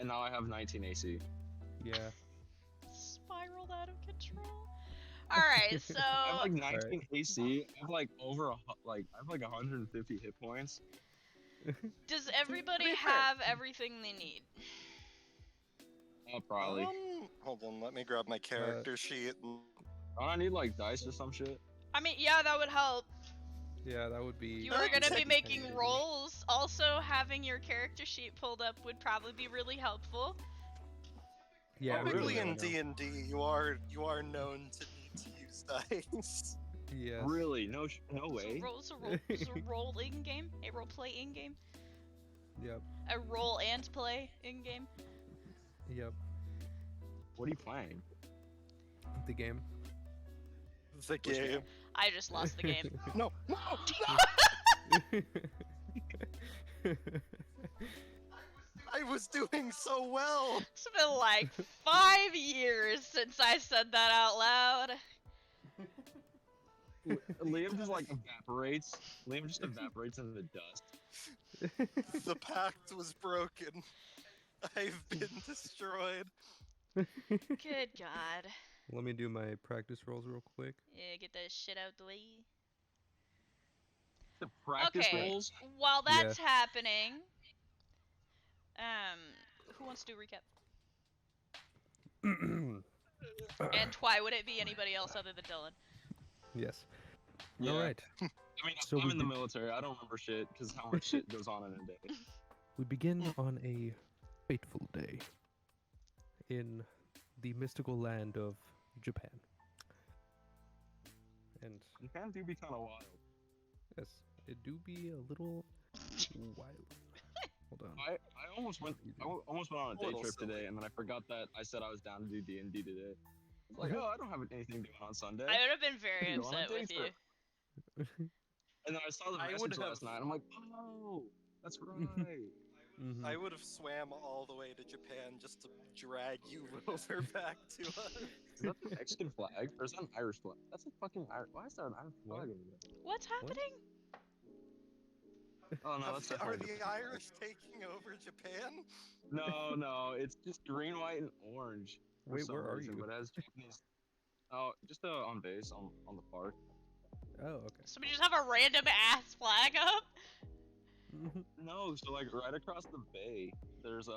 and now I have 19 AC. Yeah. Spiraled out of control. Alright, so... I have like 19 Alright. AC. I have like I have like 150 hit points. Does everybody have everything they need? Probably. Hold on, let me grab my character sheet. Don't I need like dice or some shit? I mean, yeah, that would help. Yeah, that would be... You were gonna be making handy. rolls. Also, having your character sheet pulled up would probably be really helpful. Yeah, Oh, Typically really? in D&D, you are known to need to use dice. Yes. Really? No way. So roll in game, a role play in game, Yep. a roll and play in game. Yep. What are you playing? The game. The game. I just lost the game. No. I was doing so well. It's been like 5 years since I said that out loud. Liam just like evaporates. Liam just evaporates into the dust. The pact was broken. I've been destroyed. Good God. Let me do my practice rolls real quick. Yeah, get that shit out the way. The practice Okay, rolls. while that's happening, who wants to do a recap? And why would it be anybody else other than Dylan? Yes. Yeah. All right. I mean, So I'm we in the be- military. I don't remember shit because how much shit goes on in a day. We begin on a fateful day in the mystical land of Japan. And Japan do be kind of wild. yes, it do be a little wild. Hold on. I almost went on a day Little trip silly. today, and then I forgot that I said I was down to do D&D today. It's like, oh, I don't have anything doing on Sunday. I would have been very Go on a upset day with you. trip. And then I saw the I would message have- last night, and I'm like, oh, that's right. Mhm. I would have swam all the way to Japan just to drag you over back to us. Is that the Mexican flag? Or is that an Irish flag? That's a fucking Irish. Why is there an Irish flag over there? What's happening? Oh no, that's Are definitely the Irish taking over Japan? No, it's just green, white, and orange. For Wait, some where are reason, you? But it has Japanese. Oh, just on base on the park. Oh, okay. So we just have a random ass flag up? No, so like right across the bay, there's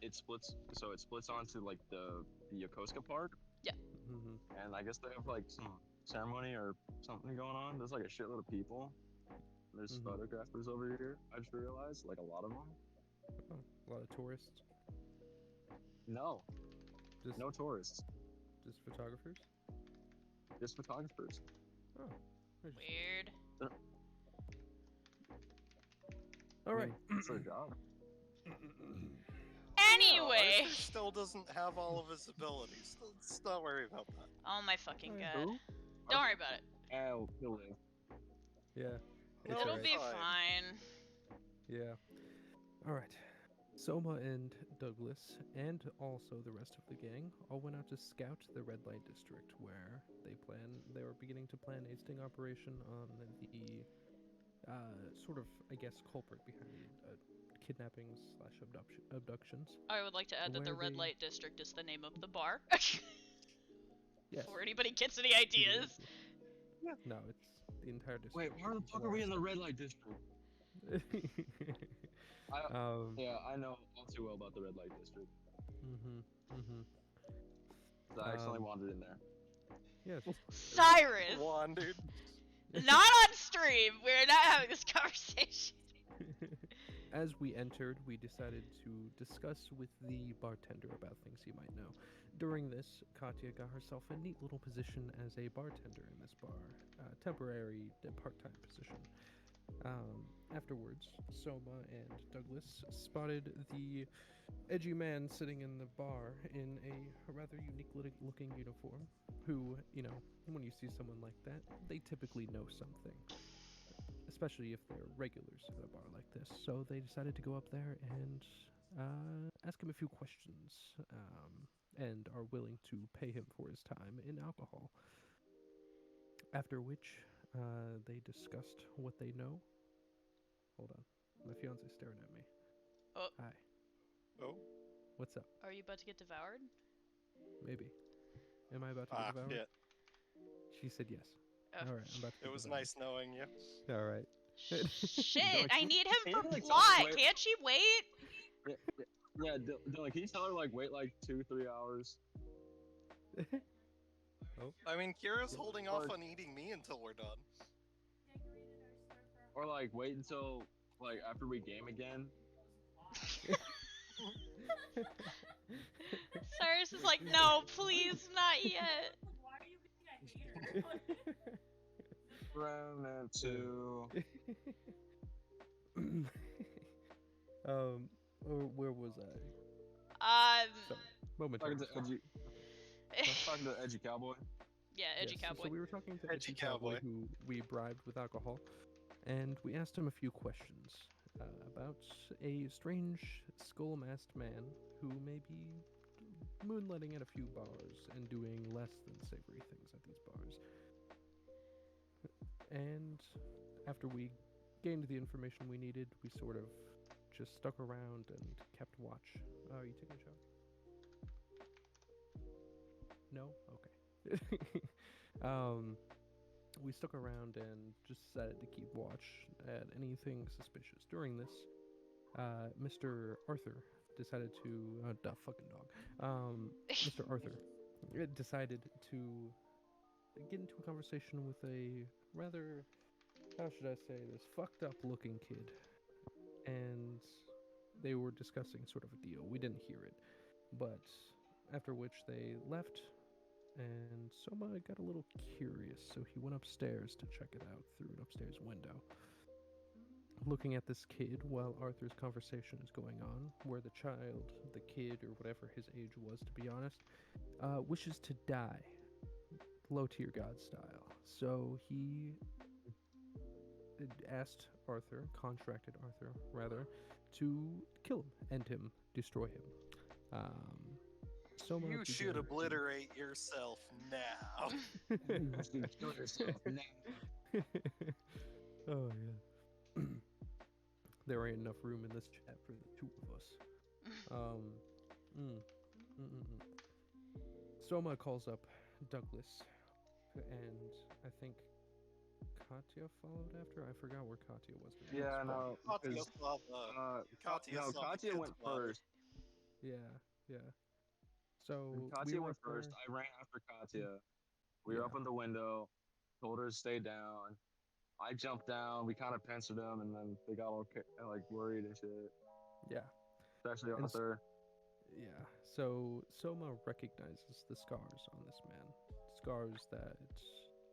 it splits. So it splits onto like the Yokosuka Park, Mhm. and I guess they have like some ceremony or something going on. There's like a shitload of people. There's Mhm. photographers over here. I just realized, like a lot of them. Oh, a lot of tourists. No, Just no tourists, just photographers. just photographers. Oh. interesting. Weird. All right. It's their job. Anyway! Arthur still doesn't have all of his abilities. Let's not worry about that. Oh my fucking Who? god. Don't worry about it. Oh, he'll live. Yeah. No, It's It'll alright. be fine. fine. Yeah. All right. Soma and Douglas, and also the rest of the gang, all went out to scout the red light district, where they were beginning to plan a sting operation on the sort of, I guess, culprit behind kidnappings / abductions. I would like to add that the Where Red they- Light District is the name of the bar. Yes. Before anybody gets any ideas. No, it's the entire district. Wait, where the fuck are we in the red light district? Yeah, I know all too well about the red light district. Mhm. Mhm. I accidentally Um, wandered in there. Yes. Cyrus! Wandered. Not on stream! We're not having this conversation. As we entered, we decided to discuss with the bartender about things he might know. During this, Katya got herself a neat little position as a bartender in this bar, temporary part-time position. Afterwards, Soma and Douglas spotted the edgy man sitting in the bar in a rather unique looking uniform, who, when you see someone like that, they typically know something. Especially if they're regulars at a bar like this. So they decided to go up there and ask him a few questions, and are willing to pay him for his time in alcohol. After which, they discussed what they know. Hold on. My fiance's staring at me. Oh. Hi. Oh. What's up? Are you about to get devoured? Maybe. Am I about to get devoured? Yeah. She said yes. Oh. All right, I'm about to It get was devoured. nice knowing you. All right. Shit, Dylan, I need him can for you, like, plot. wait- Can't she wait? Yeah, Dylan, can you tell her like wait like 2-3 hours? I mean, Kira's Yeah. holding off on eating me until we're done. Or like wait until like after we game again. Cyrus is like, no, please, not yet. Round and two. Where was I? Sorry, momentary. Talking to Edgy Cowboy. Yeah, edgy Yes, cowboy. So we were talking to Edgy Edgy Cowboy, Cowboy. who we bribed with alcohol, and we asked him a few questions about a strange skull-masked man who may be moonlighting at a few bars and doing less than savory things at these bars. And after we gained the information we needed, we sort of just stuck around and kept watch. Are you taking a shower? No? Okay. We stuck around and just decided to keep watch at anything suspicious. During this, Mr. Arthur decided to fucking dog. Mr. Arthur decided to get into a conversation with a rather, how should I say this, fucked up looking kid. And they were discussing sort of a deal. We didn't hear it. But after which they left, and Soma got a little curious, so he went upstairs to check it out through an upstairs window. Looking at this kid while Arthur's conversation is going on, where the child, the kid, or whatever his age was, to be honest, wishes to die, low tier god style. So he contracted Arthur, rather, to kill him, end him, destroy him. Soma You should began to- obliterate yourself now. Kill yourself now. Oh yeah. There ain't enough room in this chat for the two of us. Soma calls up Douglas, and I think Katya followed after. I forgot where Katya was. Yeah, no. Katya because, saw the- Katya no, saw the Katya kid's went body. first. Yeah. So Katya we went were first. I ran after Katya. We were Yeah. up on the window. Told her to stay down. I jumped down. We kind of pincered them, and then they got all like worried and shit. Yeah. Especially And Arthur. Yeah. So Soma recognizes the scars on this man. Scars that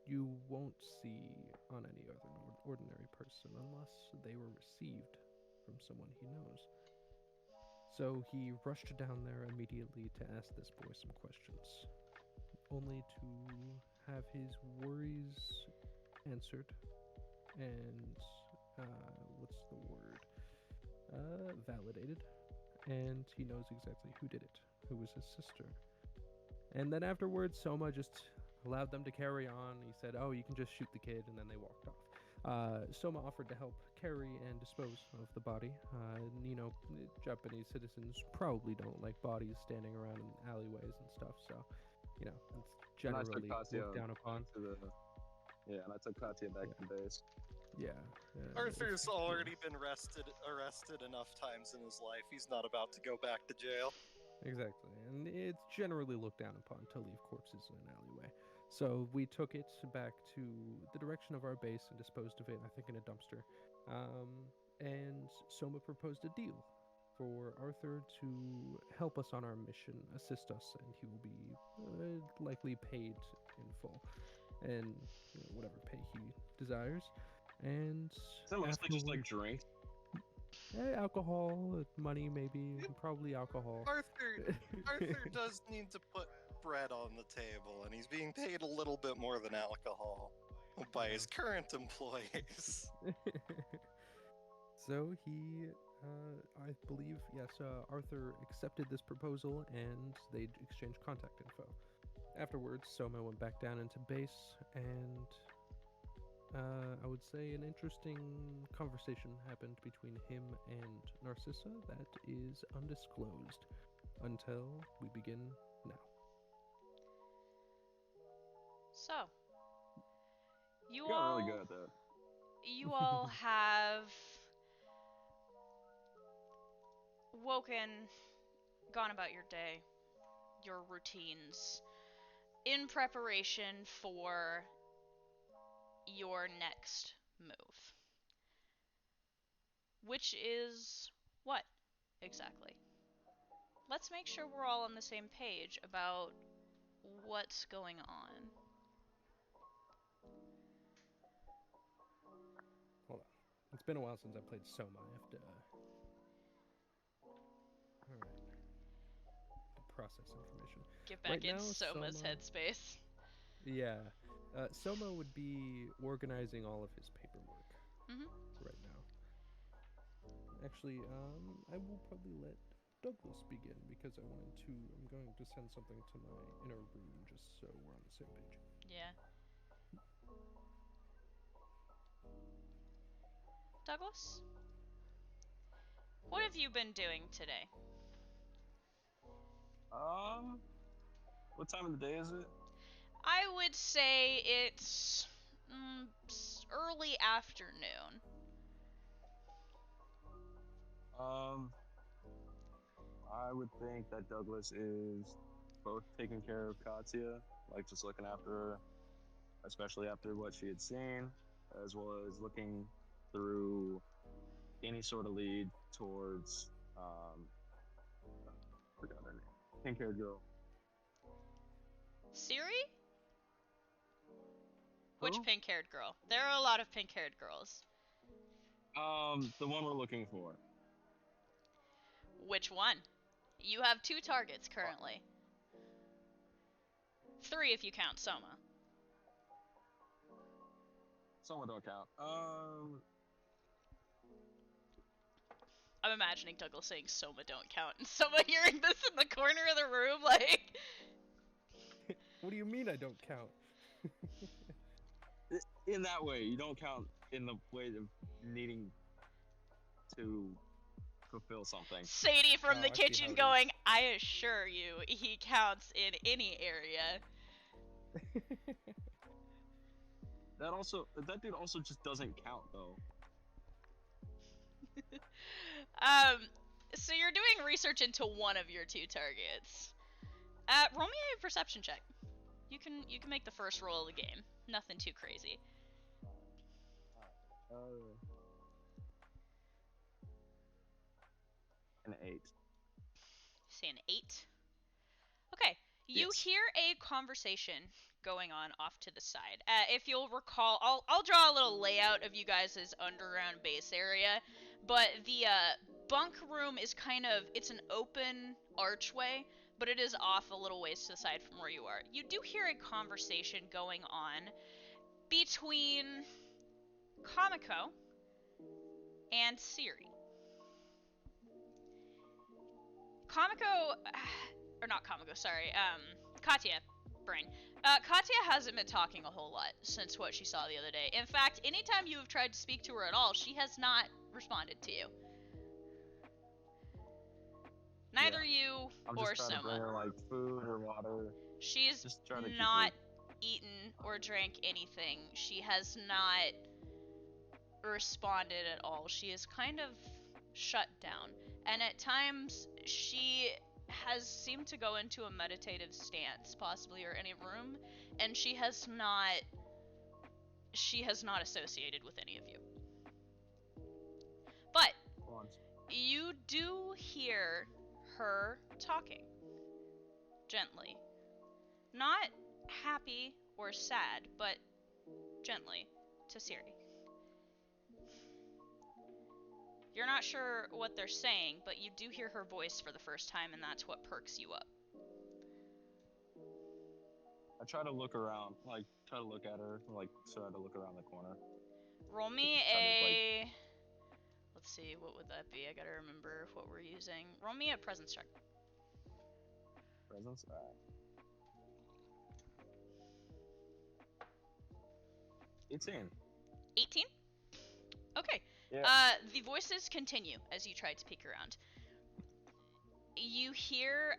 you won't see on any other ordinary person unless they were received from someone he knows. So he rushed down there immediately to ask this boy some questions, only to have his worries answered and what's the word? Validated, and he knows exactly who did it, who was his sister. And then afterwards, Soma just allowed them to carry on. He said, "Oh, you can just shoot the kid," and then they walked off. Soma offered to help carry and dispose of the body. Japanese citizens probably don't like bodies standing around in alleyways and stuff, so it's And I took generally Katya looked down upon. and I took Katya back to base. Yeah. Arthur's already been arrested enough times in his life. He's not about to go back to jail. Exactly, and it's generally looked down upon to leave corpses in an alleyway. So we took it back to the direction of our base and disposed of it, I think, in a dumpster. And Soma proposed a deal for Arthur to help us on our mission, assist us, and he will be likely paid in full, and whatever pay he desires. And Is it mostly just like drinks? alcohol, money, maybe, probably alcohol. Arthur does need to put bread on the table, and he's being paid a little bit more than alcohol by his current employees. So he, I believe, yes, Arthur accepted this proposal, and they exchanged contact info. Afterwards, Soma went back down into base, and I would say an interesting conversation happened between him and Narcissa that is undisclosed until we begin now. So, you You got all, really good at that. you all have woken, gone about your day, your routines, in preparation for your next move. Which is what exactly? Let's make sure we're all on the same page about what's going on. Hold on. It's been a while since I played Soma. I have to. All right. Process information. Get back Right in now, Soma's Soma- headspace. Yeah. Soma would be organizing all of his paperwork Mhm. right now. Actually, I will probably let Douglas begin because I'm going to send something to my inner room just so we're on the same page. Yeah. Douglas? What have you been doing today? What time of the day is it? I would say it's early afternoon. I would think that Douglas is both taking care of Katya, like just looking after her, especially after what she had seen, as well as looking through any sort of lead towards forgot her name, pink-haired girl. Siri? Which Who? pink-haired girl? There are a lot of pink-haired girls. The one we're looking for. Which one? You have 2 targets currently. 3 if you count Soma. Someone don't count. I'm imagining Douglas saying Soma don't count and Soma hearing this in the corner of the room like... What do you mean I don't count? In that way, you don't count in the way of needing to fulfill something. Sadie from Oh, the I see how kitchen it going, I assure you, he counts in any area. That dude also just doesn't count though. So you're doing research into one of your 2 targets. Roll me a perception check. You can make the first roll of the game. Nothing too crazy. An 8. Say an 8. Okay, you Yes. hear a conversation going on off to the side. If you'll recall, I'll draw a little layout of you guys' underground base area, but the bunk room is it's an open archway, but it is off a little ways to the side from where you are. You do hear a conversation going on between Kamiko and Siri. Kamiko, or not Kamiko, sorry, Katya, brain. Katya hasn't been talking a whole lot since what she saw the other day. In fact, anytime you have tried to speak to her at all, she has not responded to you. Neither you I'm or just trying to bring Soma. her like food or water. She's Just trying to keep not her. eaten or drank anything. She has not responded at all. She is kind of shut down. And at times, she has seemed to go into a meditative stance, possibly, or in a room, and she has not associated with any of you. But you do hear her talking gently. Not happy or sad, but gently to Siri. You're not sure what they're saying, but you do hear her voice for the first time, and that's what perks you up. I try to look around, try to look at her, try to look around the corner. Roll me a... Let's see, what would that be? I gotta remember what we're using. Roll me a presence check. Presence? Alright. 18. 18? Okay. Yeah. The voices continue as you try to peek around. you hear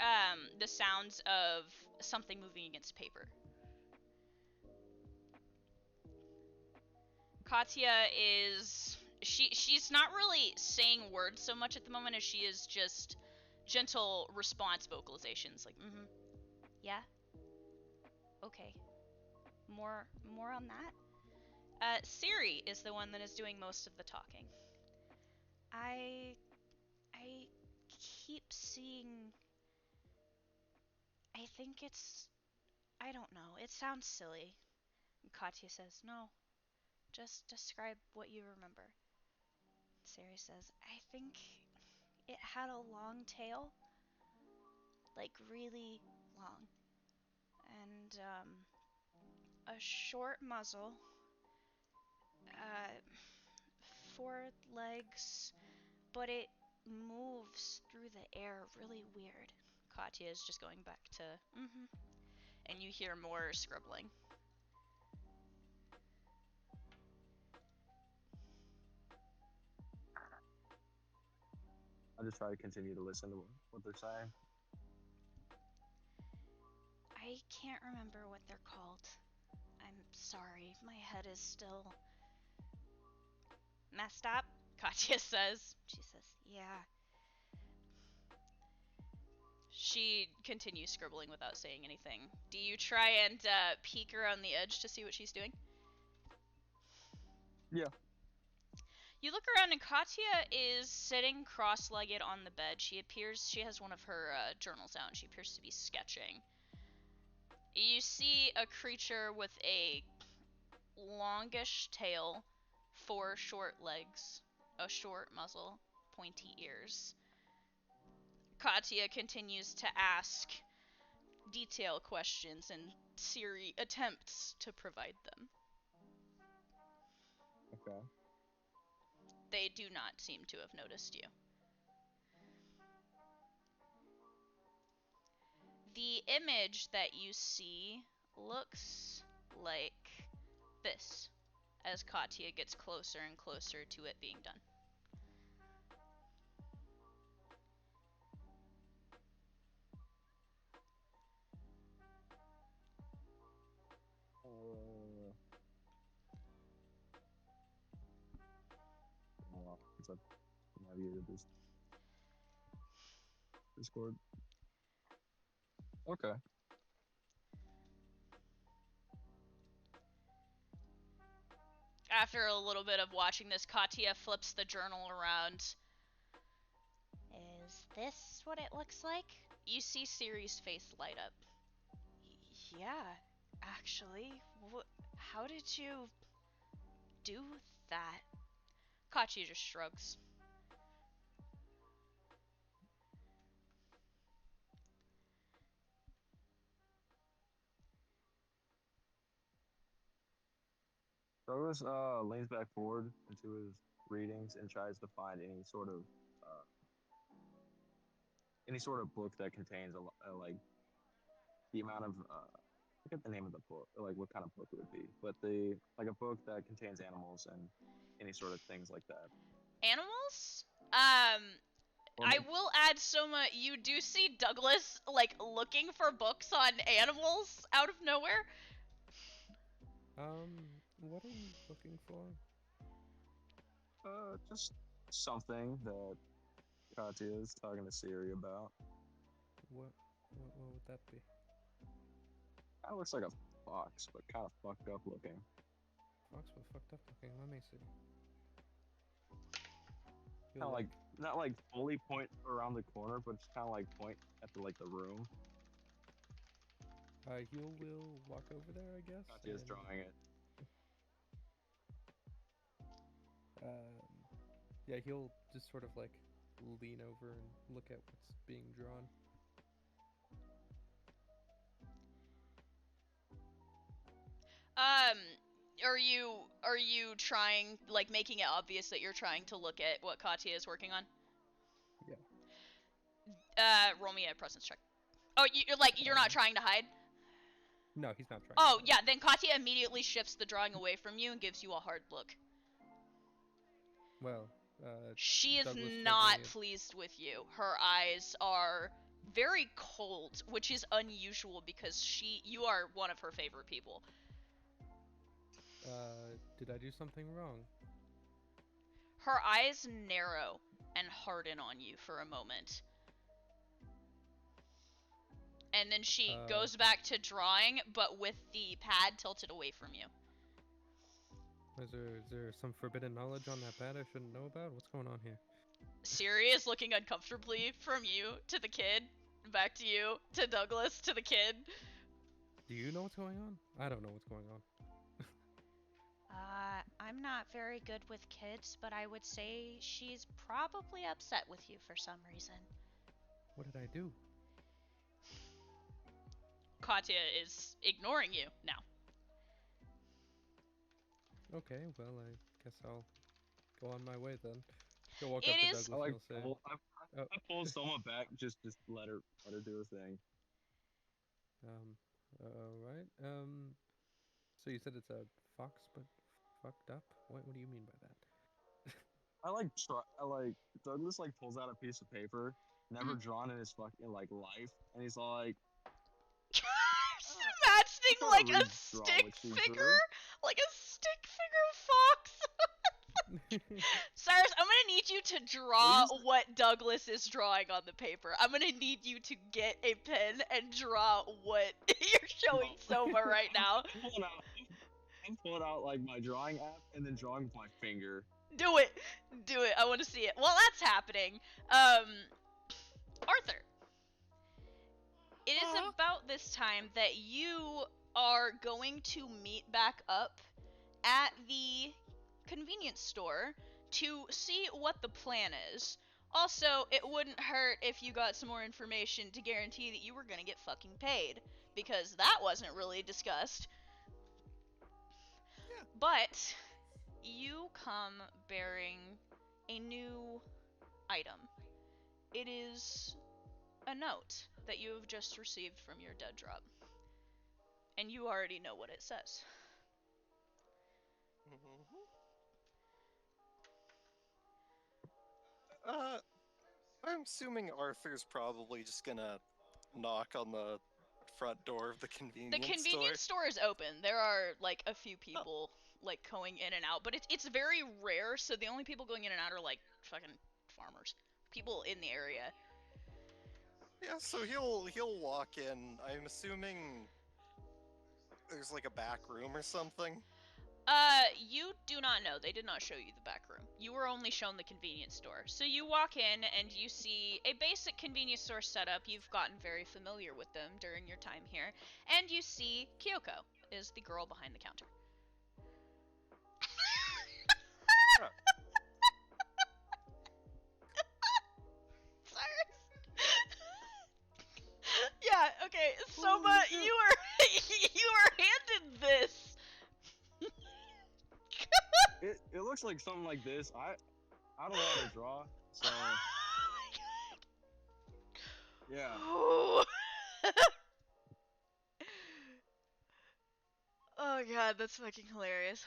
the sounds of something moving against paper. Katya is she's not really saying words so much at the moment as she is just gentle response vocalizations like yeah, okay, more on that. Siri is the one that is doing most of the talking. I keep seeing, I think it's, I don't know, it sounds silly. Katya says, no, just describe what you remember. Siri says, I think it had a long tail, like really long, and a short muzzle, uh, 4 legs, but it moves through the air really weird. Katya is just going back to, and you hear more scribbling. I just try to continue to listen to what they're saying. I can't remember what they're called. I'm sorry, my head is still messed up, Katya says. She says, yeah. She continues scribbling without saying anything. Do you try and peek around the edge to see what she's doing? Yeah. You look around and Katya is sitting cross-legged on the bed. She has one of her journals out and she appears to be sketching. You see a creature with a longish tail, 4 short legs, a short muzzle, pointy ears. Katya continues to ask detail questions and Siri attempts to provide them. Okay. They do not seem to have noticed you. The image that you see looks like this as Katya gets closer and closer to it being done. It's like navigated this Discord. Okay. After a little bit of watching this, Katya flips the journal around. Is this what it looks like? You see Siri's face light up. Yeah, actually. How did you do that? Katya just shrugs. Douglas leans back forward into his readings and tries to find uh, any sort of book that contains like the amount of I forget the name of the book, or like what kind of book it would be, but the like a book that contains animals and any sort of things like that. Animals? Or I will add Soma, you do see Douglas, like, looking for books on animals out of nowhere. What are you looking for? just something that Katya is talking to Siri about. What would that be? Kind of looks like a fox, but kind of fucked up looking. Fox was fucked up looking. Let me see. Kind of like not like fully point around the corner, but just kind of like point at the room. He'll will walk over there, I guess. Katya is drawing it. Yeah, he'll just sort of like lean over and look at what's being drawn. Are you trying, like, making it obvious that you're trying to look at what Katya is working on? Yeah. Roll me a presence check. Oh, you're not trying to hide? No, he's not trying. Oh, yeah, then Katya immediately shifts the drawing away from you and gives you a hard look. Well, She is Douglas not taking it. pleased with you. Her eyes are very cold, which is unusual because you are one of her favorite people. Did I do something wrong? Her eyes narrow and harden on you for a moment. And then she goes back to drawing, but with the pad tilted away from you. Is there some forbidden knowledge on that pad I shouldn't know about? What's going on here? Siri is looking uncomfortably from you to the kid, back to you, to Douglas, to the kid. Do you know what's going on? I don't know what's going on. I'm not very good with kids, but I would say she's probably upset with you for some reason. What did I do? Katya is ignoring you now. Okay, well, I guess I'll go on my way then. He'll walk It up to is- Douglas I like and he'll say, pull, oh, I pull Soma back, just let her do her thing. Alright, so you said it's a fox, but fucked up? What do you mean by that? I like Douglas like pulls out a piece of paper, never drawn in his fucking like life, and he's like, Imagining trying like to a redraw stick what she figure? drew. Like a stick figure fox? Cyrus, I'm gonna need you to draw What what Douglas is drawing on the paper. I'm gonna need you to get a pen and draw what you're showing No. Soma right now. I'm pulling out like my drawing app and then drawing with my finger. Do it! Do it, I wanna see it. While that's happening, Arthur. It is about this time that you are going to meet back up at the convenience store to see what the plan is. Also, it wouldn't hurt if you got some more information to guarantee that you were gonna get fucking paid, because that wasn't really discussed. Yeah. But you come bearing a new item. It is a note that you have just received from your dead drop. And you already know what it says. Mm-hmm. I'm assuming Arthur's probably just gonna knock on the front door of the The convenience convenience store is open. There are like a few people like going in and out, but it's very rare. So the only people going in and out are like fucking farmers, people in the area. Yeah, so he'll walk in. I'm assuming there's like a back room or something. You do not know. They did not show you the back room. You were only shown the convenience store. So you walk in and you see a basic convenience store setup. You've gotten very familiar with them during your time here. And you see Kyoko is the girl behind the counter. Huh. Cyrus. Yeah, okay. Soma, you were handed this. It looks like something like this. I don't know how to draw, so Oh my god. yeah. Oh god, that's fucking hilarious.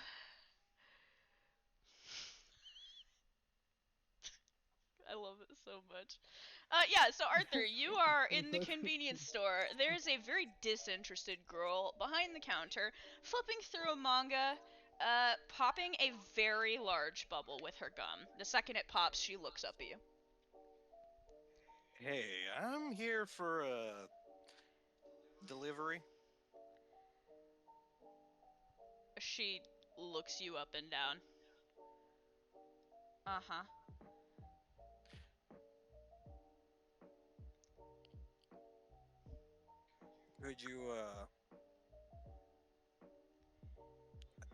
I love it so much. Yeah, so Arthur, you are in the convenience store. There's a very disinterested girl behind the counter, flipping through a manga, popping a very large bubble with her gum. The second it pops, she looks up at you. Hey, I'm here for a delivery. She looks you up and down. Uh-huh. Could you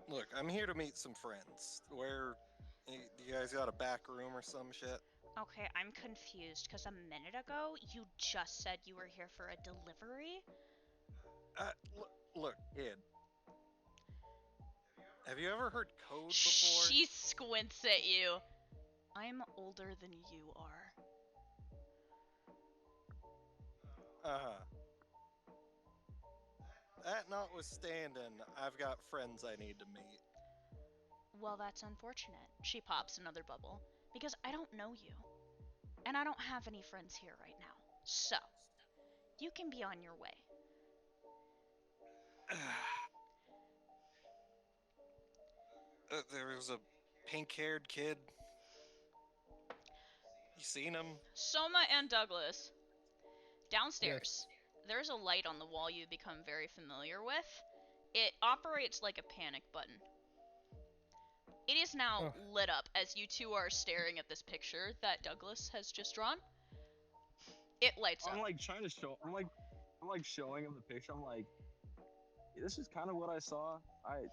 look, I'm here to meet some friends. Where you guys got a back room or some shit? Okay, I'm confused because a minute ago you just said you were here for a delivery. Look, kid. Have you ever heard code before? She squints at you. I'm older than you are. Uh-huh. That notwithstanding, I've got friends I need to meet. Well, that's unfortunate. She pops another bubble. because I don't know you. And I don't have any friends here right now. So, you can be on your way. There was a pink-haired kid. You seen him? Soma and Douglas, downstairs, there's a light on the wall you become very familiar with. It operates like a panic button. It is now lit up as you two are staring at this picture that Douglas has just drawn. It lights I'm up. like trying to show. I'm like showing him the picture. I'm like, this is kind of what I saw. I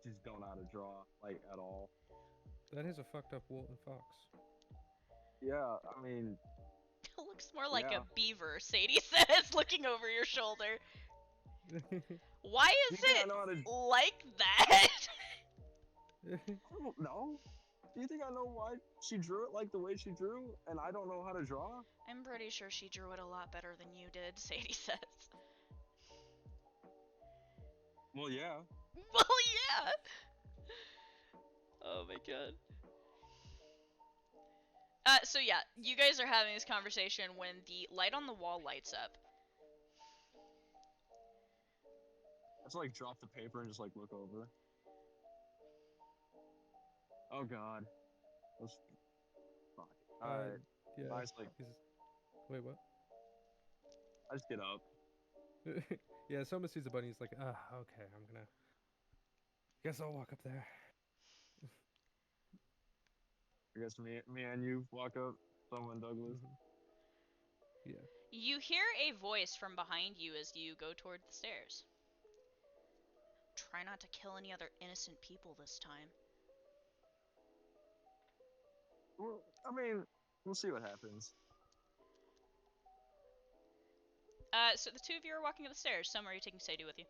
just don't know how to draw like at all. That is a fucked up Walton Fox. Yeah, I mean, It looks more like yeah. a beaver, Sadie says, looking over your shoulder. Why You is think I it know how to? like that? I don't know. Do you think I know why she drew it like the way she drew, and I don't know how to draw? I'm pretty sure she drew it a lot better than you did, Sadie says. Well, yeah. Well, yeah. Oh my god. So yeah, you guys are having this conversation when the light on the wall lights up. I just like drop the paper and just like look over. Oh god. Let's fuck. Alright. Yeah. Nice, like Wait, what? I just get up. Yeah, Soma sees the bunny. He's like, okay, I'm gonna. Guess I'll walk up there. I guess me and you walk up, someone Douglas. Yeah. You hear a voice from behind you as you go toward the stairs. Try not to kill any other innocent people this time. Well, I mean, we'll see what happens. So the two of you are walking up the stairs. Some are you taking Sadie with you?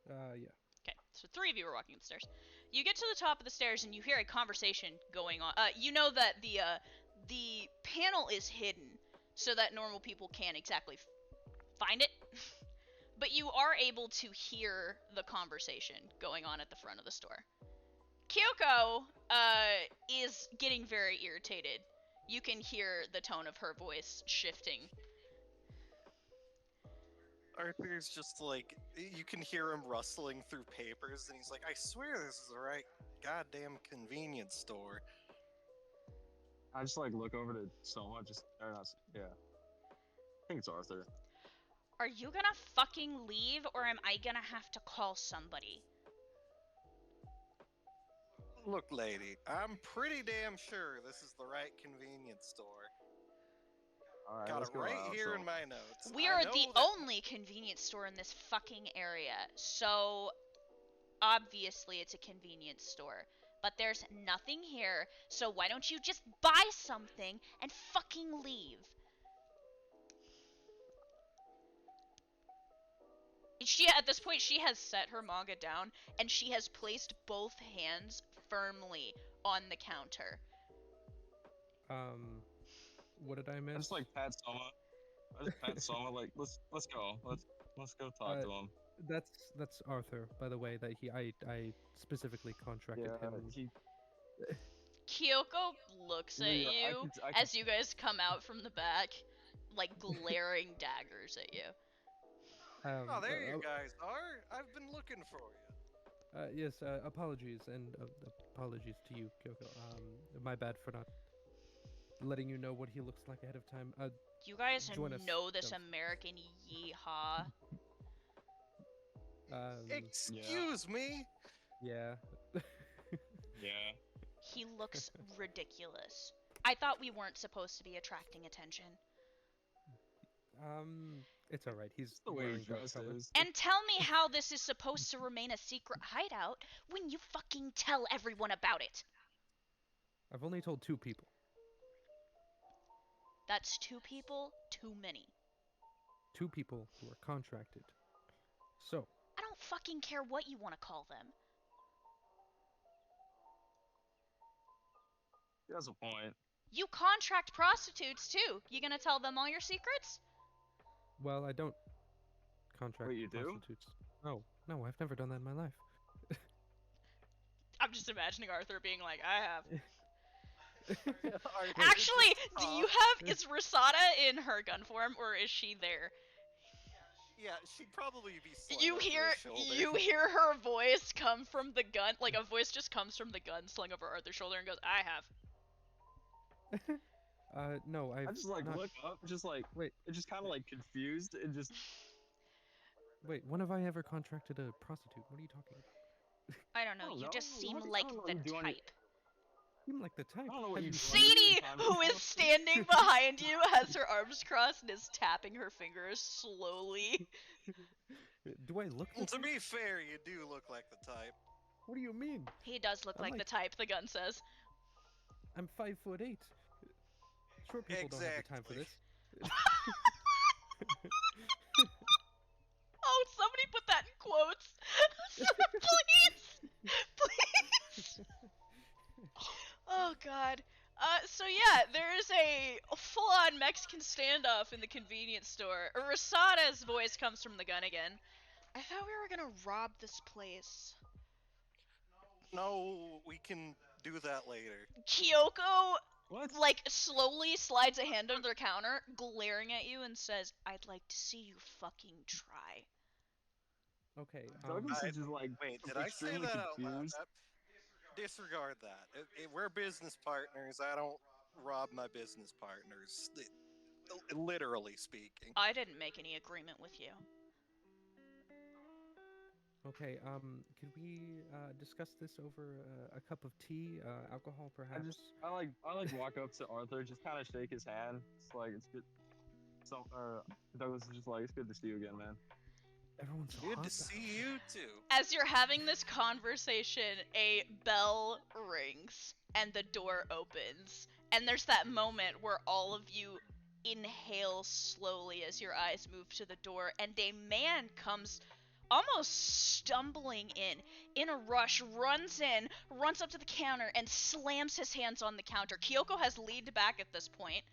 Yeah. Okay, so three of you are walking up the stairs. You get to the top of the stairs and you hear a conversation going on. You know that the panel is hidden so that normal people can't exactly find it. But you are able to hear the conversation going on at the front of the store. Kyoko is getting very irritated. You can hear the tone of her voice shifting. Arthur's just like, you can hear him rustling through papers, and he's like, I swear this is the right goddamn convenience store. I just like look over to Soma, or not, yeah. I think it's Arthur. Are you gonna fucking leave, or am I gonna have to call somebody? Look, lady, I'm pretty damn sure this is the right convenience store. Alright, Got let's it go right out, here so. in my notes. We are the only convenience store in this fucking area, so obviously it's a convenience store. But there's nothing here, so why don't you just buy something and fucking leave? At this point, she has set her manga down, and she has placed both hands firmly on the counter. What did I miss? I just like pat Soma. Like let's go. Let's go talk to him. That's Arthur, by the way. That I specifically contracted him. Kyoko looks at you as you guys come out from the back, like glaring daggers at you. Oh, there you guys are. I've been looking for you. Yes, apologies, and apologies to you, Kyoko. My bad for not letting you know what he looks like ahead of time. You guys join us. know this American yeehaw. Excuse me? Yeah. Yeah. He looks ridiculous. I thought we weren't supposed to be attracting attention. It's alright. He's the way wearing he dresses. And tell me how this is supposed to remain a secret hideout when you fucking tell everyone about it. I've only told 2 people. That's 2 people too many. 2 people who are contracted. So. I don't fucking care what you want to call them. He has a point. You contract prostitutes too. You gonna tell them all your secrets? Well, I don't contract prostitutes. Oh, no, I've never done that in my life. I'm just imagining Arthur being like, I have. Arthur Actually, just do you stops. have is Risada in her gun form or is she there? Yeah, she'd probably be slung You over hear his shoulder. you hear her voice come from the gun, like a voice just comes from the gun slung over Arthur's shoulder and goes, "I have." No, I I've just like not. look up, just like Wait, it's just kind of like confused and just wait. When have I ever contracted a prostitute? What are you talking about? I don't I know. don't You know. just seem I like don't know what the you do on your. type. I'm like the type. I don't know what Have you you do on seen? your free Sadie, time. who is standing behind you, has her arms crossed and is tapping her fingers slowly. Do I look the To type? be fair, you do look like the type. What do you mean? He does look I'm like the like- type, the gun says. I'm 5'8". Short people don't have the time for Exactly. this. Oh, somebody put that in quotes. Please! Please! Oh god. So yeah, there's a full-on Mexican standoff in the convenience store. Rosada's voice comes from the gun again. I thought we were gonna rob this place. No, we can do that later. Kyoko, What? like, slowly slides a hand under the counter, glaring at you and says, "I'd like to see you fucking try." Okay. Douglas is just like Wait, did I say extremely that out loud? confused. Disregard that. We're business partners. I don't rob my business partners. Literally speaking. I didn't make any agreement with you. Okay. Could we discuss this over a cup of tea? Alcohol, perhaps. I like walk up to Arthur, just kind of shake his hand. It's like it's good. So Douglas is just like, it's good to see you again, man. Everyone's so Good to hostile. see you too. As you're having this conversation, a bell rings and the door opens. And there's that moment where all of you inhale slowly as your eyes move to the door, and a man comes almost stumbling in a rush, runs up to the counter, and slams his hands on the counter. Kyoko has leaned back at this point,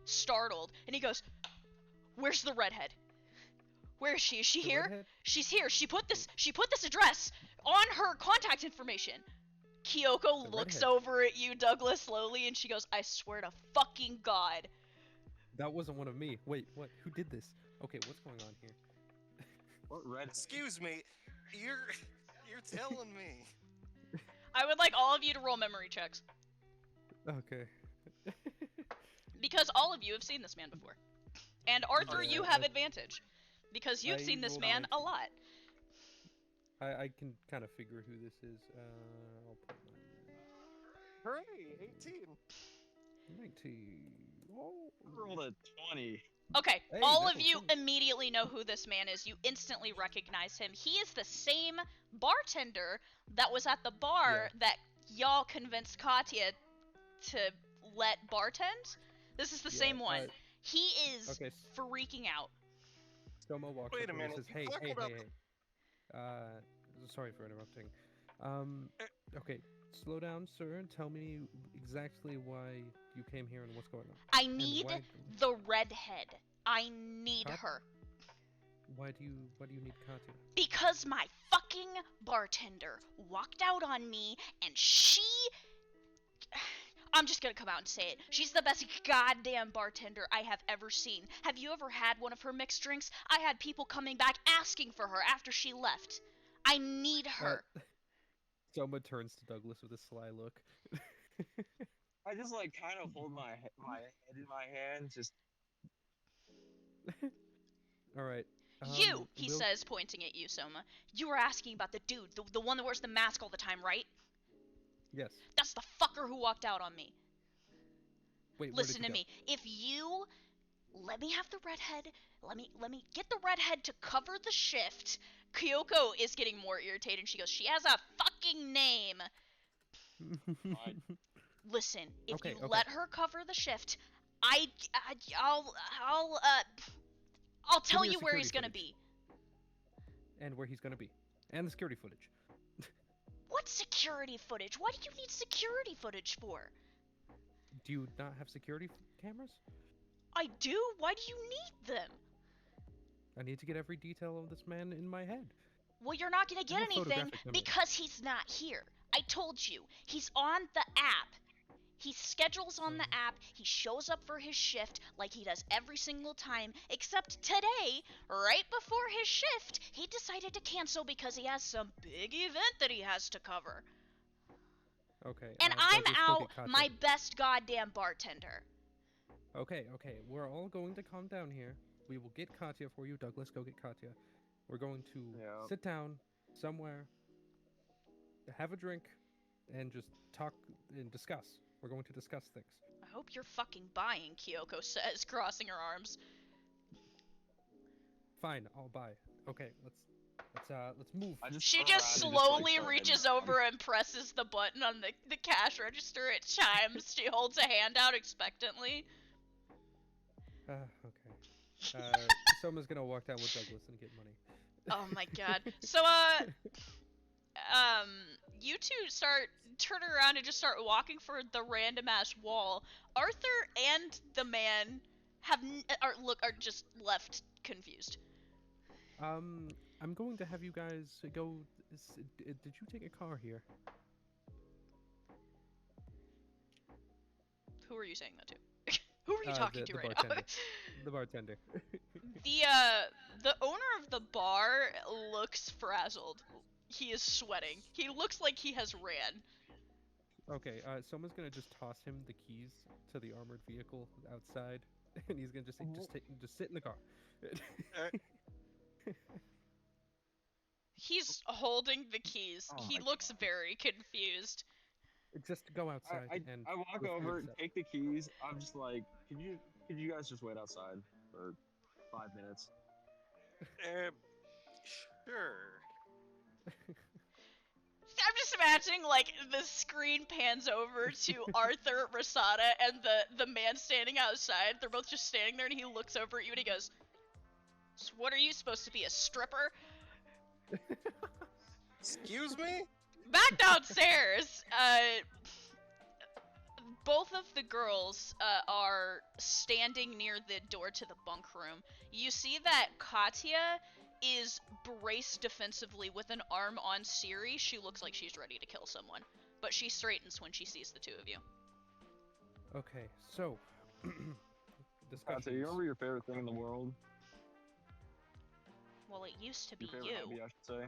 startled, and he goes, "Where's the redhead? Where is she? Is she The here? redhead? She's here. She put this address on her contact information." Kyoko The looks redhead. over at you, Douglas, slowly, and she goes, "I swear to fucking God." That wasn't one of me. Wait, what? Who did this? Okay, what's going on here? What red? Excuse me. You're telling me. I would like all of you to roll memory checks. Okay. Because all of you have seen this man before. And Arthur, Yeah, you have advantage. Because you've I seen this rolled man a 19. lot. I can kind of figure who this is. I'll put Hooray, 18. 19. Oh. I rolled a 20. Okay, Hey, all that's of you okay. immediately know who this man is. You instantly recognize him. He is the same bartender that was at the bar that y'all convinced Katya to let bartend. This is the Yeah, same one. He is okay. freaking out. Stoma walks Wait up a and minute, says, you "Hey, talk hey, about hey, hey. Sorry for interrupting. Okay, slow down, sir, and tell me exactly why you came here and what's going on. I And need the redhead. I need Kat- her. Why do you need Katya? Because my fucking bartender walked out on me and she... I'm just gonna come out and say it. She's the best goddamn bartender I have ever seen. Have you ever had one of her mixed drinks? I had people coming back asking for her after she left. I need her. Stoma turns to Douglas with a sly look. I just like kind of hold my head in my hand, just All right. You, he we'll- says, pointing at you, Soma. You were asking about the dude, the one that wears the mask all the time, right? Yes. That's the fucker who walked out on me. Wait. Listen to where did me. If you let me have the redhead, let me get the redhead to cover the shift. Kyoko is getting more irritated and she goes, "She has a fucking name." you go? Alright. Listen, if Okay, you okay. let her cover the shift, I'll tell me you the where he's security gonna be. And where he's gonna be, and the security footage. What security footage? What do you need security footage for? Do you not have security cameras? I do? Why do you need them? I need to get every detail of this man in my head. Well, you're not gonna get have anything photographic memory. because he's not here. I told you, he's on the app. He schedules on the So- app, he shows up for his shift like he does every single time, except today, right before his shift, he decided to cancel because he has some big event that he has to cover. Okay, And I'm Douglas, go get out Katya. my best goddamn bartender. Okay, we're all going to calm down here. We will get Katya for you. Douglas, go get Katya. We're going to Yeah. sit down somewhere, have a drink, and just talk and discuss. We're going to discuss things. I hope you're fucking buying, Kyoko says, crossing her arms. Fine, I'll buy. Okay, let's move. I just She turn just around and just, like, slowly start heading reaches down. over and presses the button on the cash register. It chimes. She holds a hand out expectantly. Okay. Soma's gonna walk down with Douglas and get money. Oh my god. So, you two start turning around and just start walking for the random ass wall. Arthur and the man are just left confused. I'm going to have you guys go. Did you take a car here? Who are you saying that to? Who are you talking to the right bartender. now? The bartender. The owner of the bar looks frazzled. He is sweating. He looks like he has ran. Okay, someone's gonna just toss him the keys to the armored vehicle outside, and he's gonna just say, just sit in the car. He's holding the keys. Oh He my looks very confused. Just go outside and I walk we'll figure over, this out. take the keys. I'm just like, could you guys just wait outside for 5 minutes? Sure. I'm just imagining, like, the screen pans over to Arthur, Rasada, and the man standing outside. They're both just standing there, and he looks over at you and he goes, "So what are you supposed to be, a stripper?" Excuse me? Back downstairs, both of the girls are standing near the door to the bunk room. You see that Katya is braced defensively with an arm on Siri. She looks like she's ready to kill someone, but she straightens when she sees the two of you. Okay, so discussions. So you remember your favorite thing in the world? Well, it used to be Your favorite hobby, you. I should say.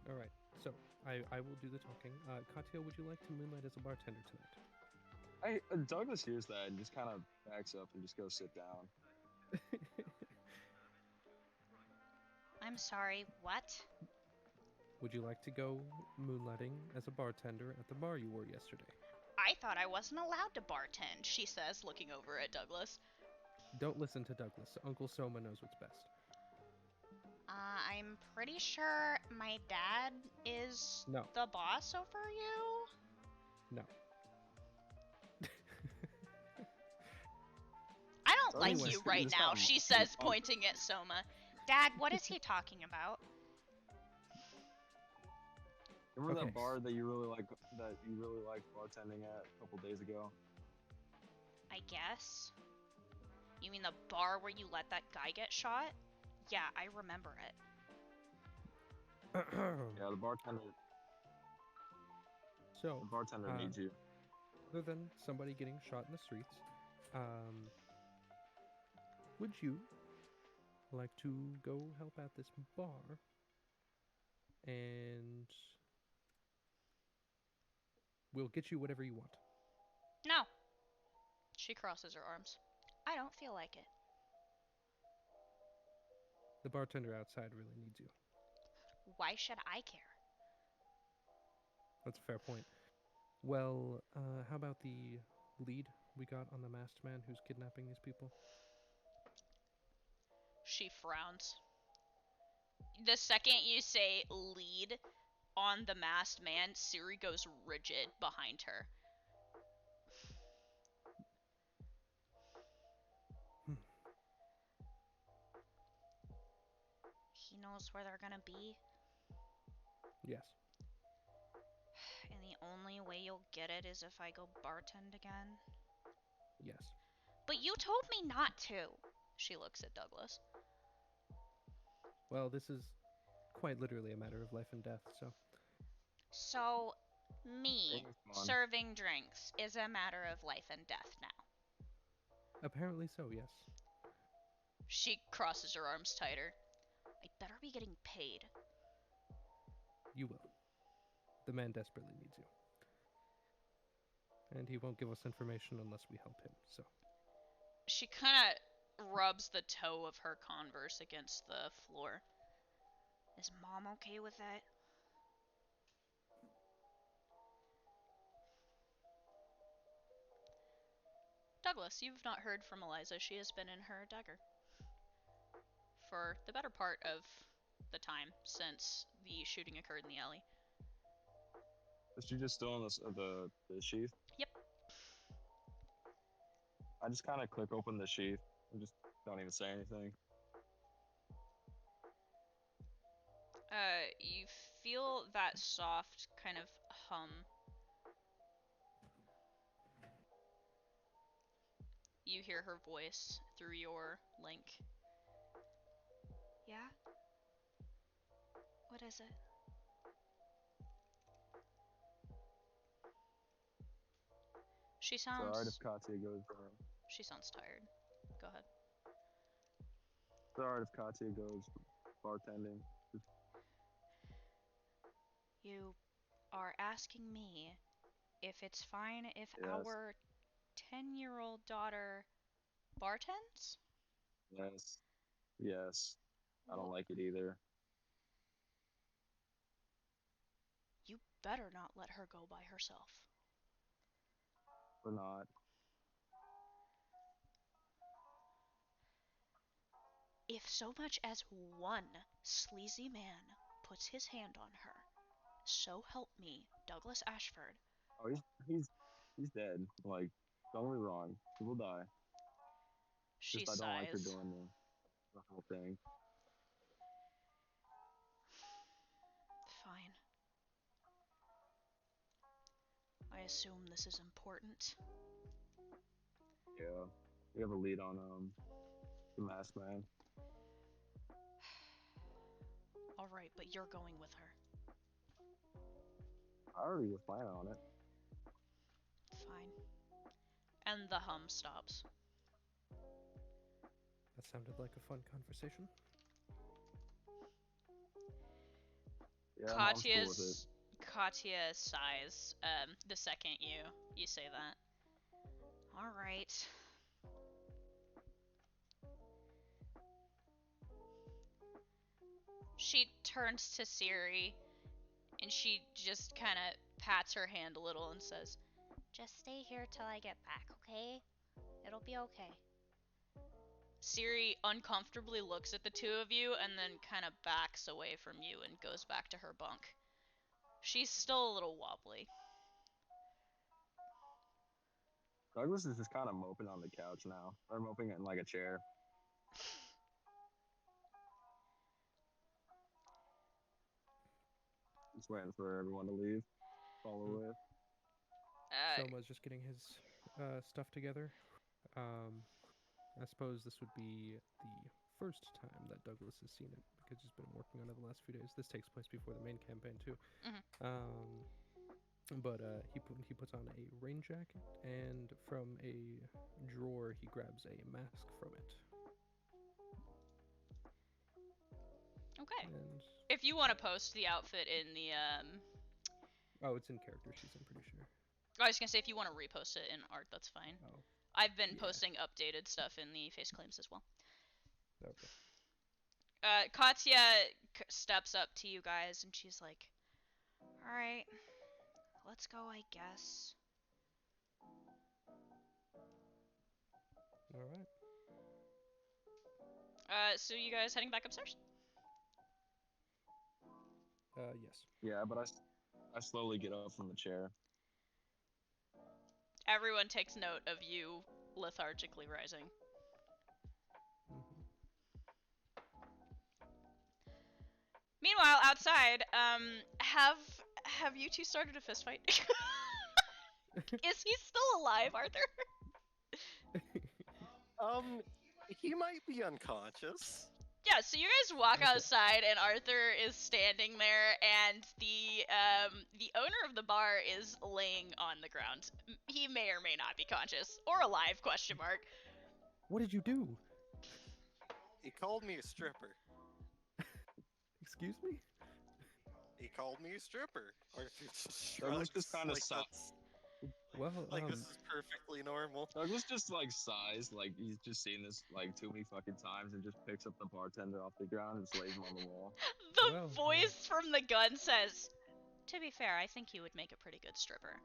All right, so I will do the talking. Katya, would you like to moonlight as a bartender tonight? Douglas hears that and just kind of backs up and just goes sit down. I'm sorry, what? Would you like to go moonlighting as a bartender at the bar you were yesterday? I thought I wasn't allowed to bartend, she says, looking over at Douglas. Don't listen to Douglas. Uncle Soma knows what's best. I'm pretty sure my dad is No. the boss over you? No. I don't like Anyway, you right just now, kinda she says, pointing at Soma. Dad, what is he talking about? Remember Okay. that bar that you really liked bartending at a couple days ago? I guess. You mean the bar where you let that guy get shot? Yeah, I remember it. Yeah, the bartender So, needs you. other than somebody getting shot in the streets, would you like to go help at this bar and we'll get you whatever you want? No. She crosses her arms. I don't feel like it. The bartender outside really needs you. Why should I care? That's a fair point. Well, how about the lead we got on the masked man who's kidnapping these people? She frowns. The second you say lead on the masked man, Siri goes rigid behind her. He knows where they're gonna be, Yes. and the only way you'll get it is if I go bartend again. Yes. But you told me not to. She looks at Douglas. Well, this is quite literally a matter of life and death, so. So, Me Things fun. serving drinks is a matter of life and death now. Apparently so, yes. She crosses her arms tighter. I better be getting paid. You will. The man desperately needs you. And he won't give us information unless we help him, so. She kind of rubs the toe of her Converse against the floor. Is Mom okay with that? Douglas, you've not heard from Eliza. She has been in her dagger for the better part of the time since the shooting occurred in the alley. Is she just still in the sheath? Yep. I just kind of click open the sheath and just don't even say anything. You feel that soft kind of hum. You hear her voice through your link. Yeah? What is it? She It's alright if sounds... Katya goes. She sounds tired. Go ahead. It's alright if Katya goes bartending. You are asking me if it's fine if Yes, our 10-year-old daughter bartends? yes, yes. I don't Well, like it either. you better not let her go by herself. Or not. If so much as one sleazy man puts his hand on her, so help me, Douglas Ashford. Oh, he's dead. Like, don't get me wrong. He will die. She Just I don't like her sighs. doing the whole thing. Fine. I assume this is important. Yeah. We have a lead on the masked man. Alright, but you're going with her. I already was planning on it. Fine. And the hum stops. That sounded like a fun conversation. Yeah, mom's cool with it. Katya sighs the second you say that. Alright. She turns to Siri and she just kind of pats her hand a little and says, "Just stay here till I get back, okay? It'll be okay." Siri uncomfortably looks at the two of you and then kind of backs away from you and goes back to her bunk. She's still a little wobbly. Douglas is just kind of moping on the couch now, or moping in like a chair. Just waiting for everyone to leave. Follow with. Soma's just getting his stuff together. Um, I suppose this would be the first time that Douglas has seen it because he's been working on it the last few days. This takes place before the main campaign too. But he puts on a rain jacket, and from a drawer he grabs a mask from it. Okay. And If you want to post the outfit in the oh, it's in character sheets, I'm pretty sure. I was gonna say if you want to repost it in art, that's fine. Oh, I've been yeah. posting updated stuff in the face claims as well. Okay. Katya steps up to you guys and she's like, "Alright, let's go, I guess." All right. So you guys heading back upstairs? Yes. Yeah, but I slowly get up from the chair. Everyone takes note of you lethargically rising. Mm-hmm. Meanwhile, outside, have you two started a fist fight? Is he still alive, Arthur? He might be unconscious. Yeah, so you guys walk Okay. outside, and Arthur is standing there, and the owner of the bar is laying on the ground. He may or may not be conscious or alive? Question mark. What did you do? He called me a stripper. Excuse me? He called me a stripper. Arthur just Douglas shrugs just kind of like that's Well, like this is perfectly normal. Douglas just like sighs, like he's just seen this like too many fucking times, and just picks up the bartender off the ground and just lays him on the wall. The Well, voice from the gun says, "To be fair, I think you would make a pretty good stripper."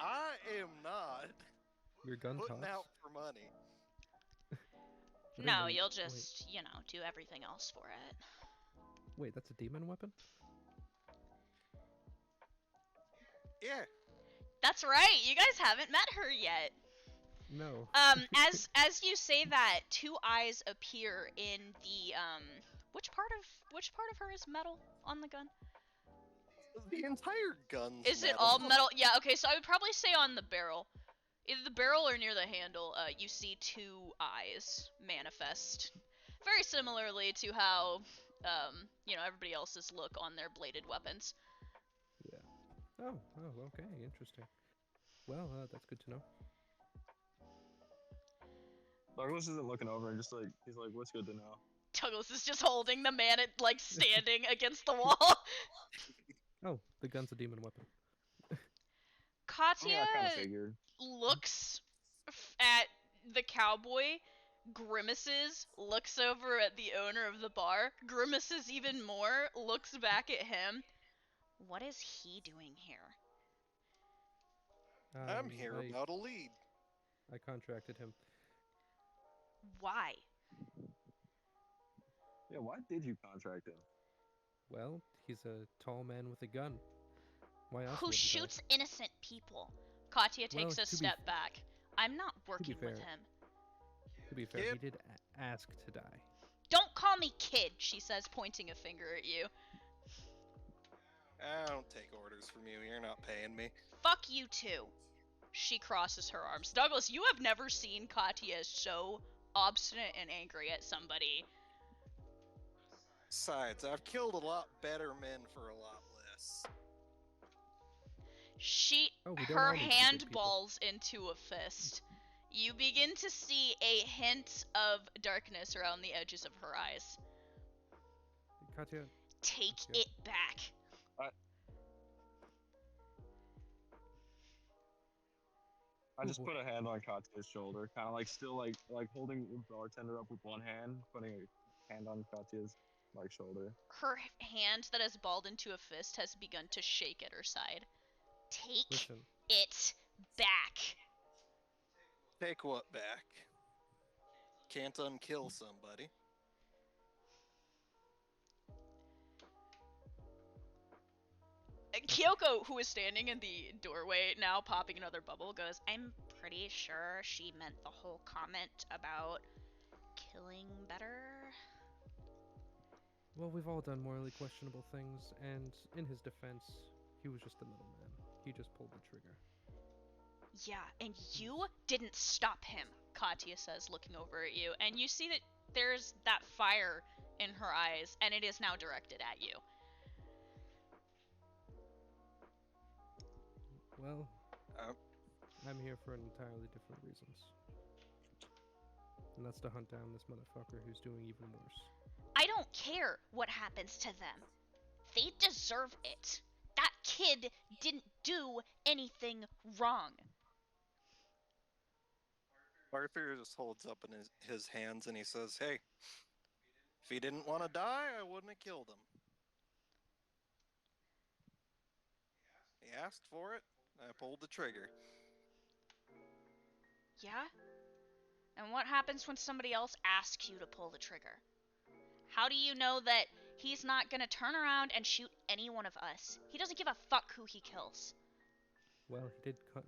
I am not your gun putting talks. out for money. I didn't No, know you'll just, do everything else for it. Wait, that's a demon weapon? Yeah. That's right. You guys haven't met her yet. No. As you say that, two eyes appear in the which part of her is metal on the gun? The entire gun's Is it metal. all metal? Yeah, okay, so I would probably say on the barrel. Either the barrel or near the handle, you see two eyes manifest. Very similarly to how everybody else's look on their bladed weapons. Yeah. Oh, okay, interesting. Well, that's good to know. Douglas isn't looking over and just like he's like, "What's good to know?" Douglas is just holding the man at standing against the wall. Oh, the gun's a demon weapon. Katya I kind of figured. looks at the cowboy, grimaces, looks over at the owner of the bar, grimaces even more, looks back at him. What is he doing here? I'm here I, about a lead. I contracted him. Why? Yeah, why did you contract him? Well, he's a tall man with a gun. Why else Who wouldn't shoots innocent people? Katya takes Well, a step back. I'm not working fair. with him. To be fair, Kid. he did ask to die. Don't call me kid, she says, pointing a finger at you. I don't take orders from you. You're not paying me. Fuck you too. She crosses her arms. Douglas, you have never seen Katya so obstinate and angry at somebody. Besides, I've killed a lot better men for a lot less. Her hand balls into a fist. You begin to see a hint of darkness around the edges of her eyes. Katya, Take Katya. it back. I just put a hand on Katya's shoulder, kind of like still like holding the bartender up with one hand, putting a hand on Katya's shoulder. Her hand that has balled into a fist has begun to shake at her side. Take it back. Take what back? Can't unkill somebody. Kyoko, who is standing in the doorway now, popping another bubble, goes, I'm pretty sure she meant the whole comment about killing better. Well, we've all done morally questionable things, and in his defense, he was just the middleman. He just pulled the trigger. Yeah, and you didn't stop him, Katya says, looking over at you, and you see that there's that fire in her eyes, and it is now directed at you. Well, I'm here for entirely different reasons. And that's to hunt down this motherfucker who's doing even worse. I don't care what happens to them. They deserve it. That kid didn't do anything wrong. Arthur just holds up in his hands and he says, hey, if he didn't want to die, I wouldn't have killed him. He asked for it, I pulled the trigger. Yeah? And what happens when somebody else asks you to pull the trigger? How do you know that he's not gonna turn around and shoot any one of us? He doesn't give a fuck who he kills. Well,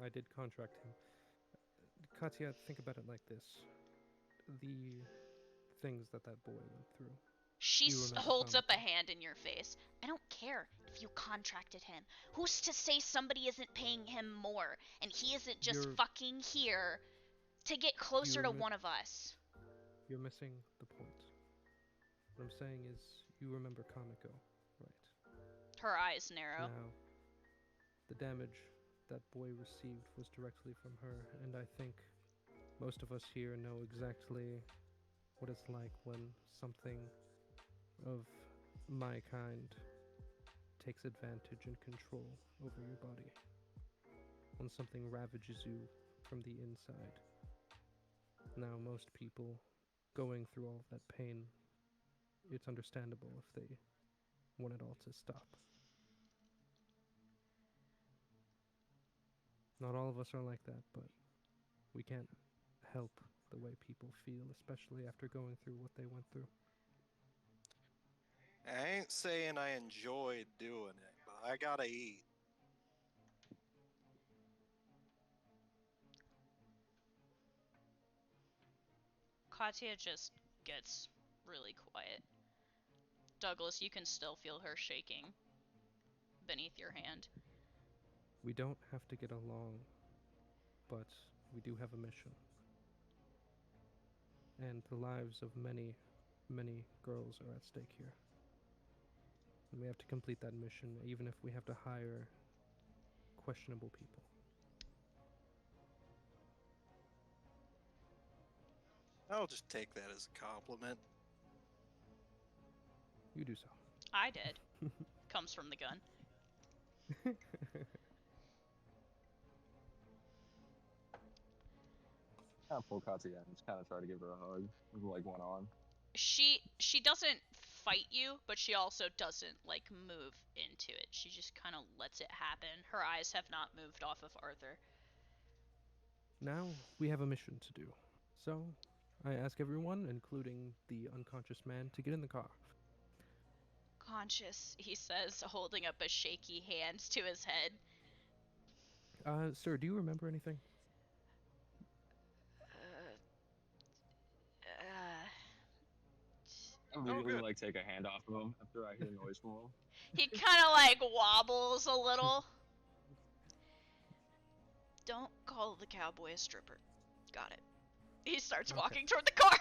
I did contract him. Katya, think about it like this. The things that boy went through. She holds up a hand in your face. I don't care if you contracted him. Who's to say somebody isn't paying him more and he isn't just fucking here to get closer to one of us? You're missing the point. What I'm saying is, you remember Kamiko, right? Her eyes narrow. Now, the damage that boy received was directly from her, and I think most of us here know exactly what it's like when something of my kind takes advantage and control over your body. When something ravages you from the inside. Now, most people going through all of that pain, it's understandable if they want it all to stop. Not all of us are like that, but we can't help the way people feel, especially after going through what they went through. I ain't saying I enjoyed doing it, but I gotta eat. Katya just gets really quiet. Douglas, you can still feel her shaking beneath your hand. We don't have to get along, but we do have a mission. And the lives of many, many girls are at stake here. And we have to complete that mission, even if we have to hire questionable people. I'll just take that as a compliment. You do so. I did. Comes from the gun. Kind of pull Katya in, just kind of try to give her a hug with like one arm. She doesn't fight you, but she also doesn't like move into it. She just kind of lets it happen. Her eyes have not moved off of Arthur. Now we have a mission to do. So I ask everyone, including the unconscious man, to get in the car. Conscious, he says, holding up a shaky hand to his head. Sir, do you remember anything? Uh, I immediately good. like take a hand off of him after I hear noise from him. he kind of like wobbles a little. Don't call the cowboy a stripper. Got it. He starts Okay. walking toward the car.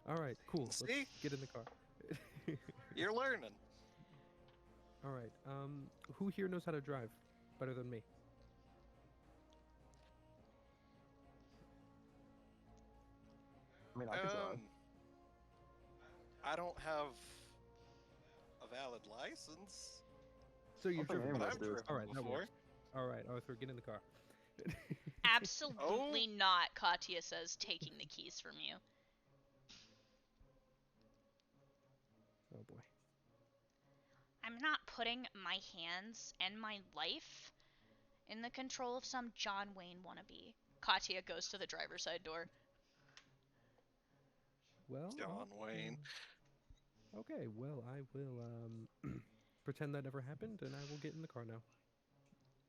All right, cool. See? Let's get in the car. You're learning. All right. Who here knows how to drive better than me? I mean, I could drive. I don't have a valid license, So you're I don't think driven. but any of us I've do. driven All right, that before. works. All right, Arthur, get in the car. Absolutely not, Katya says, taking the keys from you. Oh boy. I'm not putting my hands and my life in the control of some John Wayne wannabe. Katya goes to the driver's side door. Well, John Wayne. Okay, well, I will pretend that never happened, and I will get in the car now.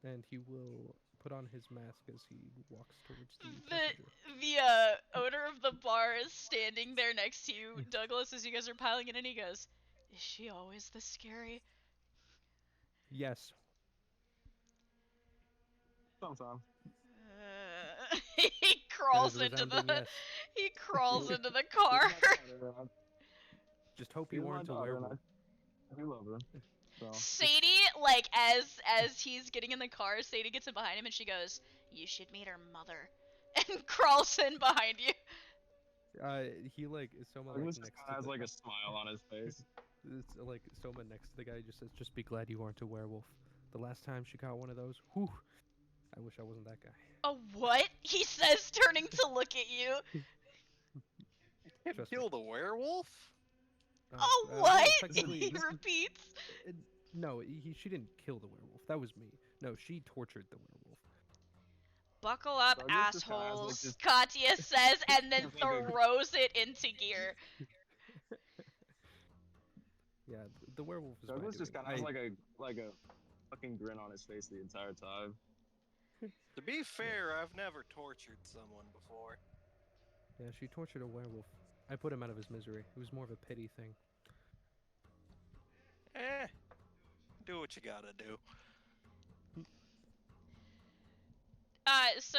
And he will put on his mask as he walks towards the passenger. The owner of the bar is standing there next to you, Douglas, as you guys are piling in, and he goes, "Is she always this scary?" Yes. Sometimes. He That crawls is a into resounding the yes. he crawls into the She's car. my daughter. And Just hope she's you my aren't a daughter, and werewolf. I do love her. So Sadie, like as he's getting in the car, Sadie gets in behind him and she goes, "You should meet her mother," and crawls in behind you. He like Soma like Douglas just next kind to of has the like a smile on his face. it's like Soma next to the guy just says, "Just be glad you aren't a werewolf." The last time she got one of those, whew, I wish I wasn't that guy. A what? He says, turning to look at you. Can't Trust kill me. the werewolf? Oh, Well, what? technically, He this is- repeats. no, she didn't kill the werewolf. That was me. No, she tortured the werewolf. Buckle up, Douglas just kinda has, like, assholes, this- Katya says, and then Has, like, a- throws it into gear. Yeah, the werewolf is my Douglas just doing. kind of has like a fucking grin on his face the entire time. To be fair, I've never tortured someone before. Yeah, she tortured a werewolf. I put him out of his misery. It was more of a pity thing. Do what you gotta do. So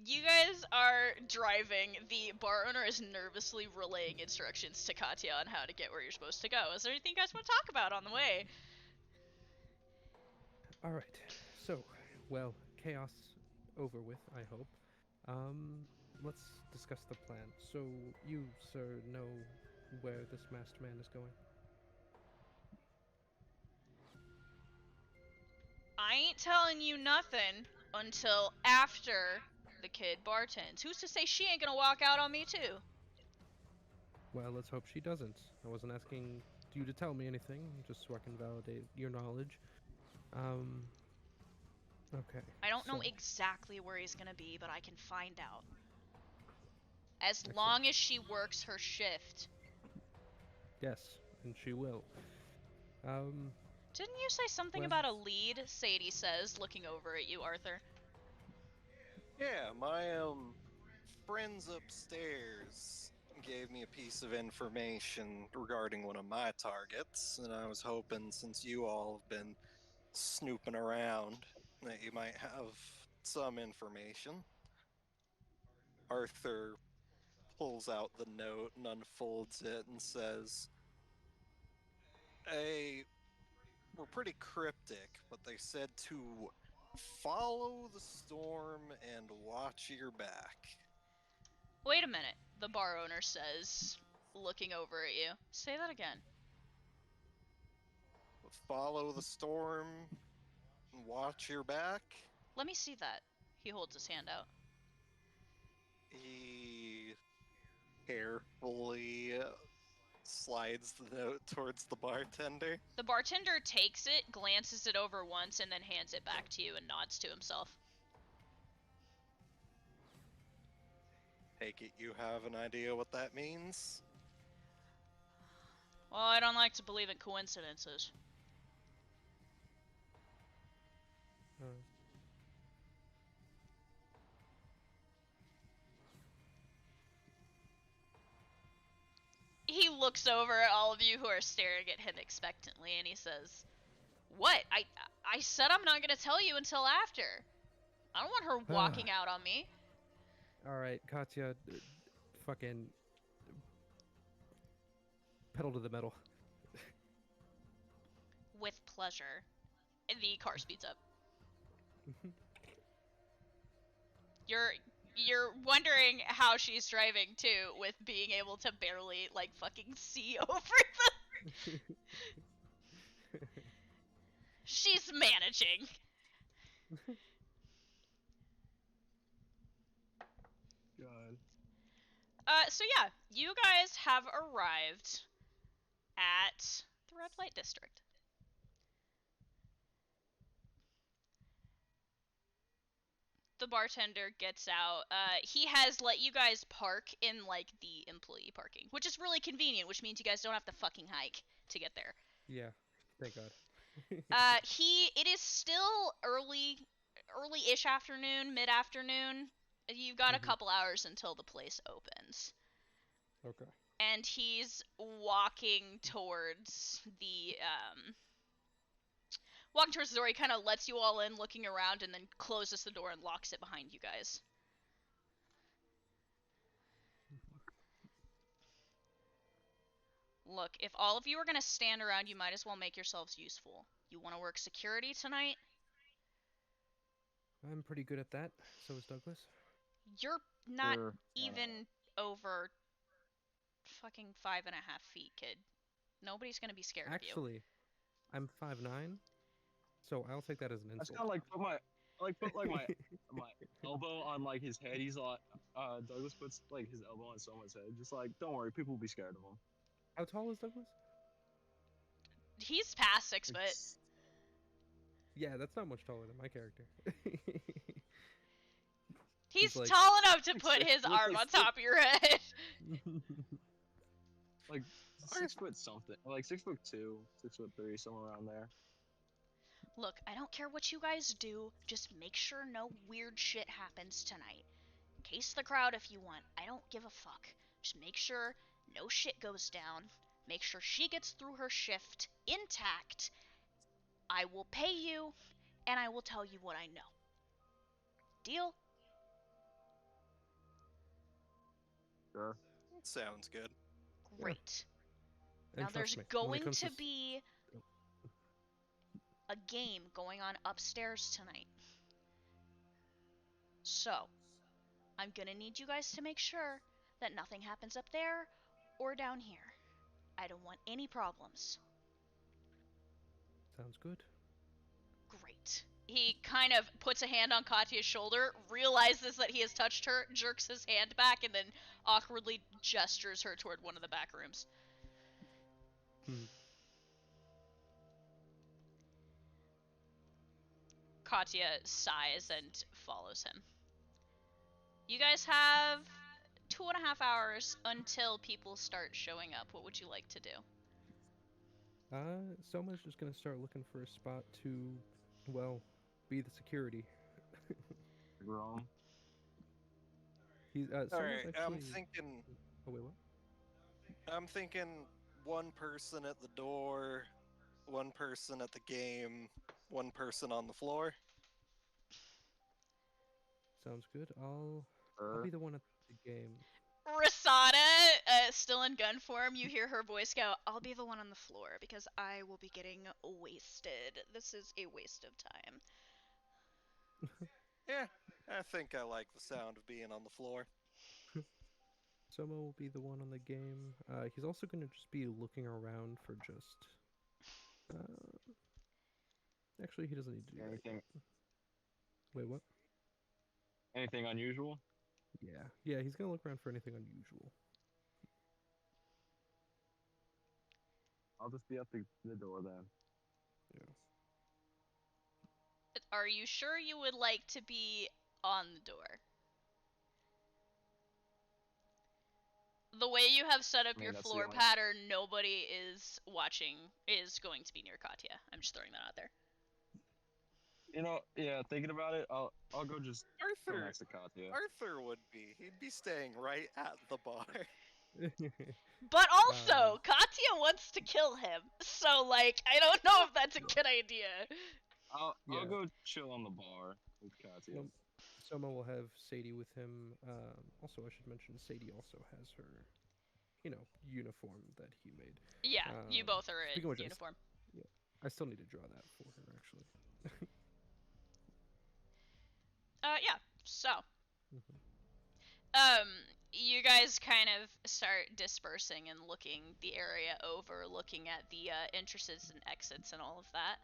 you guys are driving. The bar owner is nervously relaying instructions to Katya on how to get where you're supposed to go. Is there anything you guys want to talk about on the way? All right. So, well, chaos over with, I hope. Let's discuss the plan. So, you, sir, know where this masked man is going? I ain't telling you nothing until after the kid bartends. Who's to say she ain't gonna walk out on me too? Well, let's hope she doesn't. I wasn't asking you to tell me anything, just so I can validate your knowledge. Um, okay. I don't know So, exactly where he's gonna be, but I can find out. As excellent. long as she works her shift. Yes, and she will. Um, Didn't you say something well, about a lead? Sadie says, looking over at you, Arthur. Yeah, my friends upstairs gave me a piece of information regarding one of my targets, and I was hoping, since you all have been snooping around, that you might have some information. Arthur pulls out the note and unfolds it and says, "Hey, we're pretty cryptic, but they said to follow the storm and watch your back." Wait a minute, the bar owner says, looking over at you. Say that again. Follow the storm and watch your back? Let me see that. He holds his hand out. He carefully slides the note towards the bartender. The bartender takes it, glances it over once, and then hands it back to you and nods to himself. Take it you have an idea what that means? Well, I don't like to believe in coincidences. uh, He looks over at all of you who are staring at him expectantly, and he says, "What? I said I'm not gonna tell you until after. I don't want her walking out on me." all right, Katya, fucking pedal to the metal. With pleasure. And the car speeds up. You're wondering how she's driving too, with being able to barely like fucking see over the. She's managing. God. So yeah, you guys have arrived at the red light district. The bartender gets out. He has let you guys park in like the employee parking, which is really convenient, which means you guys don't have to fucking hike to get there. Yeah, thank God. It is still early-ish afternoon, mid-afternoon. You've got a couple hours until the place opens. Okay. And he's walking towards the door. He kind of lets you all in, looking around, and then closes the door and locks it behind you guys. Look, if all of you are gonna stand around, you might as well make yourselves useful. You want to work security tonight? I'm pretty good at that. So is Douglas. You're not Sure. even over fucking 5.5 feet, kid. Nobody's gonna be scared of you. Actually, I'm 5'9", so I'll take that as an I just insult. kind of put my elbow on like his head. He's like, Douglas puts like his elbow on someone's head. Just like, don't worry, people will be scared of him. How tall is Douglas? He's past 6 foot. It's- Yeah, that's not much taller than my character. He's like- tall enough to put He's his like arm on 6 top of your head. like 6 foot something, like 6'2", 6'3", somewhere around there. Look, I don't care what you guys do. Just make sure no weird shit happens tonight. Case the crowd if you want. I don't give a fuck. Just make sure no shit goes down. Make sure she gets through her shift intact. I will pay you, and I will tell you what I know. Deal? Sure. Sounds good. Great. And Now trust there's me, when it going comes to to be a game going on upstairs tonight. So, I'm gonna need you guys to make sure that nothing happens up there or down here. I don't want any problems. sounds good. Great. He kind of puts a hand on Katya's shoulder, realizes that he has touched her, jerks his hand back, and then awkwardly gestures her toward one of the back rooms. Hmm. Katya sighs and follows him. You guys have 2.5 hours until people start showing up. What would you like to do? Soma's just gonna start looking for a spot to, well, be the security. Wrong. He's All Soma's right, actually. Oh wait, what? I'm thinking one person at the door, one person at the game, one person on the floor. Sounds good. I'll Sure. be the one at the game. Rasada, still in gun form, you hear her voice go, I'll be the one on the floor because I will be getting wasted. This is a waste of time. Yeah, I think I like the sound of being on the floor. Soma will be the one on the game. He's also gonna just be looking around for just. Actually, he doesn't need to do that Anything? yet. Wait, what? Anything unusual? Yeah. He's gonna look around for anything unusual. I'll just be at the door then. Yeah. Are you sure you would like to be on the door? The way you have set up I mean, your that's the floor only. pattern, nobody is going to be near Katya. I'm just throwing that out there. Yeah. Thinking about it, I'll go just go Arthur, next to Katya. Arthur would be. He'd be staying right at the bar. But also, Katya wants to kill him. So, like, I don't know if that's a good idea. I'll Yeah. go chill on the bar with Katya. Soma will have Sadie with him. Also, I should mention Sadie also has her, uniform that he made. Yeah, you both are in which, uniform. I still need to draw that for her, actually. Yeah, so. Mhm. You guys kind of start dispersing and looking the area over, looking at the entrances and exits and all of that.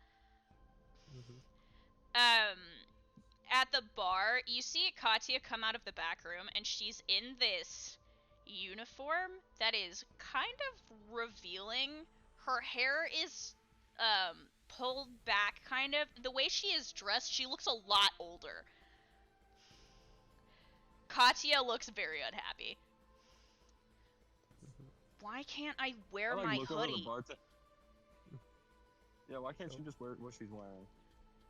At the bar, you see Katya come out of the back room, and she's in this uniform that is kind of revealing. Her hair is pulled back, kind of. The way she is dressed, she looks a lot older. Katya looks very unhappy. Why can't I wear my look hoodie? Over the yeah, why can't she just wear what she's wearing?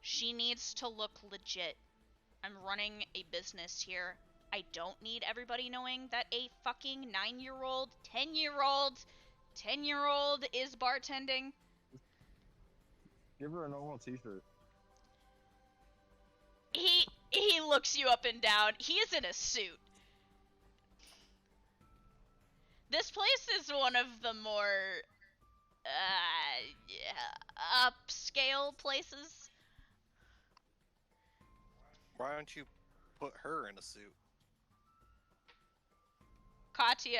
She needs to look legit. I'm running a business here. I don't need everybody knowing that a fucking 9-year-old, 10-year-old is bartending. Give her a normal t-shirt. He looks you up and down. He is in a suit. This place is one of the more upscale places. Why don't you put her in a suit? Katya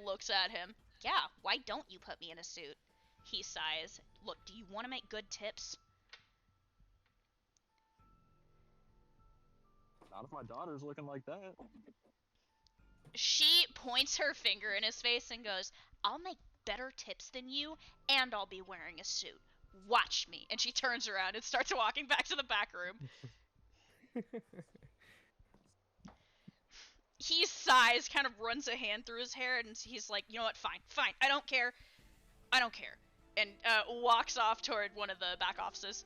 looks at him. Yeah, why don't you put me in a suit? He sighs. Look, do you want to make good tips? Not if my daughter's looking like that. She points her finger in his face and goes, I'll make better tips than you, and I'll be wearing a suit. Watch me. And she turns around and starts walking back to the back room. He sighs, kind of runs a hand through his hair, and he's like, you know what, fine, I don't care. And walks off toward one of the back offices.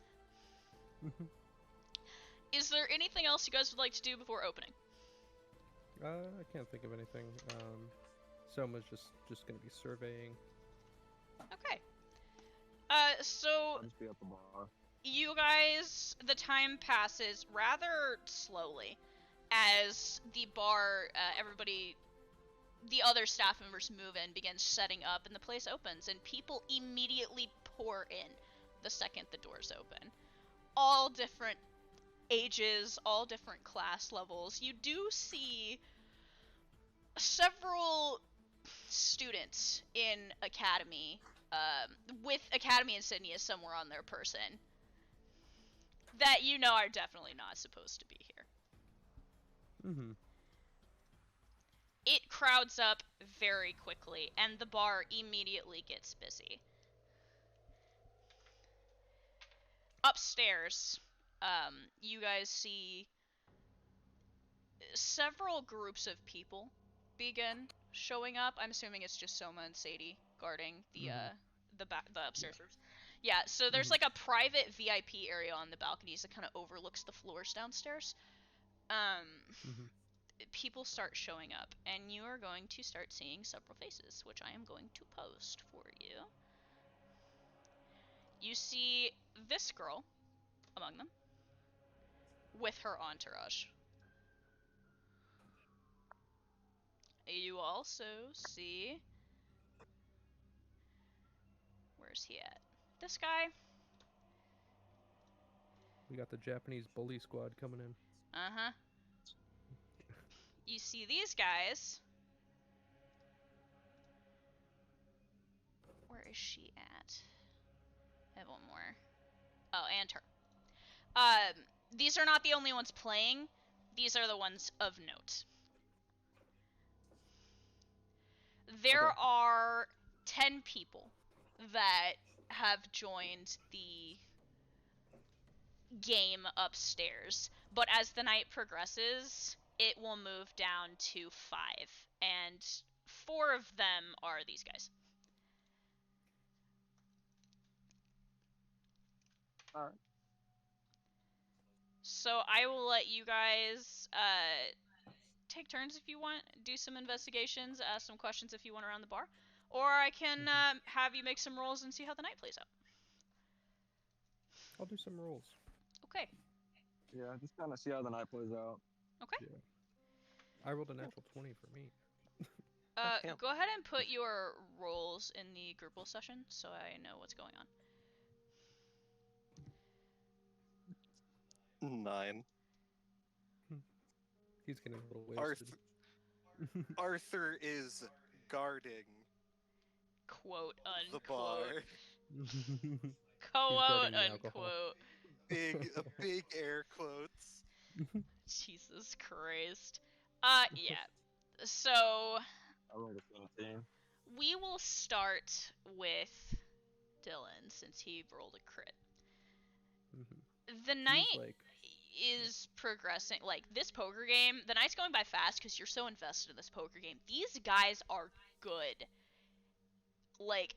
Is there anything else you guys would like to do before opening? I can't think of anything. Soma's just gonna be surveying. Okay. So I'll just be at the bar. You guys, the time passes rather slowly as the the other staff members move in, begin setting up, and the place opens, and people immediately pour in the second the doors open. All different ages, all different class levels. You do see several students in Academy, with Academy Insignia somewhere on their person, that you know are definitely not supposed to be here. Mm-hmm. It crowds up very quickly, and the bar immediately gets busy. Upstairs, you guys see several groups of people begin showing up. I'm assuming it's just Soma and Sadie guarding the upstairs rooms. Yeah, so there's like a private VIP area on the balconies that kind of overlooks the floors downstairs. People start showing up, and you are going to start seeing several faces, which I am going to post for you. You see this girl among them with her entourage. You also see... Where's he at? This guy. We got the Japanese bully squad coming in. Uh-huh. You see these guys. Where is she at? I have one more. Oh, and her. These are not the only ones playing. These are the ones of note. There are 10 people that have joined the game upstairs, but as the night progresses, it will move down to 5, and 4 of them are these guys. All right. So I will let you guys take turns if you want, do some investigations, ask some questions if you want around the bar, or I can have you make some rolls and see how the night plays out. I'll do some rolls. Okay. Yeah, just kind of see how the night plays out. Okay. Yeah. I rolled a natural 20 for me. Go ahead and put your rolls in the Grupple session so I know what's going on. 9. He's getting a little wasted. Arthur is guarding Quote the unquote. bar. Quote unquote. Big air quotes. Jesus Christ. Yeah. So I rolled a 17. we will start with Dylan since he rolled a crit. The night is progressing. Like, this poker game, the night's going by fast because you're so invested in this poker game. These guys are good. Like,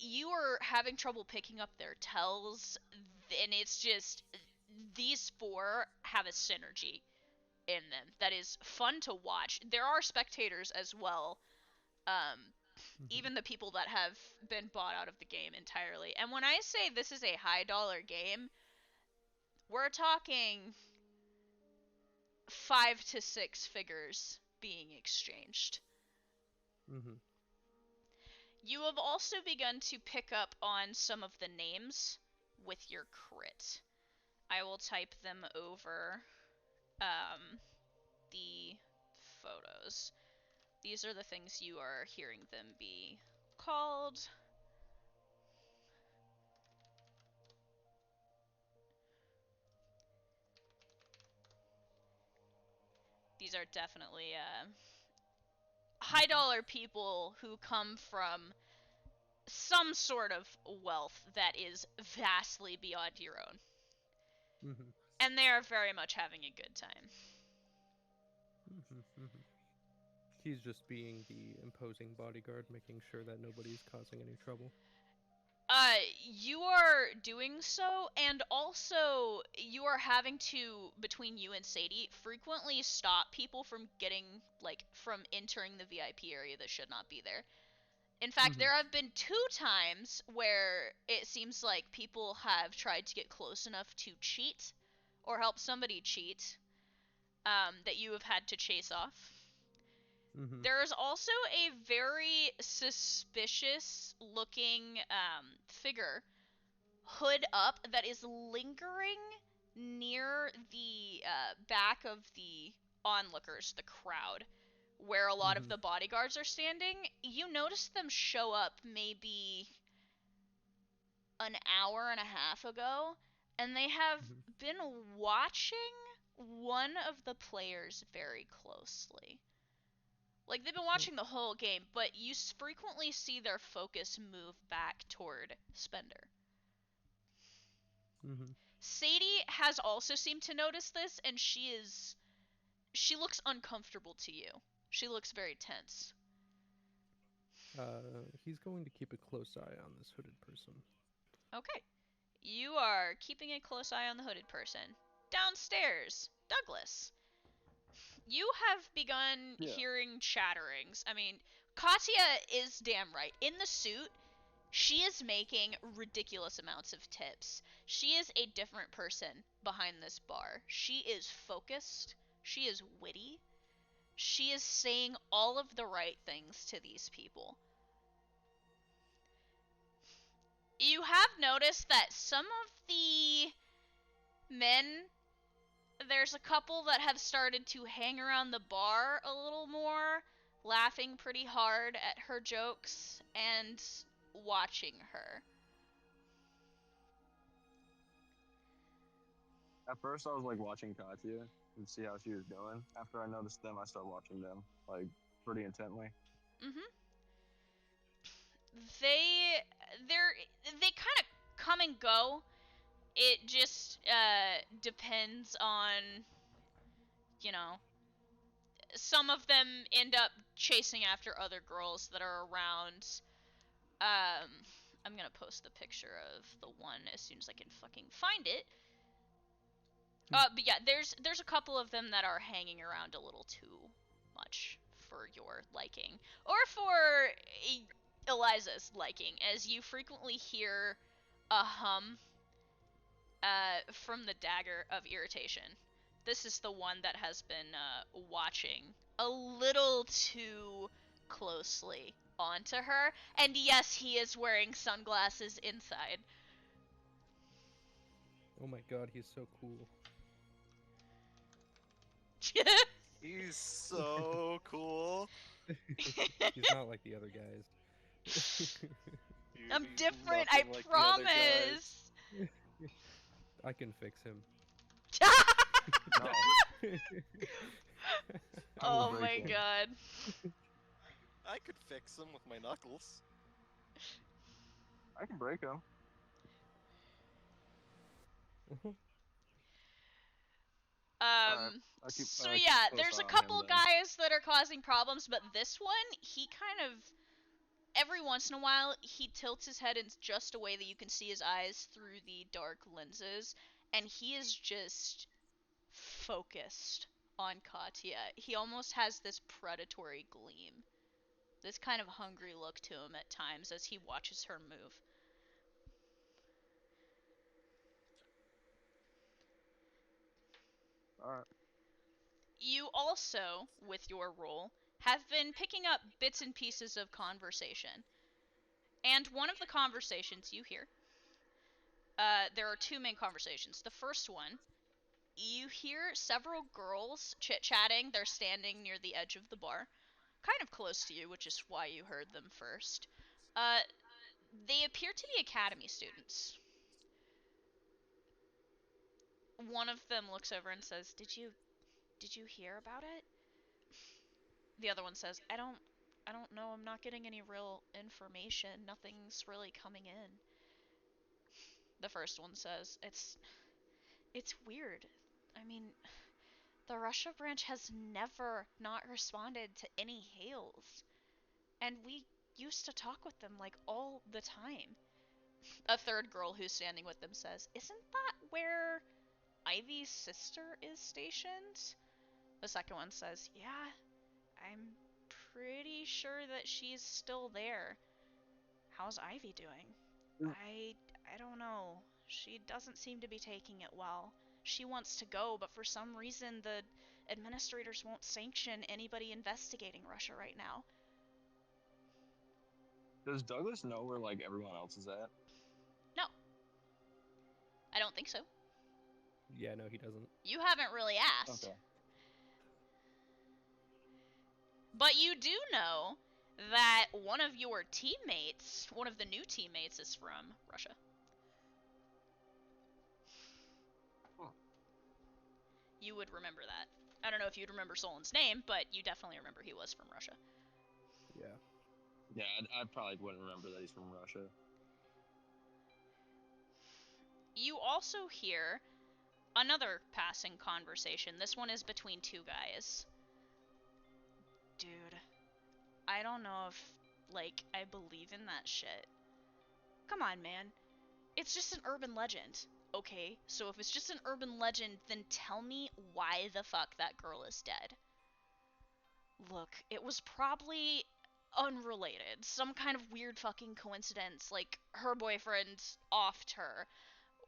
you are having trouble picking up their tells, and it's just, these 4 have a synergy in them that is fun to watch. There are spectators as well, even the people that have been bought out of the game entirely. And when I say this is a high dollar game, we're talking 5 to 6 figures being exchanged. You have also begun to pick up on some of the names with your crit. I will type them over the photos. These are the things you are hearing them be called. These are definitely high dollar people who come from some sort of wealth that is vastly beyond your own. And they are very much having a good time. He's just being the imposing bodyguard, making sure that nobody's causing any trouble. You are doing so, and also you are having to, between you and Sadie, frequently stop people from getting, like, from entering the VIP area that should not be there. In fact, there have been 2 times where it seems like people have tried to get close enough to cheat, or help somebody cheat, that you have had to chase off. Mm-hmm. There is also a very suspicious looking figure, hood up, that is lingering near the back of the onlookers, the crowd, where a lot of Mm-hmm. the bodyguards are standing. You notice them show up maybe an hour and a half ago, and they have Mm-hmm. been watching one of the players very closely. Like, they've been watching the whole game, but you frequently see their focus move back toward Spender. Mm-hmm. Sadie has also seemed to notice this, and she looks uncomfortable to you. She looks very tense. He's going to keep a close eye on this hooded person. Okay. You are keeping a close eye on the hooded person. Downstairs, Douglas. You have begun Yeah. hearing chatterings. I mean, Katya is damn right. In the suit, she is making ridiculous amounts of tips. She is a different person behind this bar. She is focused. She is witty. She is saying all of the right things to these people. You have noticed that some of the men, there's a couple that have started to hang around the bar a little more, laughing pretty hard at her jokes and watching her. At first, I was like watching Katya and see how she was doing. After I noticed them, I started watching them like pretty intently. Mm-hmm. They kind of come and go. It just depends on, you know, some of them end up chasing after other girls that are around. I'm gonna post the picture of the one as soon as I can fucking find it. But yeah, there's a couple of them that are hanging around a little too much for your liking, or for Eliza's liking, as you frequently hear a hum from the dagger of irritation. This is the one that has been watching a little too closely onto her, and yes, he is wearing sunglasses inside. Oh my god, he's so cool. He's so cool. He's not like the other guys. Dude, I'm he's different, I nothing like the other guys. promise. I can fix him. No, I will Oh break my him. god. I could fix him with my knuckles. I can break him. All right, So I keep yeah, a close there's eye a on him couple then. guys that are causing problems, but this one, he kind of, every once in a while, he tilts his head in just a way that you can see his eyes through the dark lenses, and he is just focused on Katya. He almost has this predatory gleam, this kind of hungry look to him at times as he watches her move. All right. You also, with your role, have been picking up bits and pieces of conversation. And one of the conversations you hear, there are two main conversations. The first one, you hear several girls chit-chatting. They're standing near the edge of the bar, kind of close to you, which is why you heard them first. Uh, they appear to be academy students. One of them looks over and says, "Did you hear about it?" The other one says, "I don't know. I'm not getting any real information. Nothing's really coming in." The first one says, "It's weird. I mean, the Russia branch has never not responded to any hails, and we used to talk with them like all the time." A third girl who's standing with them says, "Isn't that where Ivy's sister is stationed?" The second one says, "Yeah, I'm pretty sure that she's still there. How's Ivy doing?" Mm, I don't know. She doesn't seem to be taking it well. She wants to go, but for some reason the administrators won't sanction anybody investigating Russia right now. Does Douglas know where like everyone else is at? No. I don't think so. Yeah, no, he doesn't. You haven't really asked. Okay. But you do know that one of your teammates, one of the new teammates, is from Russia. Huh. You would remember that. I don't know if you'd remember Solon's name, but you definitely remember he was from Russia. Yeah. Yeah, I probably wouldn't remember that he's from Russia. You also hear another passing conversation. This one is between two guys. Dude, I don't know if, like, I believe in that shit. Come on, man. It's just an urban legend. Okay, so if it's just an urban legend, then tell me why the fuck that girl is dead. Look, it was probably unrelated. Some kind of weird fucking coincidence, like her boyfriend offed her,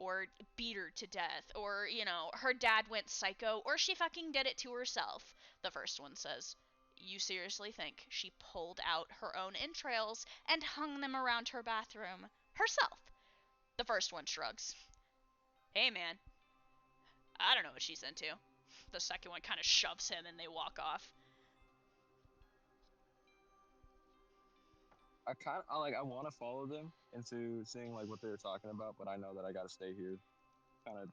or beat her to death, or, you know, her dad went psycho, or she fucking did it to herself. The first one says, you seriously think she pulled out her own entrails and hung them around her bathroom herself? The first one shrugs. Hey man, I don't know what she's into. The second one kind of shoves him and they walk off. I want to follow them into seeing like what they were talking about, but I know that I got to stay here, kind of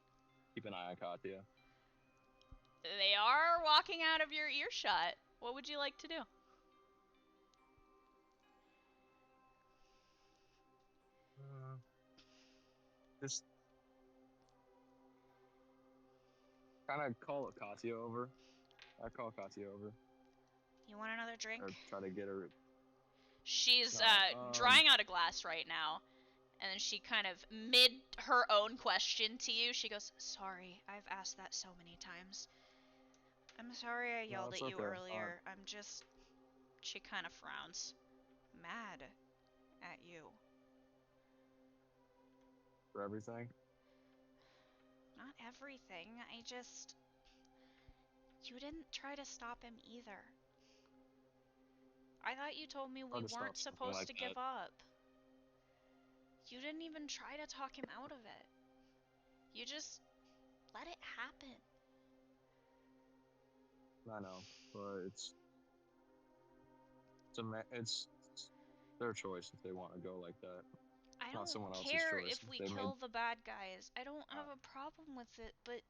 keep an eye on Katya. They are walking out of your earshot. What would you like to do? Just kind of call Katya over. I call Katya over You want another drink? or try to get her. She's No, drying out a glass right now. And then she kind of, mid her own question to you, she goes, sorry, I've asked that so many times. I'm sorry I yelled it's at you okay. earlier. I'm just... She kind of frowns. Mad at you. For everything. Not everything, I just... You didn't try to stop him either. I thought you told me we Hard to weren't stop something supposed like to that. give up. You didn't even try to talk him out of it. You just let it happen. I know, but it's their choice if they want to go like that. I Not don't someone else's care choice. if we They made. kill the bad guys. I don't have a problem with it, but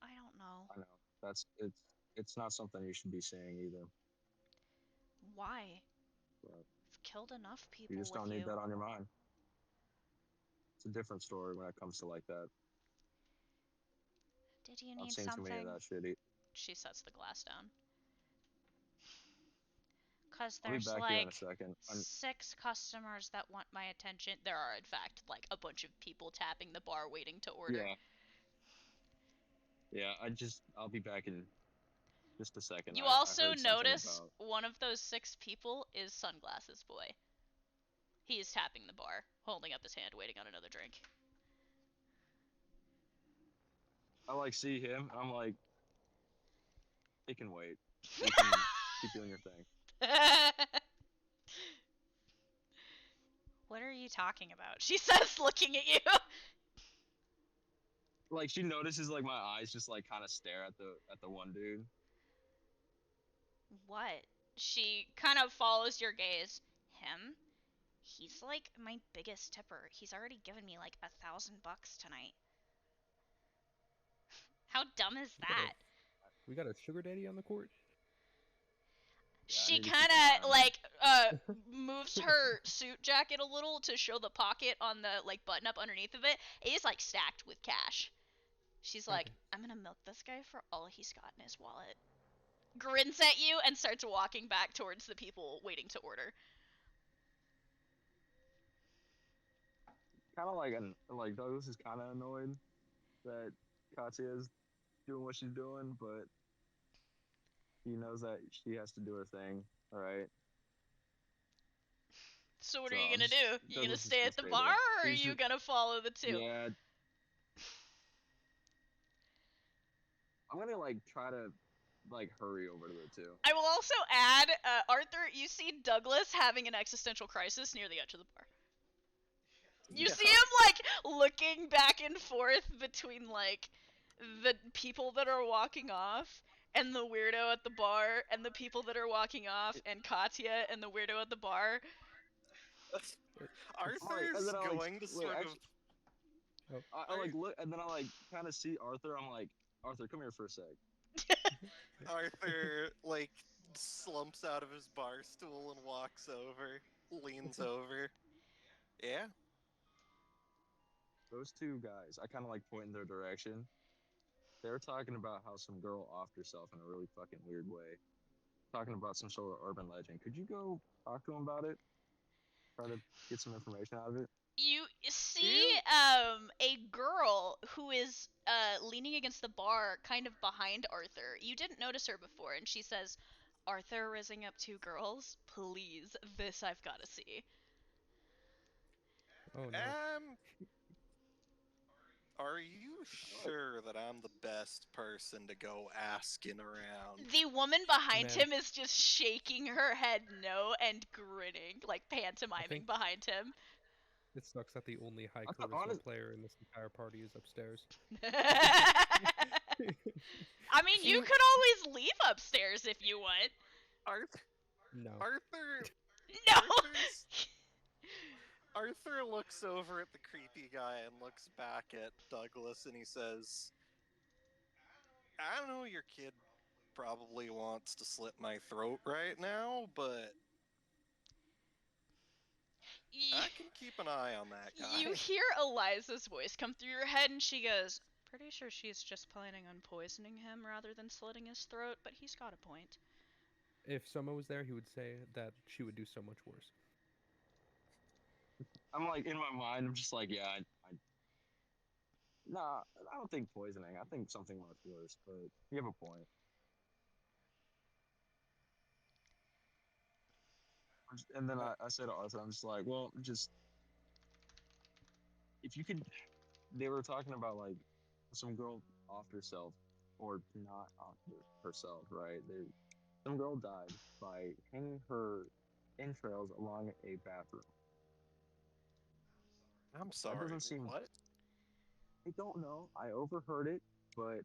I don't know. I know it's not something you should be saying either. Why? But I've killed enough you people just don't with need you. that on your mind. It's a different story when it comes to like that. Did you I've need seen too many of something? that shit. She sets the glass down. Cause I'll be there's back here in a like second. 6 customers that want my attention. There are in fact like a bunch of people tapping the bar waiting to order. Yeah. I'll be back in just a second. You I also heard something notice about. one of those 6 people is Sunglasses Boy. He is tapping the bar, holding up his hand, waiting on another drink. I like see him and I'm like, it can wait. You can keep doing your thing. What are you talking about? She says, looking at you. Like she notices like my eyes just like kind of stare at the one dude. What? She kind of follows your gaze. Him? He's like my biggest tipper. He's already given me like $1,000 tonight. How dumb is that? We got a sugar daddy on the court. Yeah, I She need to keep kind an eye of on him. like moves her suit jacket a little to show the pocket on the like button up underneath of it. It is like stacked with cash. She's like, Okay. I'm gonna milk this guy for all he's got in his wallet. Grins at you and starts walking back towards the people waiting to order. Kind of like Douglas is kind of annoyed that Katya is doing what she's doing, but he knows that she has to do her thing. All right. So what are So you gonna do? You gonna Douglas is stay gonna at the stay bar, there. or are He's you just gonna follow the 2? yeah. I'm gonna like try to like hurry over to the two. I will also add, Arthur, you see Douglas having an existential crisis near the edge of the bar. You Yeah. see him like looking back and forth between like the people that are walking off and the weirdo at the bar and the people that are walking off and Katya and the weirdo at the bar. I'm like, and Arthur's then I like going to wait, sort of. actually, Oh, I like look, and then I like kind of see Arthur. I'm like, Arthur, come here for a sec. Arthur, like, slumps out of his bar stool and walks over, leans over. Yeah? Those two guys, I kind of like point in their direction. They're talking about how some girl offed herself in a really fucking weird way. Talking about some sort of urban legend. Could you go talk to them about it? Try to get some information out of it. You see Yeah. a girl who is leaning against the bar kind of behind Arthur. You didn't notice her before, and she says, Arthur raising up two girls? Please, this I've got to see. oh no, Are you sure that I'm the best person to go asking around? The woman behind Man. him is just shaking her head no and grinning, like pantomiming think- behind him. it sucks that the only high I thought, charisma honest, player in this entire party is upstairs. I mean, you could always leave upstairs if you want. Arthur, No. Arthur, No! Arthur looks over at the creepy guy and looks back at Douglas and he says, I know your kid probably wants to slit my throat right now, but I can keep an eye on that guy. You hear Eliza's voice come through your head, and she goes, pretty sure she's just planning on poisoning him rather than slitting his throat, but he's got a point. If Soma was there, he would say that she would do so much worse. I'm like in my mind, I'm just like, yeah, nah, I don't think poisoning. I think something much worse. But you have a point. And then I said to Arthur, I'm just like, well, just if you could. They were talking about like some girl off herself or not off herself, right? Some girl died by hanging her entrails along a bathroom. I'm That sorry, doesn't seem. what? I don't know. I overheard it, but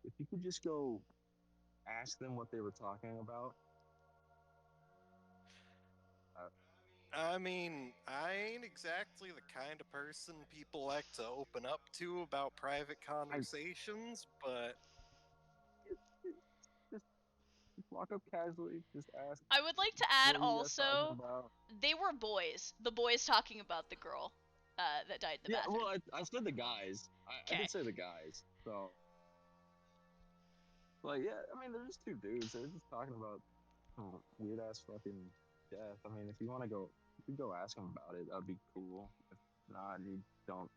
if you could just go ask them what they were talking about. Uh, I mean, I ain't exactly the kind of person people like to open up to about private conversations, but just, just walk up casually, just ask, I would like to add what were you guys talking also, about? they were boys. The boys talking about the girl that died in the Yeah, bathroom. well, I said the guys. I Okay. did say the guys. So, like, yeah, I mean, they're just two dudes. They're just talking about weird ass fucking death. I mean, if you want to go, you could go ask them about it. That'd be cool. If not, you don't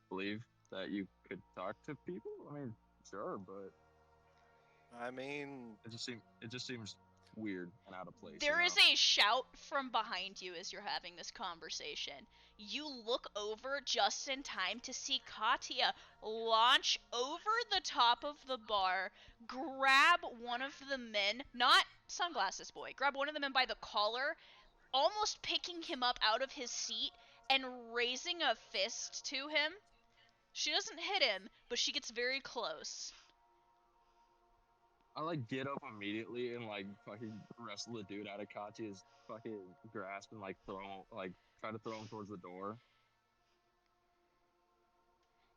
believe that you could talk to people. I mean, sure, but I mean, it just seems weird and out of place. There you is know? a shout from behind you as you're having this conversation. You look over just in time to see Katya launch over the top of the bar, grab one of the men, not Sunglasses Boy, grab one of the men by the collar, almost picking him up out of his seat and raising a fist to him. She doesn't hit him, but she gets very close. I like get up immediately and like fucking wrestle the dude out of Katya's fucking grasp and like try to throw him towards the door.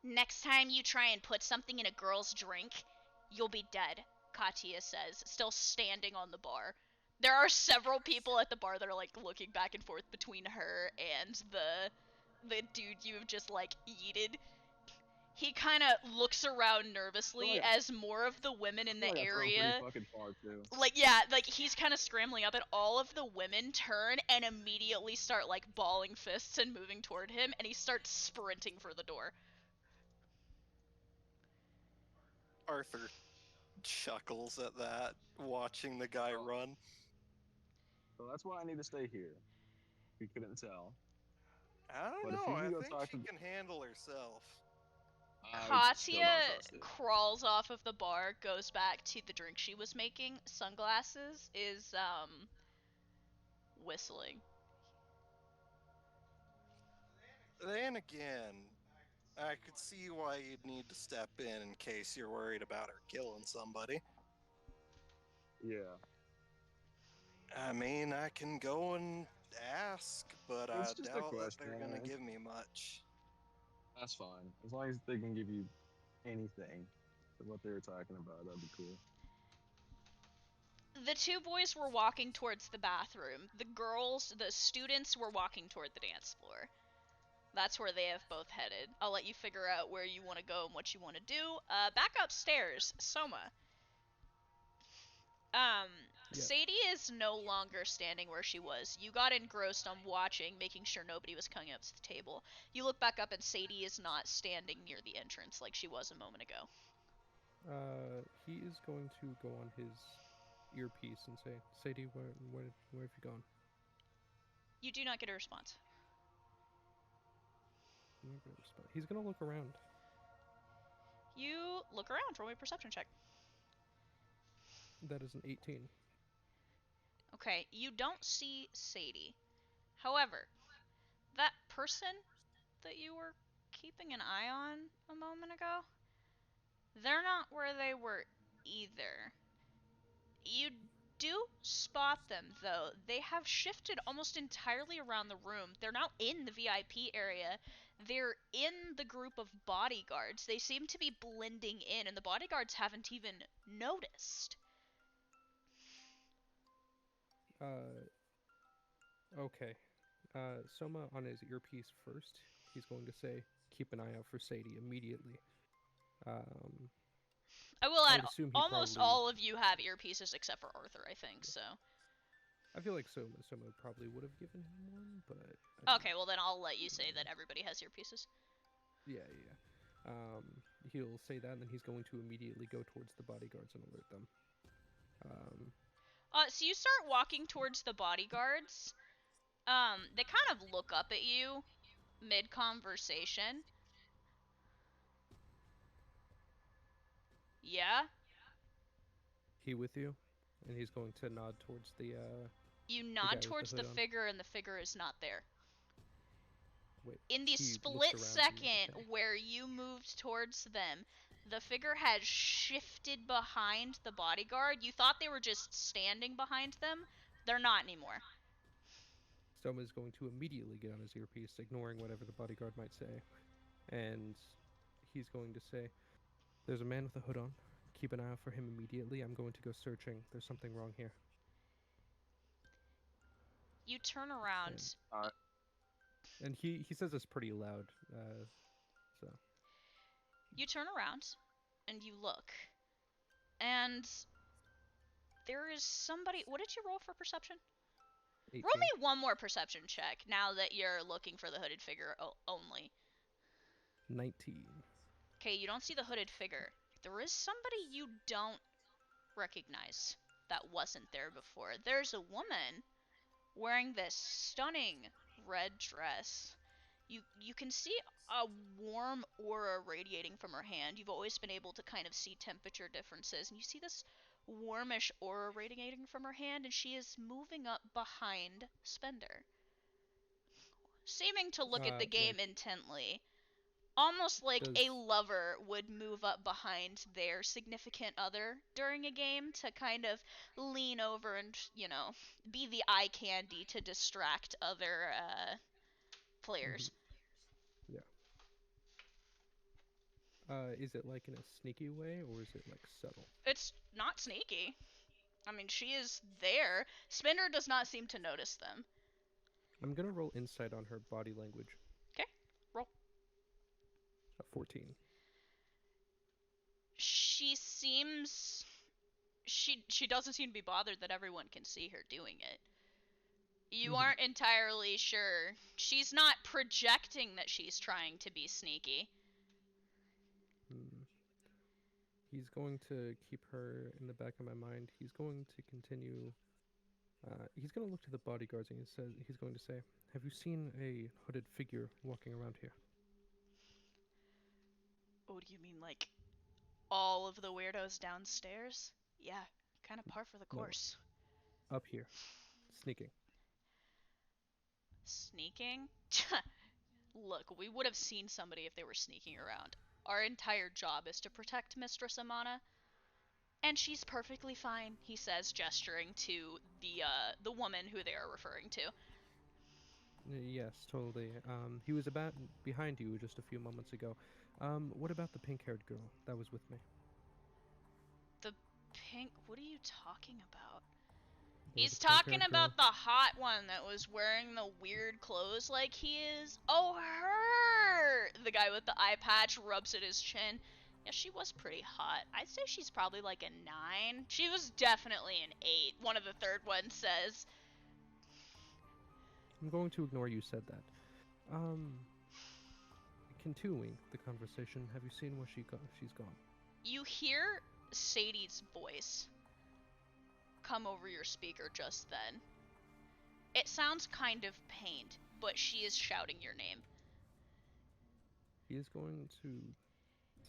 Next time you try and put something in a girl's drink, you'll be dead, Katya says, still standing on the bar. There are several people at the bar that are like looking back and forth between her and the dude you have just like yeeted. He kind of looks around nervously like as more of the women I in feel the like I throw him pretty area, fucking far too. like, yeah, like he's kind of scrambling up, and all of the women turn and immediately start like balling fists and moving toward him, and he starts sprinting for the door. Arthur chuckles at that, watching the guy So, run. so that's why I need to stay here. If you couldn't tell. I don't But if know, you can I go think talk she to can handle herself. I still don't Katya trust it. crawls off of the bar, goes back to the drink she was making. Sunglasses is whistling. Then again, I could see why you'd need to step in case you're worried about her killing somebody. Yeah. I mean, I can go and ask, but I It's just a doubt that question. they're gonna give me much. That's fine. As long as they can give you anything to what they were talking about, that'd be cool. The two boys were walking towards the bathroom. The students were walking toward the dance floor. That's where they have both headed. I'll let you figure out where you want to go and what you want to do. Back upstairs, Soma. Yes. Sadie is no longer standing where she was. You got engrossed on watching, making sure nobody was coming up to the table. You look back up and Sadie is not standing near the entrance like she was a moment ago. He is going to go on his earpiece and say, "Sadie, where have you gone?" You do not get a response. I'm not gonna respond. He's gonna look around. You look around, roll a perception check. That is an 18. Okay, you don't see Sadie. However, that person that you were keeping an eye on a moment ago, they're not where they were either. You do spot them, though. They have shifted almost entirely around the room. They're now in the VIP area. They're in the group of bodyguards. They seem to be blending in, and the bodyguards haven't even noticed. Uh, okay. Soma on his earpiece first. He's going to say, "Keep an eye out for Sadie immediately." Um, I will I add, would assume he almost probably. all of you have earpieces except for Arthur, I think, so. I feel like Soma probably would have given him one, but I Okay, well then I'll let you say that everybody has earpieces. yeah. He'll say that, and then he's going to immediately go towards the bodyguards and alert them. So you start walking towards the bodyguards. They kind of look up at you mid-conversation. Yeah? He with you, and he's going to nod towards You the nod guy with the towards the hood on. figure, and the figure is not there. Wait, In the he looks split around and second okay. where you moved towards them, the figure had shifted behind the bodyguard. You thought they were just standing behind them. They're not anymore. Stoma is going to immediately get on his earpiece, ignoring whatever the bodyguard might say, and he's going to say, "There's a man with a hood on. Keep an eye out for him immediately. I'm going to go searching. There's something wrong here." You turn around. And he says this pretty loud, so. You turn around, and you look. And there is somebody. What did you roll for perception? 18. Roll me one more perception check now that you're looking for the hooded figure only. 19. Okay, you don't see the hooded figure. There is somebody you don't recognize that wasn't there before. There's a woman wearing this stunning red dress. You can see a warm aura radiating from her hand. You've always been able to kind of see temperature differences, and you see this warmish aura radiating from her hand, and she is moving up behind Spender, seeming to look at the game Like, intently. Almost like a does lover would move up behind their significant other during a game to kind of lean over and, be the eye candy to distract other players. yeah. Is it like in a sneaky way, or is it like subtle? It's not sneaky. I mean, she is there. Spinner does not seem to notice them. I'm gonna roll insight on her body language. Okay, roll. A 14. She seems. She doesn't seem to be bothered that everyone can see her doing it. You aren't entirely sure. She's not projecting that she's trying to be sneaky. Hmm. He's going to keep her in the back of my mind. He's going to continue. He's going to look to the bodyguards and he's going to say, "Have you seen a hooded figure walking around here?" Oh, do you mean like all of the weirdos downstairs? Yeah, kind of par for the No, course. up here. Sneaking. Sneaking? Look, we would have seen somebody if they were sneaking around. Our entire job is to protect Mistress Amana. And she's perfectly fine, he says, gesturing to the woman who they are referring to. Yes, totally. He was about behind you just a few moments ago. What about the pink-haired girl that was with me? The pink... What are you talking about? There was He's a talking pink-haired girl. about the hot one that was wearing the weird clothes like he is. Oh, her! The guy with the eye patch rubs at his chin. Yeah, she was pretty hot. I'd say she's probably like a 9. She was definitely an 8, one of the third ones says. I'm going to ignore you said that. Continuing the conversation, have you seen where she's gone? You hear Sadie's voice come over your speaker just then. It sounds kind of pained, but she is shouting your name. He is going to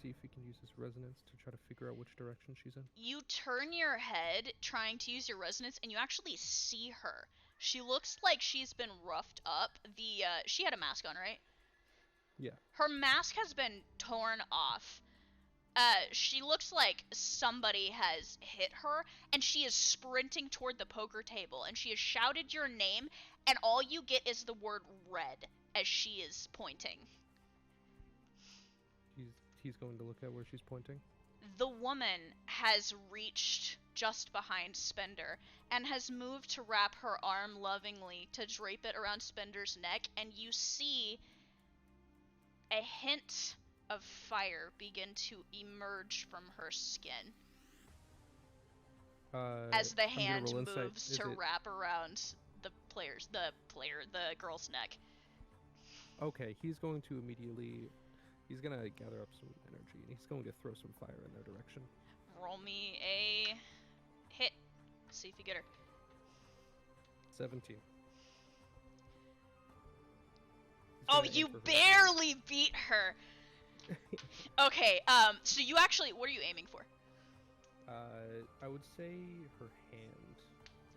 see if he can use his resonance to try to figure out which direction she's in. You turn your head trying to use your resonance and you actually see her. She looks like she's been roughed up. She had a mask on, right? Yeah. Her mask has been torn off. She looks like somebody has hit her, and she is sprinting toward the poker table, and she has shouted your name, and all you get is the word red as she is pointing. He's going to look at where she's pointing. The woman has reached just behind Spender and has moved to wrap her arm lovingly to drape it around Spender's neck, and you see a hint of fire begin to emerge from her skin as the hand moves to wrap around the girl's neck. Okay, he's going to immediately... He's going to gather up some energy, and he's going to throw some fire in their direction. Roll me a hit. See if you get her. 17. Oh, you barely beat her! Okay, so you actually... What are you aiming for? I would say her hand.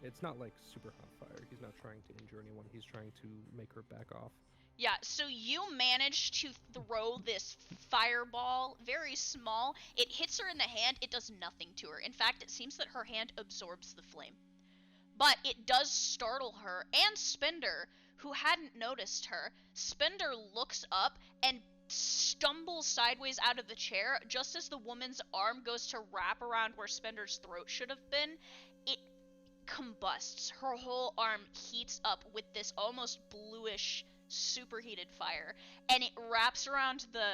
It's not like super hot fire. He's not trying to injure anyone. He's trying to make her back off. Yeah, so you manage to throw this fireball, very small. It hits her in the hand. It does nothing to her. In fact, it seems that her hand absorbs the flame. But it does startle her and Spender, who hadn't noticed her. Spender looks up and stumbles sideways out of the chair just as the woman's arm goes to wrap around where Spender's throat should have been. It combusts. Her whole arm heats up with this almost bluish, superheated fire, and it wraps around the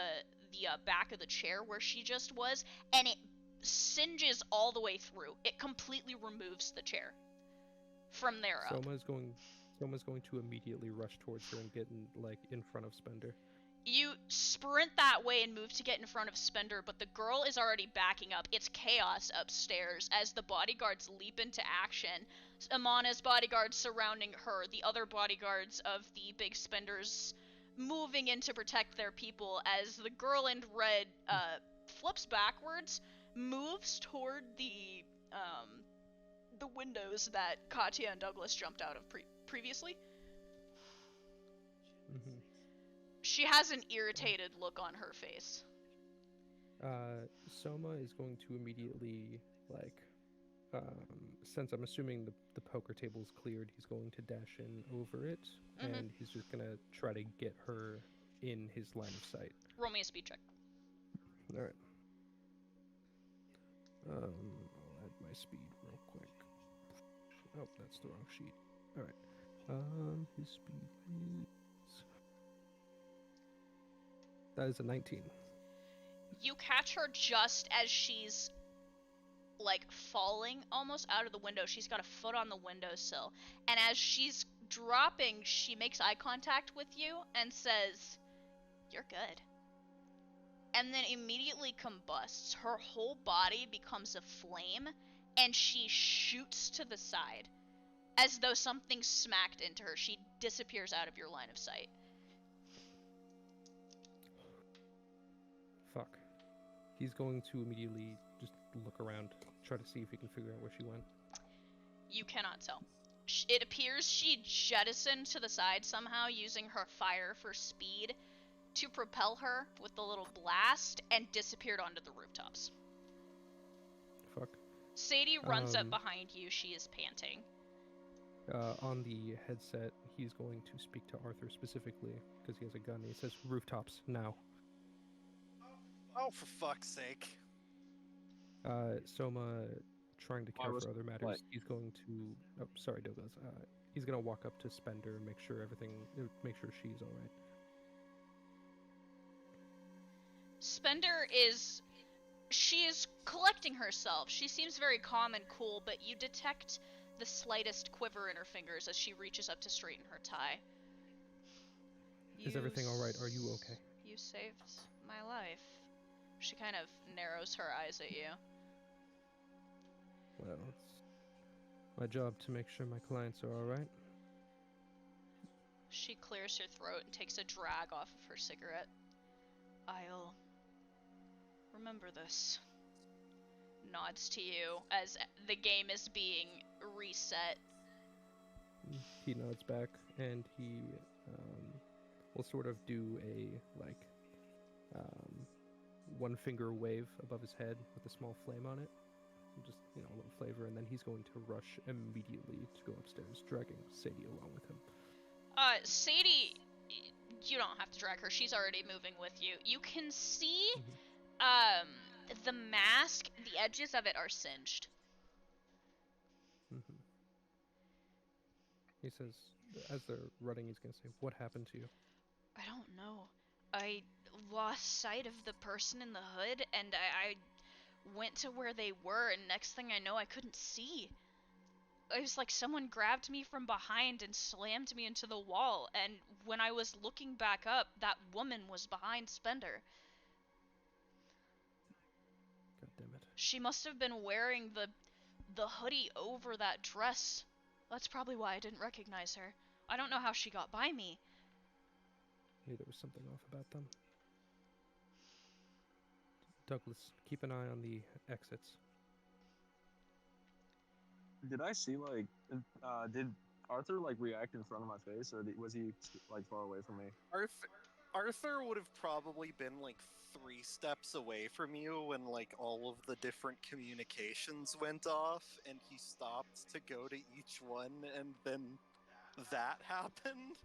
back of the chair where she just was, and it singes all the way through. It completely removes the chair from there up. Soma's going to immediately rush towards her and get in front of Spender. You sprint that way and move to get in front of Spender, but the girl is already backing up. It's chaos upstairs as the bodyguards leap into action. Amana's bodyguards surrounding her, the other bodyguards of the big Spenders moving in to protect their people as the girl in red flips backwards, moves toward the windows that Katya and Douglas jumped out of previously. Mm-hmm. She has an irritated look on her face. Soma is going to immediately, since I'm assuming the poker table's cleared, he's going to dash in over it, and he's just going to try to get her in his line of sight. Roll me a speed check. All right. I'll add my speed real quick. Oh, that's the wrong sheet. All right. His speed is... That is a 19. You catch her just as she's falling almost out of the window. She's got a foot on the windowsill, and as she's dropping, she makes eye contact with you and says, "You're good." And then immediately combusts. Her whole body becomes a flame, and she shoots to the side as though something smacked into her. She disappears out of your line of sight. Fuck. He's going to immediately just look around, try to see if he can figure out where she went. You cannot tell. It appears she jettisoned to the side somehow using her fire for speed to propel her with the little blast and disappeared onto the rooftops. Fuck. Sadie runs up behind you. She is panting. On the headset, he's going to speak to Arthur specifically because he has a gun. He says, "Rooftops now." Oh, for fuck's sake! Soma, trying to care for other matters, what? he's going to. Oh, sorry, Douglas. He's gonna walk up to Spender and make sure she's all right. Spender she is collecting herself. She seems very calm and cool, but you detect the slightest quiver in her fingers as she reaches up to straighten her tie. Is everything all right? Are you okay? You saved my life. She kind of narrows her eyes at you. Well, it's my job to make sure my clients are all right. She clears her throat and takes a drag off of her cigarette. I'll remember this. Nods to you as the game is being reset. He nods back and he will sort of do a one finger wave above his head with a small flame on it. Just, a little flavor, and then he's going to rush immediately to go upstairs, dragging Sadie along with him. Sadie, you don't have to drag her. She's already moving with you. You can see, the mask, the edges of it are singed. Mm-hmm. He says, as they're running, he's going to say, "What happened to you?" I don't know. I lost sight of the person in the hood, and I went to where they were, and next thing I know, I couldn't see. It was like someone grabbed me from behind and slammed me into the wall, and when I was looking back up, that woman was behind Spender. God damn it. She must have been wearing the hoodie over that dress. That's probably why I didn't recognize her. I don't know how she got by me. Maybe there was something off about them. Douglas, keep an eye on the exits. Did I see did Arthur react in front of my face, or was he far away from me? Arthur would have probably been 3 steps away from you when all of the different communications went off, and he stopped to go to each one, and then that happened.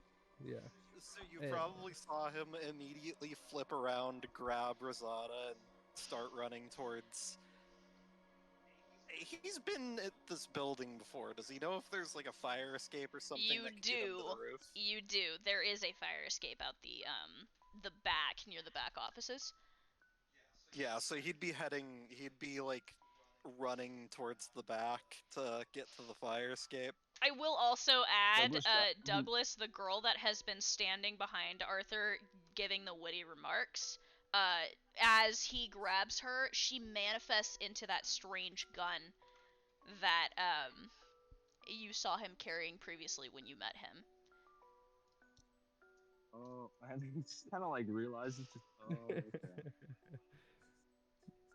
Yeah. So you probably saw him immediately flip around, grab Rosada, and start running towards. He's been at this building before. Does he know if there's a fire escape or something that can get him to the roof? You do. There is a fire escape out the back, near the back offices. Yeah, so he'd be running towards the back to get to the fire escape. I will also add, Douglas, the girl that has been standing behind Arthur giving the witty remarks, as he grabs her, she manifests into that strange gun that you saw him carrying previously when you met him. Oh, I had to just kind of realize it's just, oh, okay.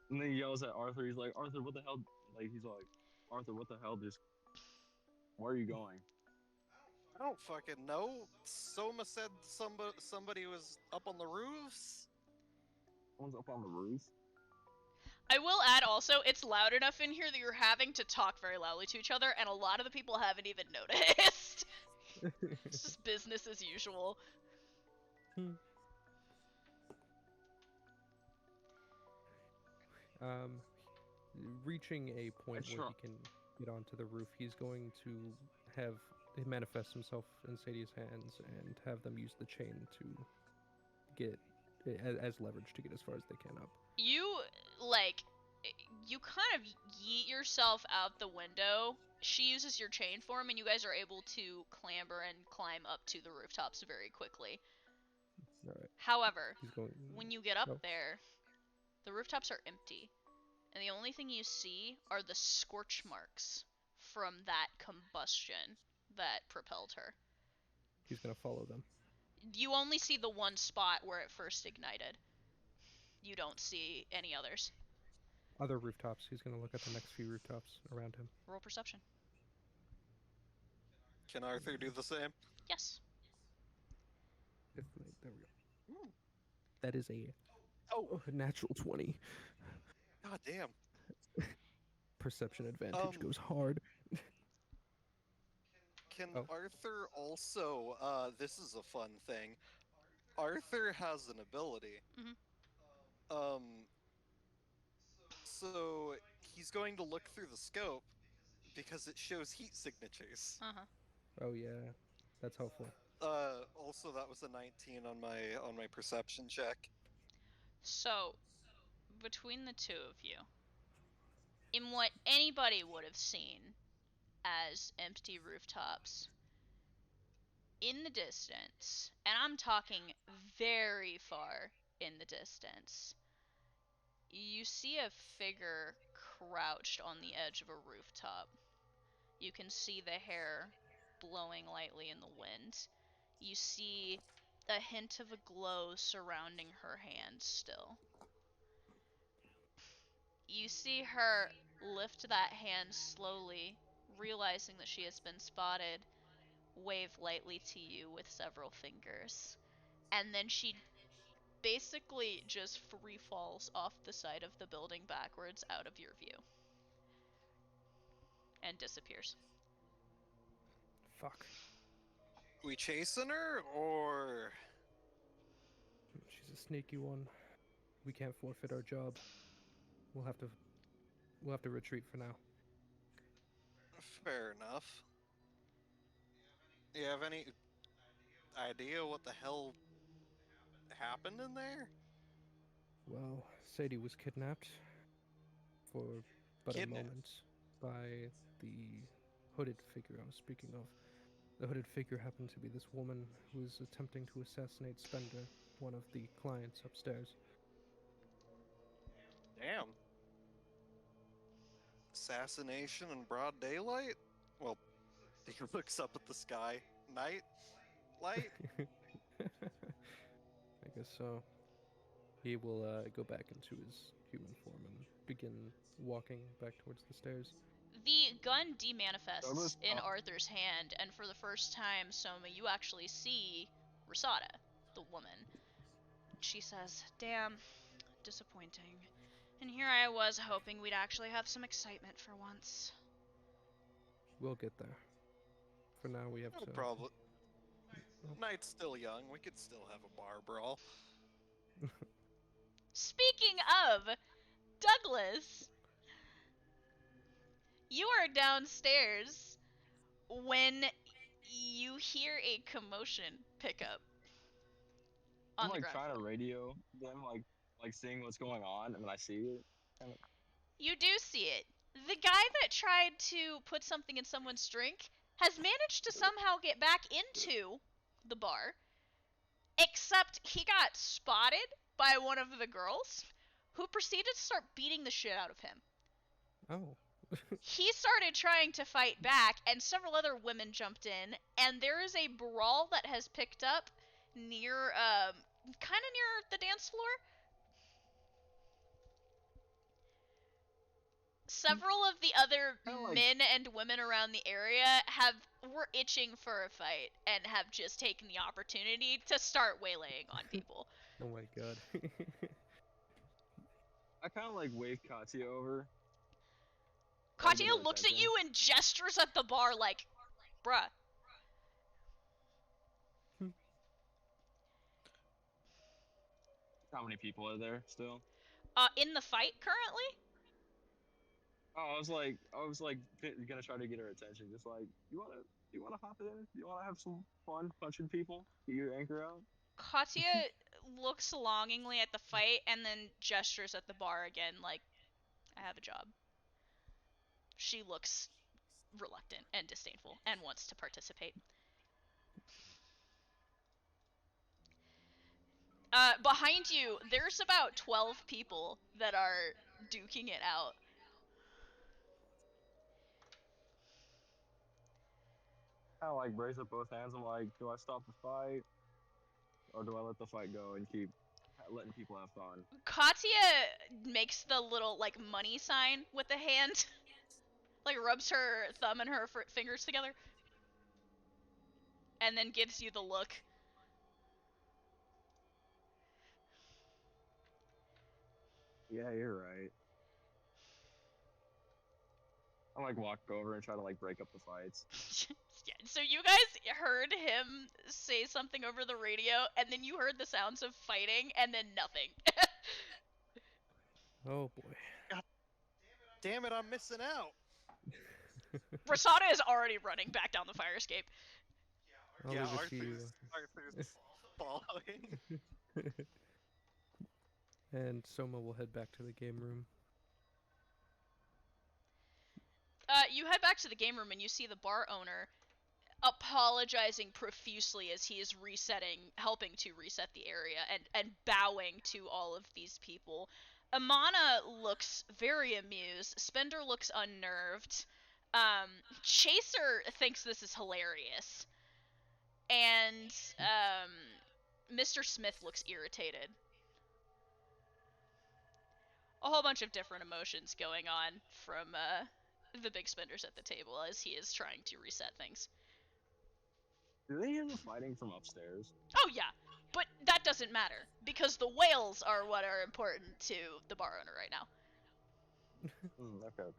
And then he yells at Arthur. He's like, "Arthur, what the hell?" He's like, "Arthur, what the hell? Just where are you going?" I don't fucking know. Soma said somebody was up on the roofs. Someone's up on the roof. I will add also, it's loud enough in here that you're having to talk very loudly to each other, and a lot of the people haven't even noticed. It's just business as usual. Reaching a point where he can get onto the roof, he's going to have it manifest himself in Sadie's hands and have them use the chain to get as leverage to get as far as they can up. You kind of yeet yourself out the window. She uses your chain form, and you guys are able to clamber and climb up to the rooftops very quickly. All right. However, when you get up there, the rooftops are empty, and the only thing you see are the scorch marks from that combustion that propelled her. He's gonna follow them. You only see the one spot where it first ignited. you don't see any others. Other rooftops. He's gonna look at the next few rooftops around him. Roll perception. Can Arthur do the same? Yes. There we go. That is a natural 20. God damn. Perception advantage goes hard. Can Oh. Arthur also, this is a fun thing. Arthur has an ability. Mhm. Um, so he's going to look through the scope because it shows heat signatures. Uh-huh. Oh yeah, that's helpful. Also that was a 19 on my perception check. So, between the two of you, in what anybody would have seen as empty rooftops, in the distance, and I'm talking very far in the distance, you see a figure crouched on the edge of a rooftop. You can see the hair blowing lightly in the wind. You see a hint of a glow surrounding her hands still. You see her lift that hand slowly, realizing that she has been spotted, wave lightly to you with several fingers. And then she basically just free falls off the side of the building backwards out of your view and disappears. Fuck. We chasing her or She's a sneaky one. We can't forfeit our job. We'll have to retreat for now. fair enough? Do you have any idea what the hell happened in there? Well, Sadie was kidnapped for but a Kidnapped. moment by the hooded figure I was speaking of. The hooded figure happened to be this woman who was attempting to assassinate Spender, one of the clients upstairs. Damn. Assassination in broad daylight? Well, he looks up at the sky. Night? Light? I guess so. He will go back into his human form and begin walking back towards the stairs. The gun demanifests Douglas, in Arthur's hand, and for the first time, Soma, you actually see Rasada, the woman. She says, "Damn, disappointing. And here I was hoping we'd actually have some excitement for once." We'll get there. For now, we have No to. problem. Oh. Night's still young. We could still have a bar brawl. Speaking of, Douglas, you are downstairs when you hear a commotion pick up I'm on the like ground trying floor. to radio them, like seeing what's going on, and then I see it. And You do see it. The guy that tried to put something in someone's drink has managed to somehow get back into the bar, except he got spotted by one of the girls who proceeded to start beating the shit out of him. Oh. He started trying to fight back, and several other women jumped in, and there is a brawl that has picked up near, kind of near the dance floor. Several of the other kind of like, men and women around the area were itching for a fight and have just taken the opportunity to start waylaying on people. Oh my god. I kind of like wave Katya over, try to get Katya her looks at attention. you and gestures at the bar like, "Bruh." How many people are there still? In the fight currently? Oh, I was like gonna try to get her attention. Just like, you wanna hop in? You wanna have some fun punching people? Get your anchor out? Katya looks longingly at the fight and then gestures at the bar again like, "I have a job." She looks reluctant and disdainful and wants to participate. Behind you, there's about 12 people that are duking it out. Kind of like raise up both hands. I'm like, do I stop the fight or do I let the fight go and keep letting people have fun. Katya makes the little like money sign with the hand, like rubs her thumb and her fingers together, and then gives you the look. Yeah, you're right. I like walk over and try to like break up the fights. Yeah, so you guys heard him say something over the radio, and then you heard the sounds of fighting, and then nothing. Oh boy. God damn it, I'm missing out. Rasada is already running back down the fire escape. I'll Yeah, leave it to you. Arthur's following. And Soma will head back to the game room. You head back to the game room and you see the bar owner apologizing profusely as he is helping to reset the area and bowing to all of these people. Amana looks very amused. Spender looks unnerved. Chaser thinks this is hilarious. And Mr. Smith looks irritated. A whole bunch of different emotions going on from the big spenders at the table as he is trying to reset things. Do they hear the fighting from upstairs? Oh yeah, but that doesn't matter because the whales are what are important to the bar owner right now. Okay.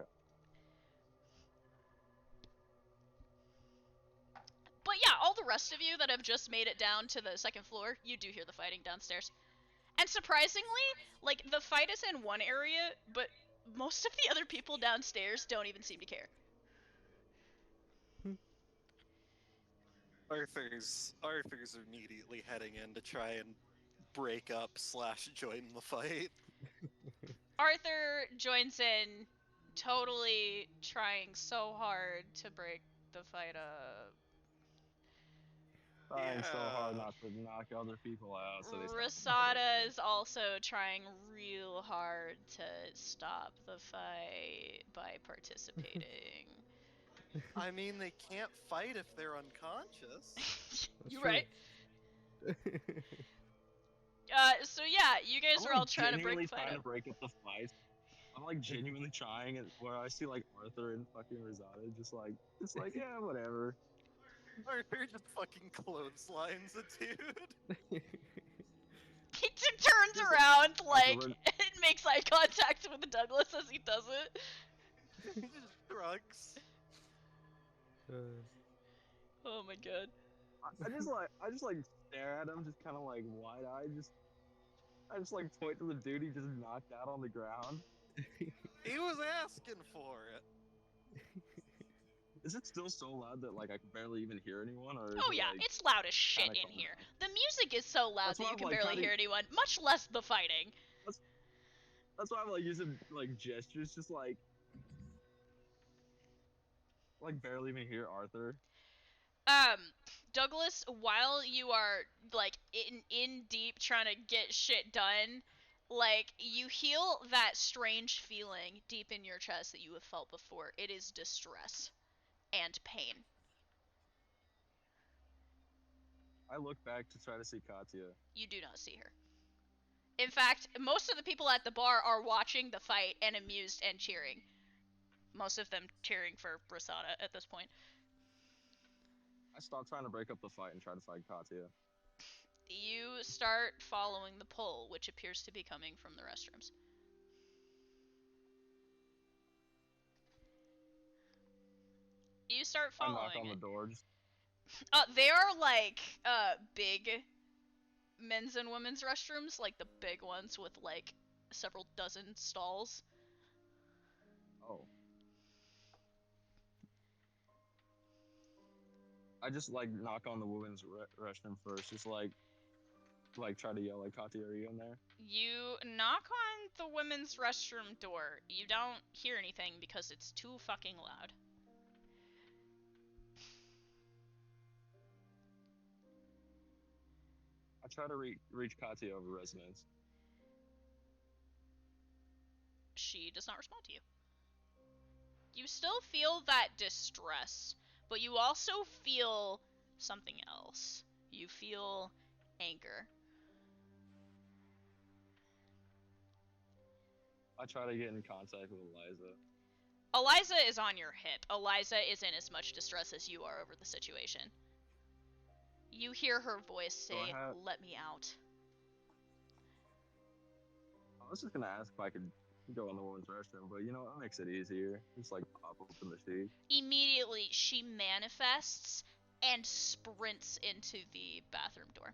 But yeah, all the rest of you that have just made it down to the second floor, you do hear the fighting downstairs. And surprisingly, like, the fight is in one area, but most of the other people downstairs don't even seem to care. Arthur's immediately heading in to try and break up / join the fight. Arthur joins in, totally trying so hard to break the fight up. Trying so hard not to knock other people out, so they stop. Rasada is also trying real hard to stop the fight by participating. I mean, they can't fight if they're unconscious. You're right. So yeah, you guys are all trying to break the fight trying up. to break up the fight. I'm like genuinely trying, and where I see like Arthur and fucking Rosada, just like yeah, whatever. Arthur just fucking clotheslines a dude. He turns around, like, and makes eye contact with Douglas as he does it. He just shrugs. Oh my god. I just like stare at him, just kind of like wide eyed. I just like point to the dude he just knocked out on the ground. He was asking for it. Is it still so loud that like I can barely even hear anyone? Or Oh yeah, like, it's loud as shit in here. The music is so loud that you can barely hear anyone, much less the fighting. That's why I'm like using like gestures, just like barely even hear Arthur. Douglas, while you are like in deep trying to get shit done, like you feel that strange feeling deep in your chest that you have felt before. It is distress and pain. I look back to try to see Katya. You do not see her. In fact, most of the people at the bar are watching the fight and amused and cheering. Most of them cheering for Brasada at this point. I stop trying to break up the fight and try to fight Katya. You start following the pull, which appears to be coming from the restrooms. You start following I knock on the door. They are like big men's and women's restrooms, like the big ones with like several dozen stalls. Oh. I just like knock on the women's restroom first, just like try to yell like, Katya, are you in there? You knock on the women's restroom door. You don't hear anything because it's too fucking loud. I try to reach Katya over resonance. She does not respond to you. You still feel that distress, but you also feel something else. You feel anger. I try to get in contact with Eliza. Eliza is on your hip. Eliza is in as much distress as you are over the situation. You hear her voice say, "Let me out." I was just gonna ask if I could go in the woman's restroom, but it makes it easier. Just like pop open the sheet. Immediately, she manifests and sprints into the bathroom door.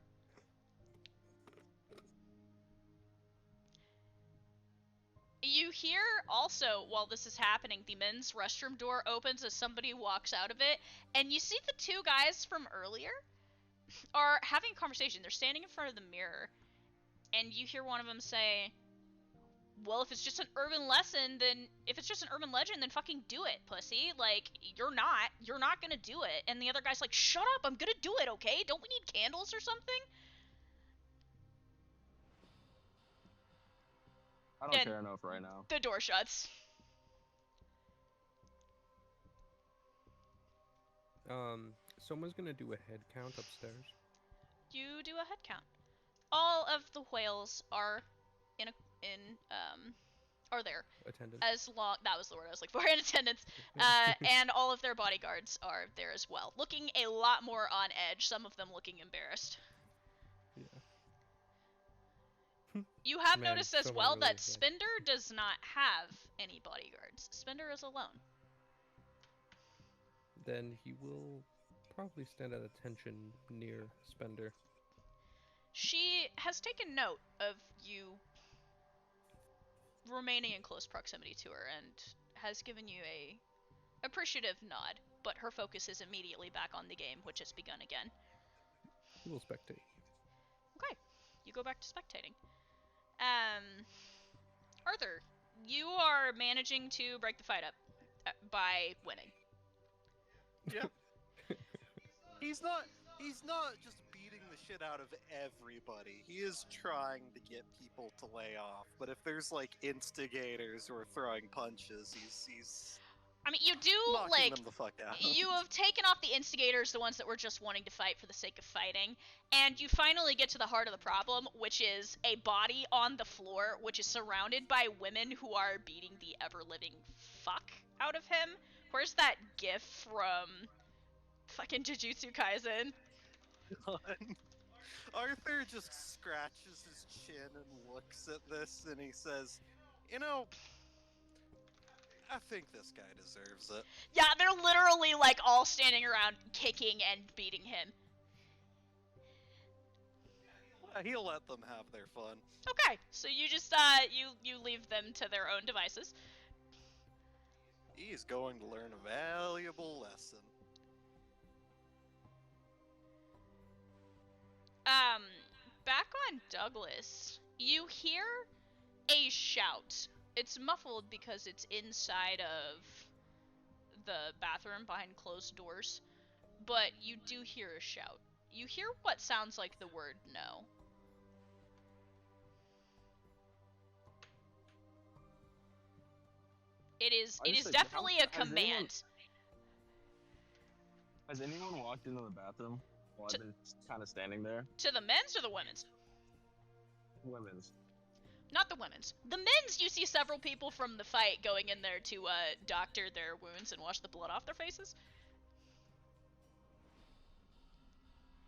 You hear also, while this is happening, the men's restroom door opens as somebody walks out of it, and you see the two guys from earlier are having a conversation. They're standing in front of the mirror, and you hear one of them say, "Well, if it's just an urban legend, then fucking do it, pussy. Like, you're not gonna do it." And the other guy's like, "Shut up, I'm gonna do it, okay? Don't we need candles or something?" I don't care enough right now. The door shuts. Someone's gonna do a head count upstairs. You do a head count. All of the whales are are there. Attendance. That was the word I was looking for, in attendance. And all of their bodyguards are there as well, looking a lot more on edge, some of them looking embarrassed. Yeah. You have Man, noticed as someone well really that is like- Spender does not have any bodyguards. Spender is alone. Then he will probably stand at attention near Spender. She has taken note of you remaining in close proximity to her and has given you a appreciative nod, but her focus is immediately back on the game, which has begun again. He will spectate. Okay, you go back to spectating. Arthur, you are managing to break the fight up by winning. Yeah. He's not just beating the shit out of everybody. He is trying to get people to lay off. But if there's like instigators who are throwing punches, he's I mean, you do knocking them the fuck out. You have taken off the instigators, the ones that were just wanting to fight for the sake of fighting, and you finally get to the heart of the problem, which is a body on the floor, which is surrounded by women who are beating the ever-living fuck out of him. Where's that gif from fucking Jujutsu Kaisen? Arthur just scratches his chin and looks at this, and he says, I think this guy deserves it. Yeah, they're literally like all standing around kicking and beating him. He'll let them have their fun. Okay, so you just you leave them to their own devices. He's going to learn a valuable lesson. Back on Douglas, you hear a shout. It's muffled because it's inside of the bathroom behind closed doors, but you do hear a shout. You hear what sounds like the word no. It is definitely a command. Has anyone walked into the bathroom while I've been kind of standing there? To the men's or the women's? Women's. Not the women's. The men's, you see several people from the fight going in there to doctor their wounds and wash the blood off their faces.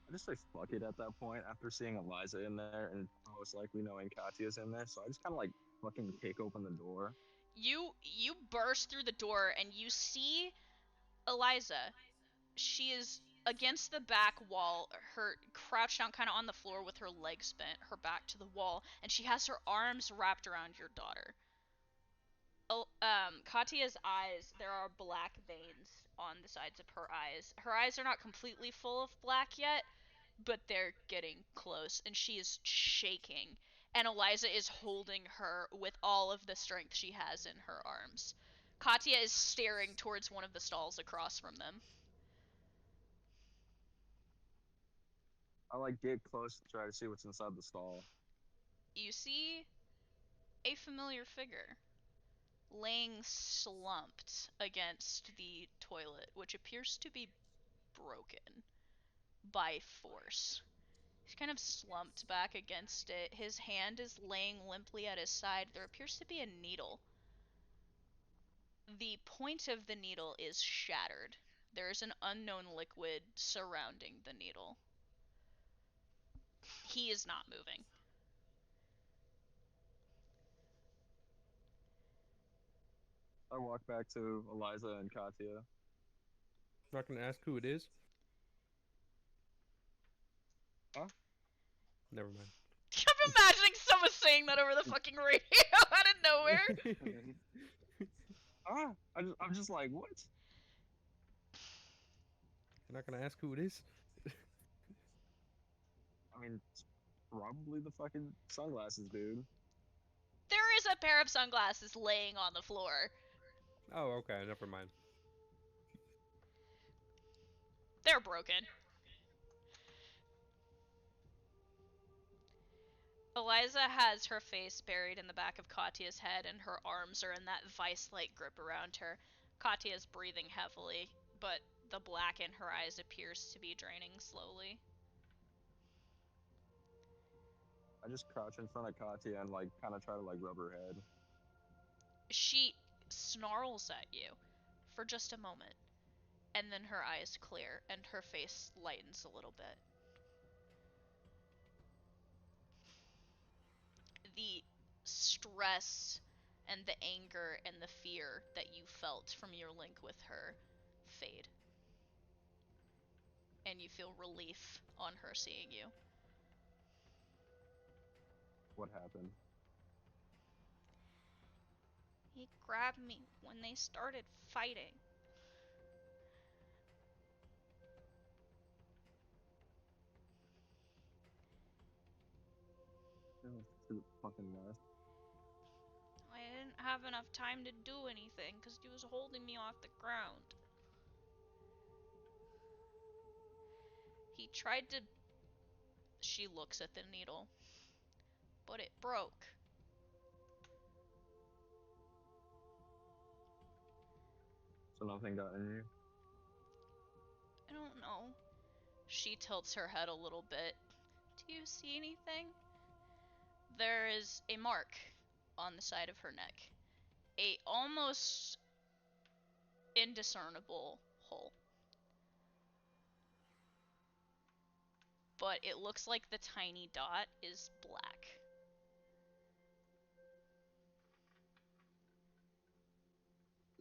I just say fuck it at that point after seeing Eliza in there and most likely knowing Katya's in there, so I just kind of like fucking kick open the door. You burst through the door and you see Eliza. She is against the back wall, her crouched down kind of on the floor with her legs bent, her back to the wall, and she has her arms wrapped around your daughter. Katya's eyes, there are black veins on the sides of her eyes. Her eyes are not completely full of black yet, but they're getting close, and she is shaking. And Eliza is holding her with all of the strength she has in her arms. Katya is staring towards one of the stalls across from them. I like get close to try to see what's inside the stall. You see a familiar figure laying slumped against the toilet, which appears to be broken by force. He's kind of slumped back against it. His hand is laying limply at his side. There appears to be a needle. The point of the needle is shattered. There is an unknown liquid surrounding the needle. He is not moving. I walk back to Eliza and Katya. Not gonna ask who it is. Huh? Never mind. I'm imagining someone saying that over the fucking radio out of nowhere. I'm just like, what? You're not gonna ask who it is? I mean, it's probably the fucking sunglasses, dude. There is a pair of sunglasses laying on the floor. Oh, okay. Never mind. They're broken. Eliza has her face buried in the back of Katya's head, and her arms are in that vice-like grip around her. Katya's breathing heavily, but the black in her eyes appears to be draining slowly. I just crouch in front of Katya and like kind of try to like rub her head. She snarls at you for just a moment, and then her eyes clear and her face lightens a little bit. The stress and the anger and the fear that you felt from your link with her fade. And you feel relief on her seeing you. What happened? He grabbed me when they started fighting. To the fucking mess. I didn't have enough time to do anything because he was holding me off the ground. He tried to... She looks at the needle. But it broke. So nothing got in you? I don't know. She tilts her head a little bit. Do you see anything? There is a mark on the side of her neck. A almost indiscernible hole. But it looks like the tiny dot is black.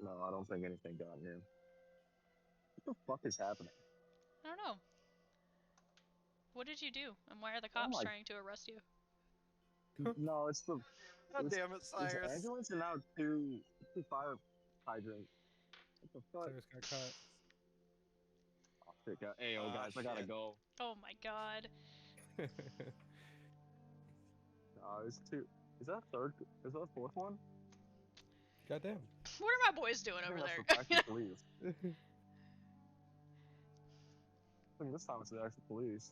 No, I don't think anything got in you. What the fuck is happening? I don't know. What did you do? And why are the Oh cops my... trying to arrest you? No, it's the... God It's, damn it, it's Cyrus. ambulance and now two fire hydrants. What the fuck? Cyrus got caught. Oh, shit, Ayo, guys, I gotta Shit. go. Oh my god. It's two... Is that third? Is that the fourth one? Goddamn. What are my boys doing I think over that's there? the actual police. I think this time it's the actual police.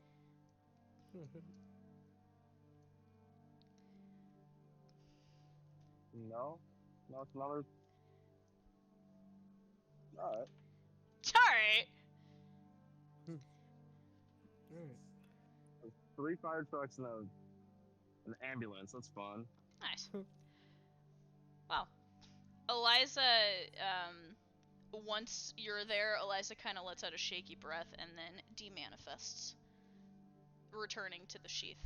No? No, it's another... Alright. Alright. Alright. Three fire trucks and an ambulance. That's fun. Nice. Wow. Eliza, once you're there, Eliza kind of lets out a shaky breath and then demanifests, returning to the sheath.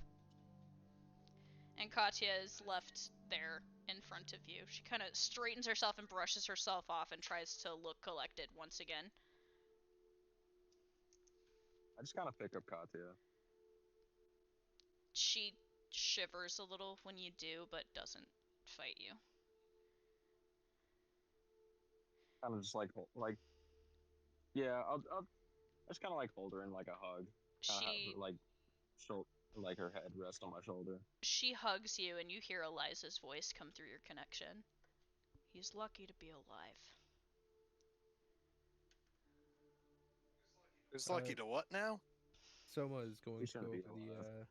And Katya is left there in front of you. She kind of straightens herself and brushes herself off and tries to look collected once again. I just kind of pick up Katya. She shivers a little when you do, but doesn't fight you. Kind of just like, yeah, I'll just kind of like hold her in like a hug. Kind of have her, She like, like her head rest on my shoulder. she hugs you, and you hear Eliza's voice come through your connection. He's lucky to be alive. Who's lucky to what now? Soma is He going to shouldn't go be over alive.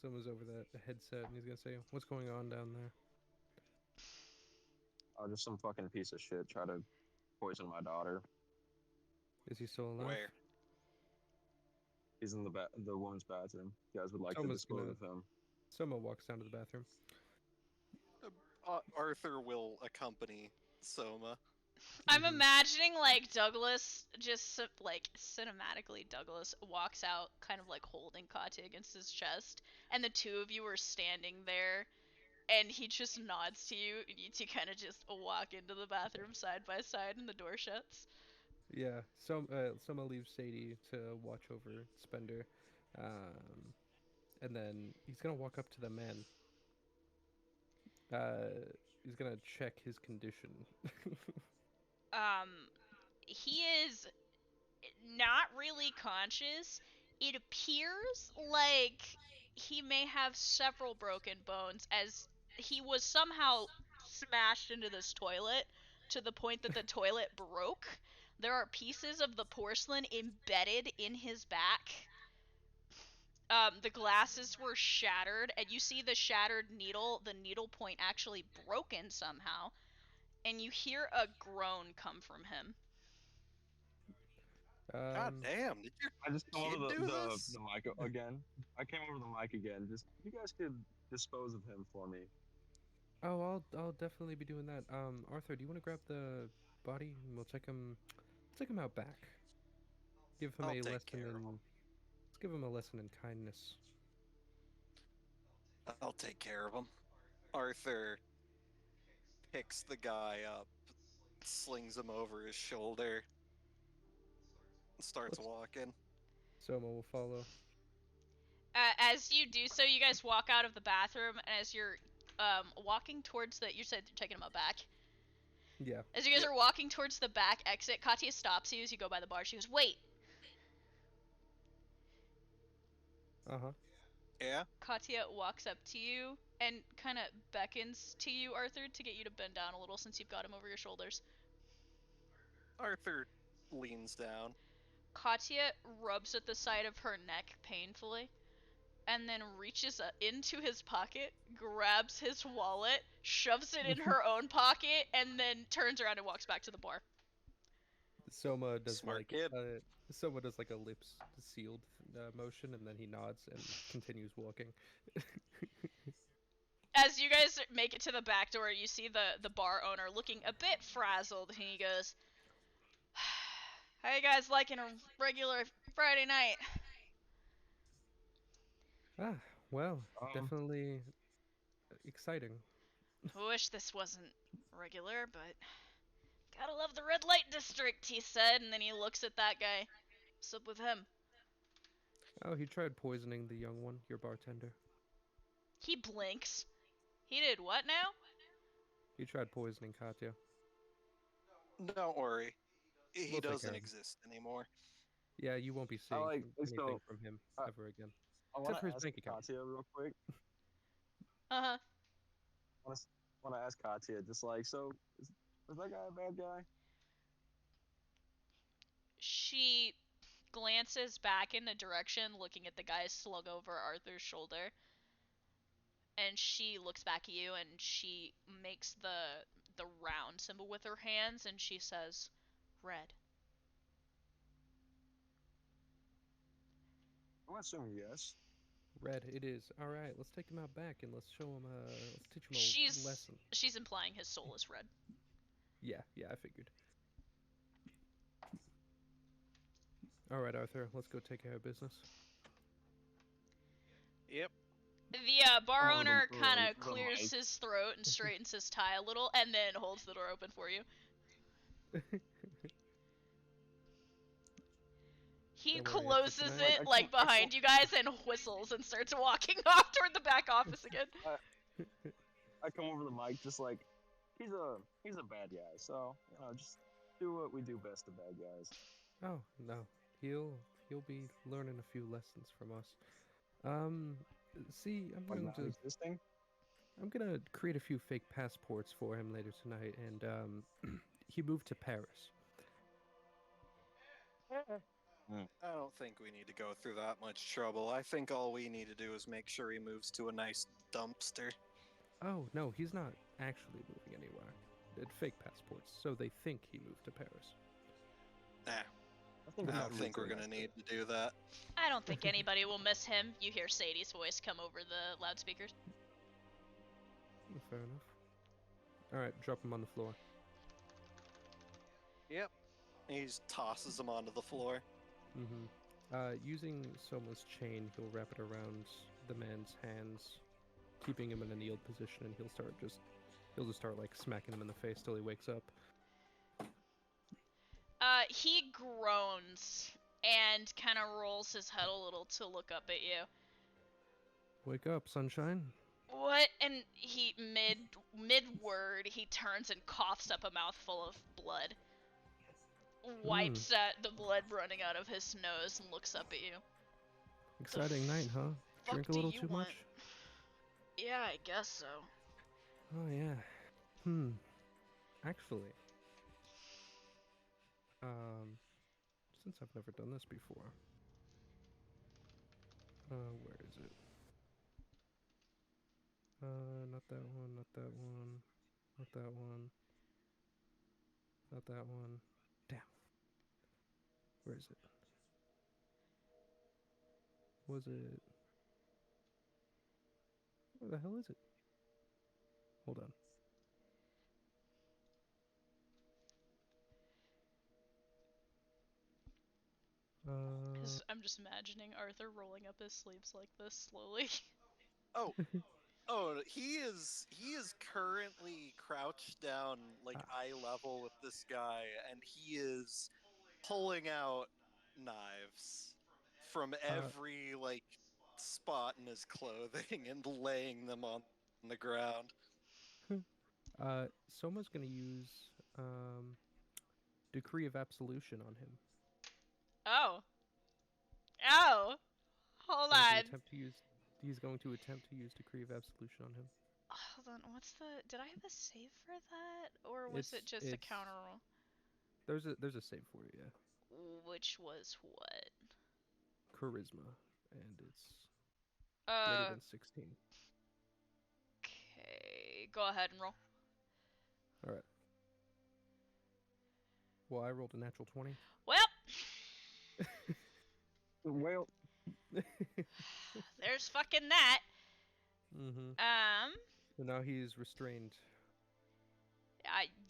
Soma's over the headset and he's gonna say, "What's going on down there?" Just some fucking piece of shit try to poison my daughter. Is he still alive? Where? He's in the woman's bathroom. You guys would like to Soma's dispose gonna. of him. Soma walks down to the bathroom. Arthur will accompany Soma. I'm Mhm. imagining like Douglas just like cinematically Douglas walks out kind of like holding Katya against his chest, and the two of you are standing there, and he just nods to you, and you two kind of just walk into the bathroom side by side, and the door shuts. Yeah. Soma leaves Sadie to watch over Spender, um, and then he's gonna walk up to the man. Uh, he's gonna check his condition. Um, he is not really conscious. It appears like he may have several broken bones, as he was somehow smashed into this toilet to the point that the toilet broke. There are pieces of the porcelain embedded in his back. The glasses were shattered, and you see the shattered needle, the needle point actually broken somehow, and you hear a groan come from him. God um, damn! Did your I just come over kid do the this? mic again. I came over the mic again. Just you guys could dispose of him for me. oh, I'll definitely be doing that. Arthur, do you want to grab the body and we'll check him out back. Give him I'll a take lesson care of him. in let's give him a lesson in kindness. I'll take care of him. Arthur picks the guy up, slings him over his shoulder, and starts Let's walking. Soma will follow. As you do so, you guys walk out of the bathroom, and as you're walking towards the, you said you're taking them out back. Yeah. As you guys Yep. are walking towards the back exit, Katya stops you as you go by the bar. She goes, "Wait." Uh-huh. Yeah. Katya walks up to you and kind of beckons to you, Arthur, to get you to bend down a little since you've got him over your shoulders. Arthur leans down. Katya rubs at the side of her neck painfully, and then reaches into his pocket, grabs his wallet, shoves it in her own pocket, and then turns around and walks back to the bar. Soma does Smart like kid. Soma does like a lips sealed motion, and then he nods and continues walking. As you guys make it to the back door, you see the bar owner looking a bit frazzled, and he goes, "How you guys liking a regular Friday night?" Ah, well, Um, definitely exciting. "I wish this wasn't regular, but gotta love the red light district," he said, and then he looks at that guy. "What's up with him?" Oh, he tried poisoning the young one, your bartender. He blinks. "He did what now?" He tried poisoning Katya. Don't worry. He We'll take care doesn't of him. exist anymore. Yeah, you won't be I seeing like anything so. from him I, ever again, I want except for to his ask bank account. Katya real quick. Uh-huh. Want to ask Katya just like so. Is that guy a bad guy? She glances back in the direction, looking at the guy slung over Arthur's shoulder, and she looks back at you, and she makes the round symbol with her hands, and she says, "Red." I'm assuming yes. Red, it is. All right, let's take him out back and let's show him let's teach him a She's lesson. she's implying his soul is red. Yeah, I figured. All right, Arthur, let's go take care of business. Yep. The bar Come over owner kind of the clears mic. his throat and straightens his tie a little, and then holds the door open for you. He Don't worry, after closes tonight. Like it like I come behind you guys and whistles and starts walking off toward the back office again. I, I come over the mic just like he's a bad guy. So just do what we do best to bad guys. Oh no, he'll be learning a few lessons from us. Um, see, Like not existing. I'm gonna create a few fake passports for him later tonight, and he moved to Paris. I don't think we need to go through that much trouble. I think all we need to do is make sure he moves to a nice dumpster. Oh no, he's not actually moving anywhere. Fake passports, so they think he moved to Paris. Nah. I think I it don't might be a think we're pretty gonna nice need fit. to do that. I don't think anybody will miss him. You hear Sadie's voice come over the loudspeakers. Fair enough. All right, drop him on the floor. Yep. He just tosses him onto the floor. Mm-hmm. Using Soma's chain, he'll wrap it around the man's hands, keeping him in a kneeled position, and he'll just start like smacking him in the face till he wakes up. He groans and kind of rolls his head a little to look up at you. Wake up, sunshine. What? And he mid word, he turns and coughs up a mouthful of blood. Wipes at the blood running out of his nose and looks up at you. Exciting night, huh? Fuck Drink a do little you too want? much? Yeah, I guess so. Oh yeah. Actually, since I've never done this before, where is it? Not that one, not that one, not that one, not that one. Damn. Where is it? Was it? Where the hell is it? Hold on. Because I'm just imagining Arthur rolling up his sleeves like this slowly. Oh, oh, he is currently crouched down like eye level with this guy, and he is pulling out knives from every like spot in his clothing and laying them on the ground. Soma's gonna use Decree of Absolution on him. Oh. Oh. Hold on. He's going to attempt to use Decree of Absolution on him. Hold on. What's the? Did I have a save for that, or was it just a counter roll? There's a save for it, yeah. Which was what? Charisma, and it's greater than 16. Okay. Go ahead and roll. All right. Well, I rolled a natural 20. Well, Well, there's fucking that. Mm-hmm. Um. So now he's restrained.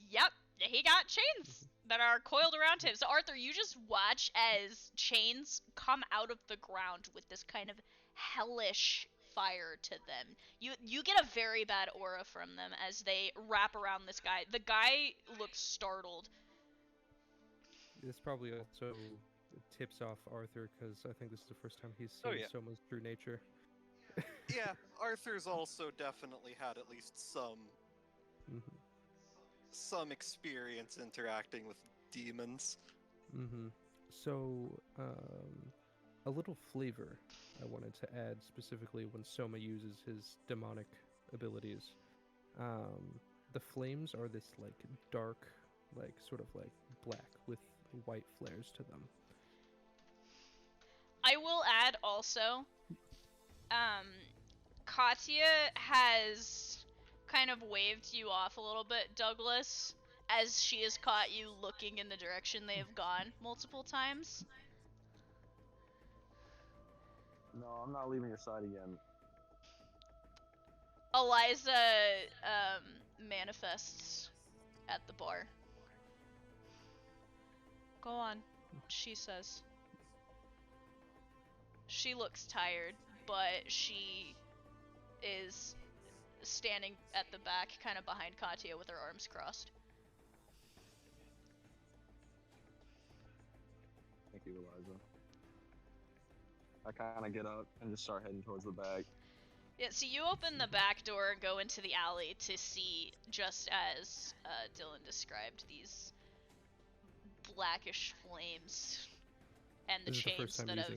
Yep. He got chains that are coiled around him. So Arthur, you just watch as chains come out of the ground with this kind of hellish fire to them. You get a very bad aura from them as they wrap around this guy. The guy looks startled. This probably also tips off Arthur because I think this is the first time he's seen Soma's true nature. Yeah, Arthur's also definitely had at least some experience interacting with demons. Mm-hmm. So, a little flavor I wanted to add specifically when Soma uses his demonic abilities. The flames are this like dark, like sort of like black with white flares to them. I will add also, Katya has kind of waved you off a little bit, Douglas, as she has caught you looking in the direction they have gone multiple times. no, I'm not leaving your side again. Eliza manifests at the bar. Go on, she says. She looks tired, but she is standing at the back, kind of behind Katya with her arms crossed. Thank you, Eliza. I kind of get up and just start heading towards the back. Yeah, so you open the back door and go into the alley to see, just as Dylan described, these blackish flames and the chains that have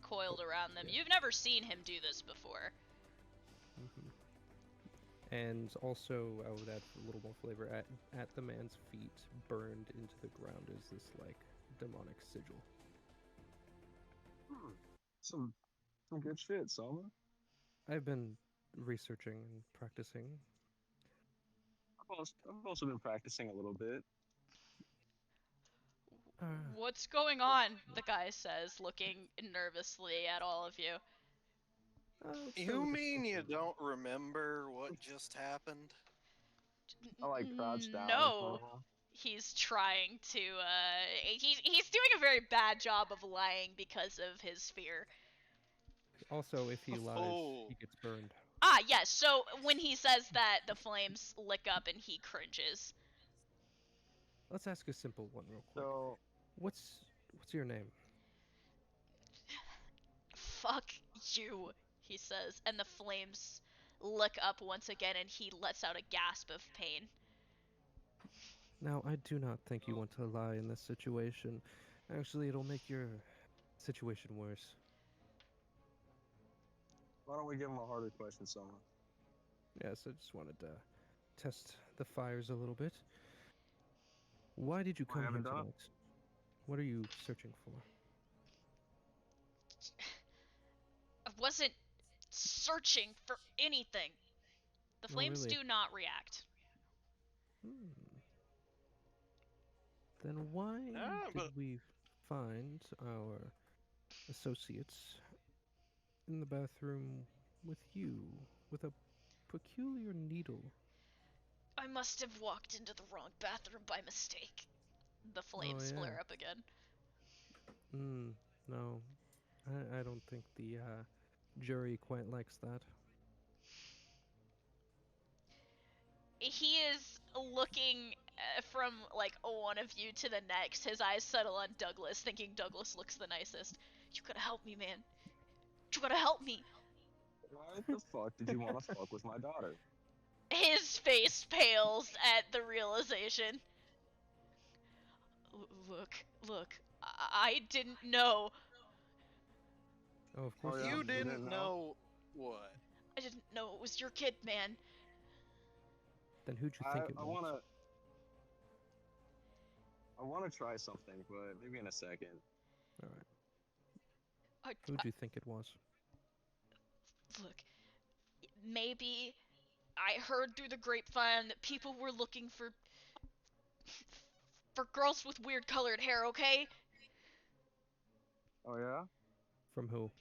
coiled around them. You've never seen him do this before. Mm-hmm. And also, I would add a little more flavor. At the man's feet, burned into the ground, is this like demonic sigil. Some good shit, Soma. I've been researching and practicing. I've also been practicing a little bit. What's going on? The guy says, looking nervously at all of you. Let's start You with a mean you simple one. don't remember what just happened? I like crouch down in front No. of him. He's trying to, he's doing a very bad job of lying because of his fear. Also, if he lies, Oh, he gets burned. Ah, yes, so when he says that, the flames lick up and he cringes. Let's ask a simple one real quick. So What's your name? Fuck you, he says, and the flames lick up once again and he lets out a gasp of pain. Now, I do not think you want to lie in this situation. Actually, it'll make your situation worse. why don't we give him a harder question, Soma? Yes, I just wanted to test the fires a little bit. Why did you I come here haven't done it. tonight? What are you searching for? I wasn't searching for anything. The Oh, flames really? do not react. Hmm. Then why but did we find our associates in the bathroom with you, with a peculiar needle? I must have walked into the wrong bathroom by mistake. The Oh, flames yeah. flare up again. No. I don't think the jury quite likes that. He is looking from like one of you to the next. His eyes settle on Douglas, thinking Douglas looks the nicest. You gotta help me, man. You gotta help me. Why the fuck did you want to fuck with my daughter? His face pales at the realization. Look. I didn't know. Oh, of Oh course you yeah, you didn't you know. didn't didn't know? know what? I didn't know it was your kid, man. Then who'd you I think it I was? wanna try something, but maybe in a second. All right. I, Who'd you think it was? look, maybe I heard through the grapevine that people were looking for girls with weird colored hair, okay? Oh yeah? From who?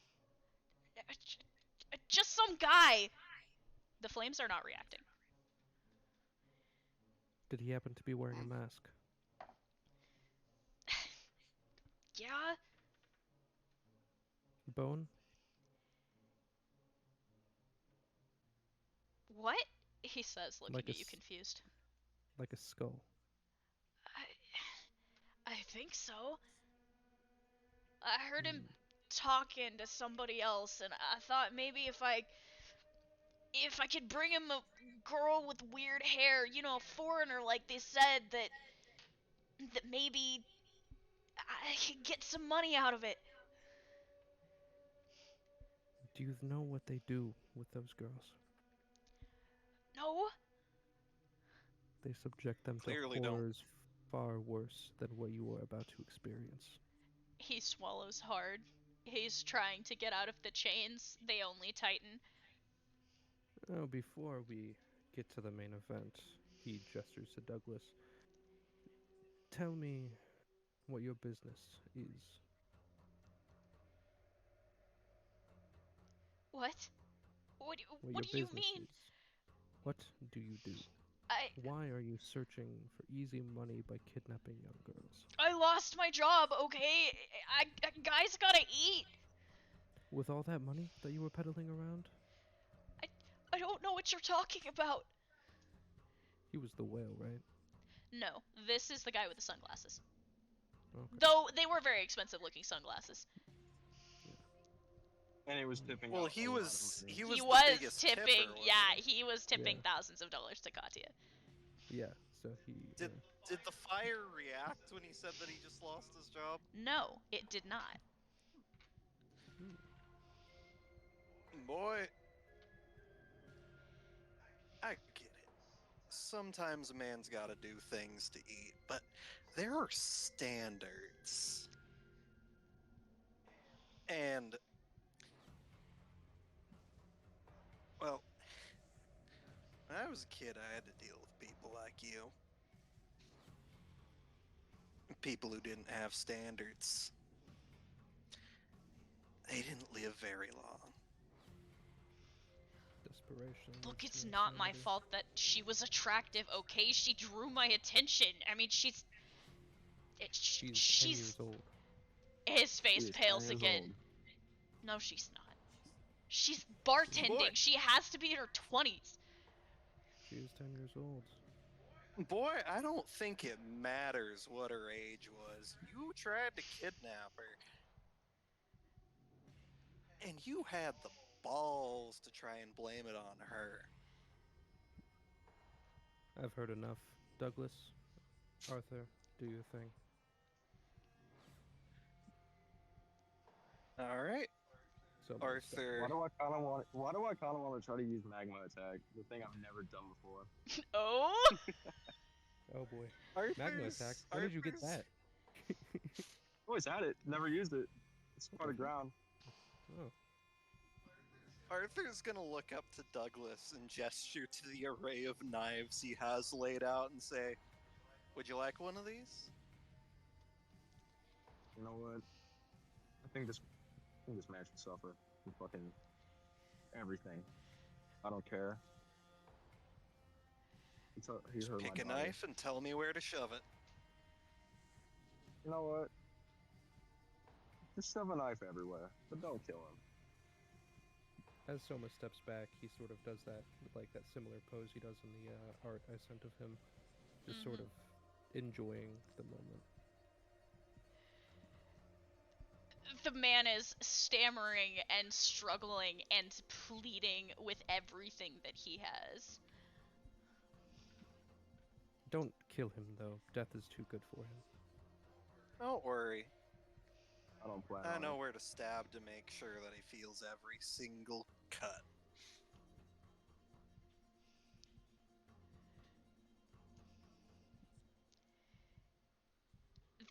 Just some guy. The flames are not reacting. Did he happen to be wearing a mask? Yeah? Bone? What? He says, looking Like a at you confused. like a skull? I, I think so. I heard him Hmm. talking to somebody else, and I thought maybe if I could bring him a girl with weird hair, you know, a foreigner, like they said, that maybe I could get some money out of it. Do you know what they do with those girls? No? They subject them to Clearly don't. horrors far worse than what you are about to experience. He swallows hard. He's trying to get out of the chains. They only tighten. Oh, before we get to the main event, he gestures to Douglas. Tell me what your business is. What? What, What what your do you business mean? is. What do you do? I Why are you searching for easy money by kidnapping young girls? I lost my job, okay? Guys gotta eat. With all that money that you were peddling around? I I don't know what you're talking about. He was the whale, right? No, this is the guy with the sunglasses. Okay. Though they were very expensive looking sunglasses. And he was tipping Well, out a he lot of was money. he He was the was biggest tipping, tipper, wasn't yeah, he? he was tipping Yeah. thousands of dollars to Katya. Yeah, so he. Did the fire react when he said that he just lost his job? No, it did not. Boy, I get it. Sometimes a man's got to do things to eat, but there are standards. And well, when I was a kid, I had to deal with people like you. people who didn't have standards, they didn't live very long. Desperation. Look, leads it's to not my insanity. fault that she was attractive, okay? She drew my attention. I mean, she's... She's 10 she's... years old. His He face is 10 pales years again. old. No, she's not. She's She, bartending. She has to be in her 20s. she is 10 years old. Boy, I don't think it matters what her age was. You tried to kidnap her. And you had the balls to try and blame it on her. I've heard enough. Douglas, Arthur, do your thing. All right, So Arthur. Why do I kind of want to try to use magma attack? The thing I've never done before. Oh? Oh boy. Arthur's, Magma attack. When did you get Arthur's- that? Always had it, never used it. It's part of ground. Oh. Arthur's gonna look up to Douglas and gesture to the array of knives he has laid out and say, "Would you like one of these?" You know what? I think this man should suffer from fucking everything. I don't care. He hurt my Pick a daughter. knife and tell me where to shove it. You know what? Just shove a knife everywhere, but don't kill him. As Soma steps back, he sort of does that, like that similar pose he does in the art I sent of him. Just sort of enjoying the moment. The man is stammering and struggling and pleading with everything that he has. Don't kill him, though. Death is too good for him. Don't worry. I don't plan I on know it. where to stab to make sure that he feels every single cut.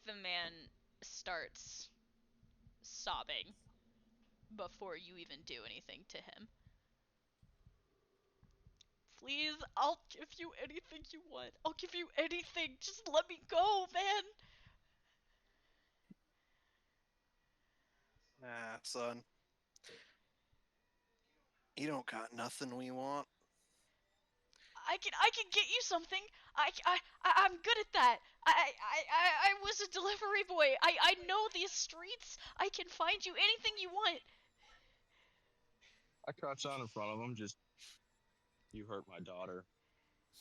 The man starts sobbing before you even do anything to him. Please, I'll give you anything you want. I'll give you anything. Just let me go, man. Ah, son. You don't got nothing we want. I can get you something. I'm good at that. I was a delivery boy. I know these streets. I can find you anything you want. I crouch down in front of him, just, you hurt my daughter.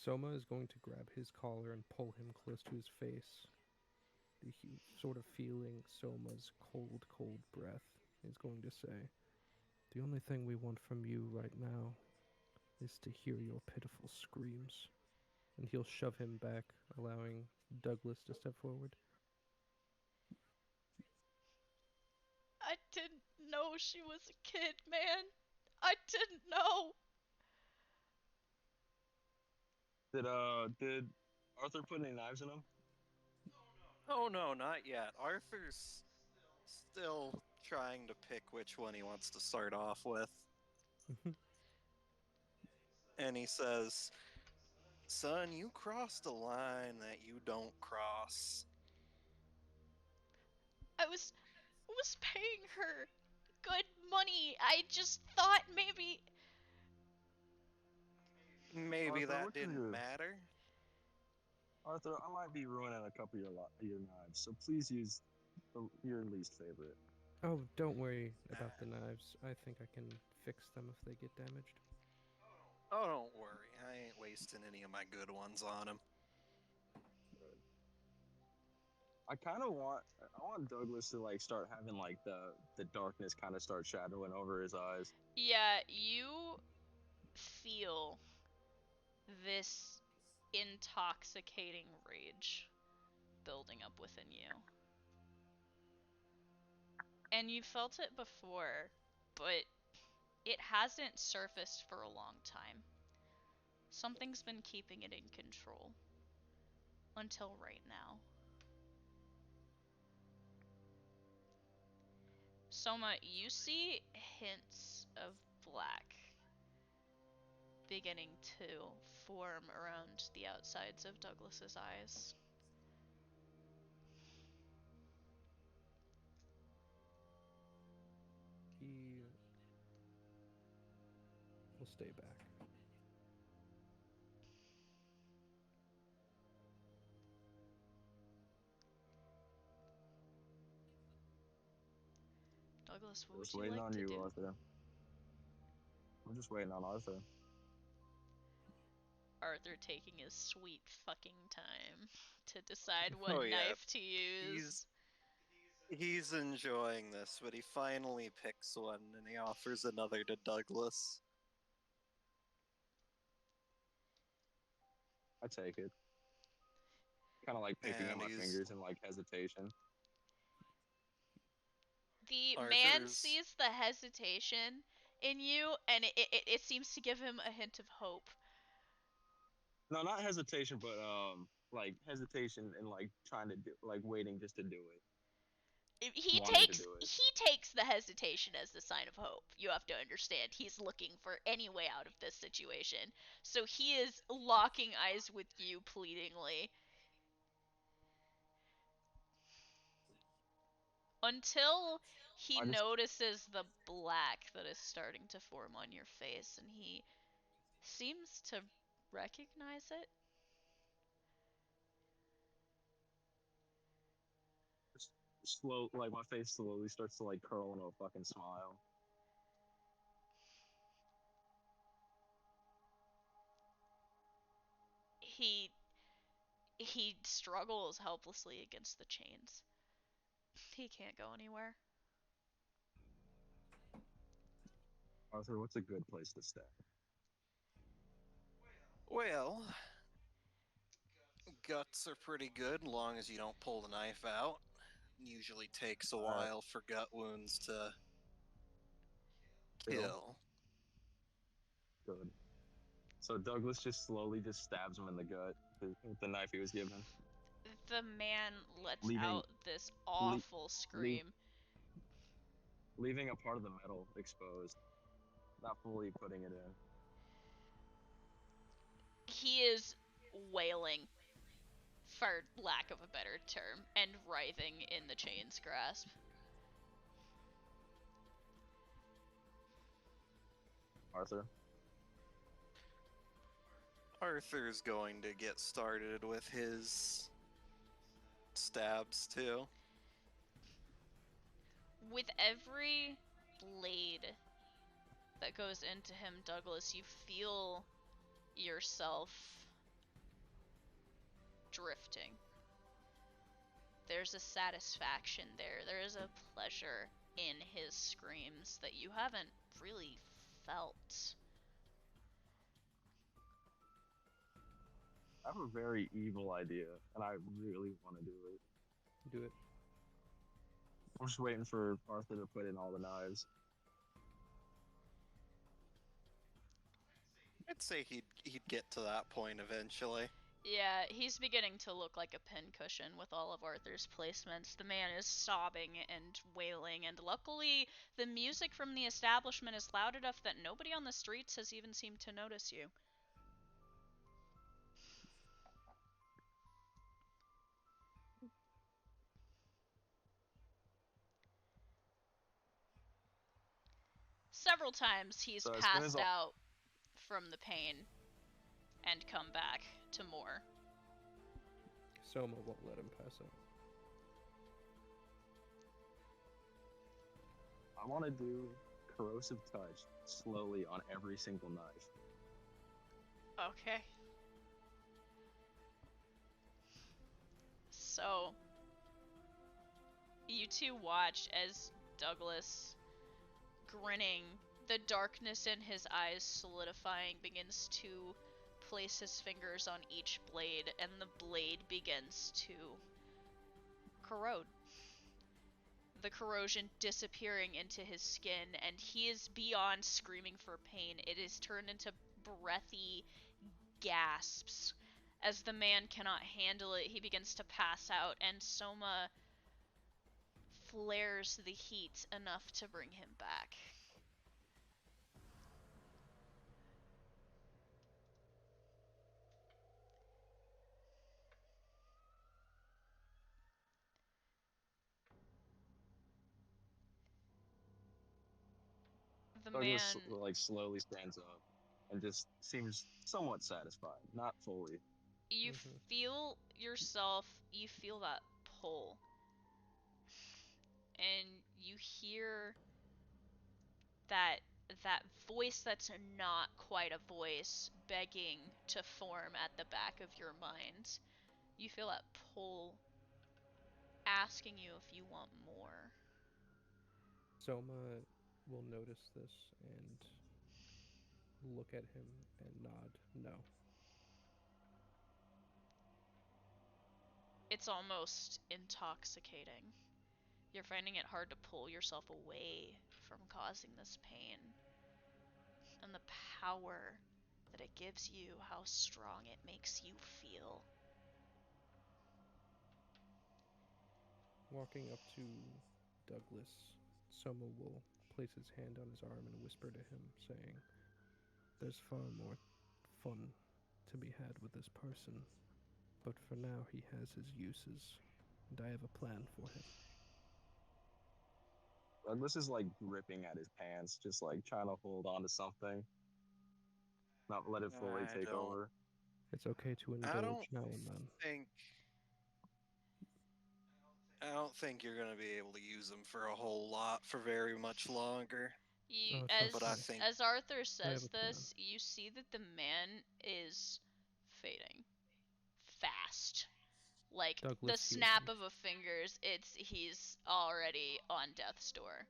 Soma is going to grab his collar and pull him close to his face. Sort of feeling Soma's cold, cold breath. He's going to say, "The only thing we want from you right now is to hear your pitiful screams." And he'll shove him back, allowing Douglas to step forward. I didn't know she was a kid, man. I didn't know. Did Arthur put any knives in him? Oh no, not yet. Arthur's still trying to pick which one he wants to start off with. And he says, "Son, you crossed a line that you don't cross." I was paying her good money. I just thought maybe Maybe Arthur, that what did didn't you- matter. Arthur, I might be ruining a couple of your knives, so please use your least favorite. Oh, don't worry about the knives. I think I can fix them if they get damaged. Oh, don't worry. I ain't wasting any of my good ones on him. I want Douglas to like start having like the darkness kind of start shadowing over his eyes. yeah, you feel this intoxicating rage building up within you. And you felt it before, but it hasn't surfaced for a long time. Something's been keeping it in control. Until right now. Soma, you see hints of black beginning to form around the outsides of Douglas's eyes. will stay back. Douglas, what would Just you waiting like on to you, do? Arthur. I'm just waiting on Arthur. Arthur taking his sweet fucking time to decide what Oh yeah, knife to he's use. he's enjoying this, but he finally picks one and he offers another to Douglas. I take it. Kind of like picking at And my he's fingers in like hesitation. The man Arthur's sees the hesitation in you, and it seems to give him a hint of hope. No, not hesitation, but like hesitation and like trying to do, like waiting just to do it, He wanting to takes do it. he takes the hesitation as the sign of hope. You have to understand, he's looking for any way out of this situation. So he is locking eyes with you pleadingly. Until he I just, notices the black that is starting to form on your face, and he seems to recognize it. just slow, like my face slowly starts to like curl into a fucking smile. He he struggles helplessly against the chains. He can't go anywhere. Arthur, what's a good place to stay? well, guts are pretty good, as long as you don't pull the knife out. Usually takes a Uh, while for gut wounds to Bill, kill. good. So Douglas just slowly just stabs him in the gut with the knife he was given, The man lets leaving out this le- awful leave, scream. leaving a part of the metal exposed, not fully putting it in. He is wailing, for lack of a better term, and writhing in the chain's grasp. Arthur, Arthur's going to get started with his stabs too. With every blade that goes into him, Douglas, you feel yourself drifting. There's a satisfaction there. There is a pleasure in his screams that you haven't really felt. I have a very evil idea, and I really want to do it. Do it. I'm just waiting for Arthur to put in all the knives. I'd say he'd get to that point eventually. Yeah, he's beginning to look like a pincushion with all of Arthur's placements. The man is sobbing and wailing, and luckily, the music from the establishment is loud enough that nobody on the streets has even seemed to notice you. Several times he's So as soon as passed out from the pain and come back to more. Soma won't let him pass out. I want to do corrosive touch slowly on every single knife. Okay. So, you two watch as Douglas, grinning, the darkness in his eyes solidifying, begins to place his fingers on each blade, and the blade begins to corrode. The corrosion disappearing into his skin, and he is beyond screaming for pain. It is turned into breathy gasps. As the man cannot handle it, he begins to pass out, and Soma flares the heat enough to bring him back. The Douglas man like slowly stands up. and just seems somewhat satisfied, not fully. You feel yourself, you feel that pull. And you hear that voice that's not quite a voice begging to form at the back of your mind. You feel that pull asking you if you want more. Soma will notice this and look at him and nod no. It's almost intoxicating. You're finding it hard to pull yourself away from causing this pain. And the power that it gives you, how strong it makes you feel. Walking up to Douglas, Soma will place his hand on his arm and whisper to him, saying, "There's far more fun to be had with this person, but for now he has his uses, and I have a plan for him." Douglas is like gripping at his pants, just like trying to hold on to something, not let it fully I take don't. over. It's okay to I indulge don't now and then. think. I don't think you're gonna be able to use them for a whole lot for very much longer. You, Oh, trust But I me, think as Arthur I have says a plan. this, you see that the man is fading fast. Like the Douglas, heal snap him. of a fingers, he's already on death's door.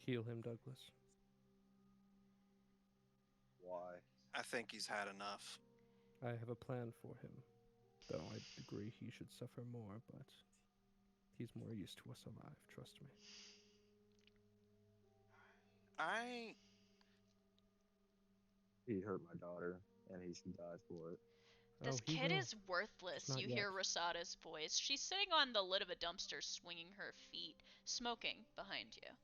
Heal him, Douglas. Why? I think he's had enough. I have a plan for him, though I agree he should suffer more, but he's more used to us alive, trust me. I He hurt my daughter, and he should die for it. Oh, This he kid will. is Just worthless, not you hear yet. Rosada's voice. She's sitting on the lid of a dumpster, swinging her feet, smoking behind you.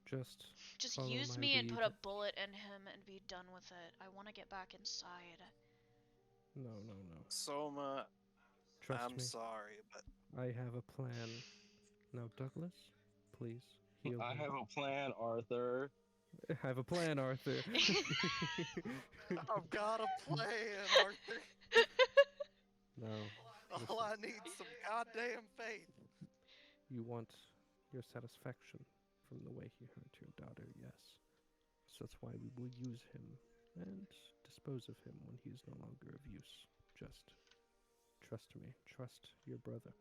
Just Just follow use my me and put a lead. bullet in him and be done with it. I want to get back inside. No, no, no. Soma. Trust I'm me. sorry, but I have a plan. Now, Douglas, please heal I him. have a plan, Arthur. I have a plan, Arthur. I've got a plan, Arthur. No, All listen. I need's some goddamn faith. You want your satisfaction from the way he hurt your daughter, yes. So that's why we will use him and dispose of him when he is no longer of use. Just trust me. Trust your brother.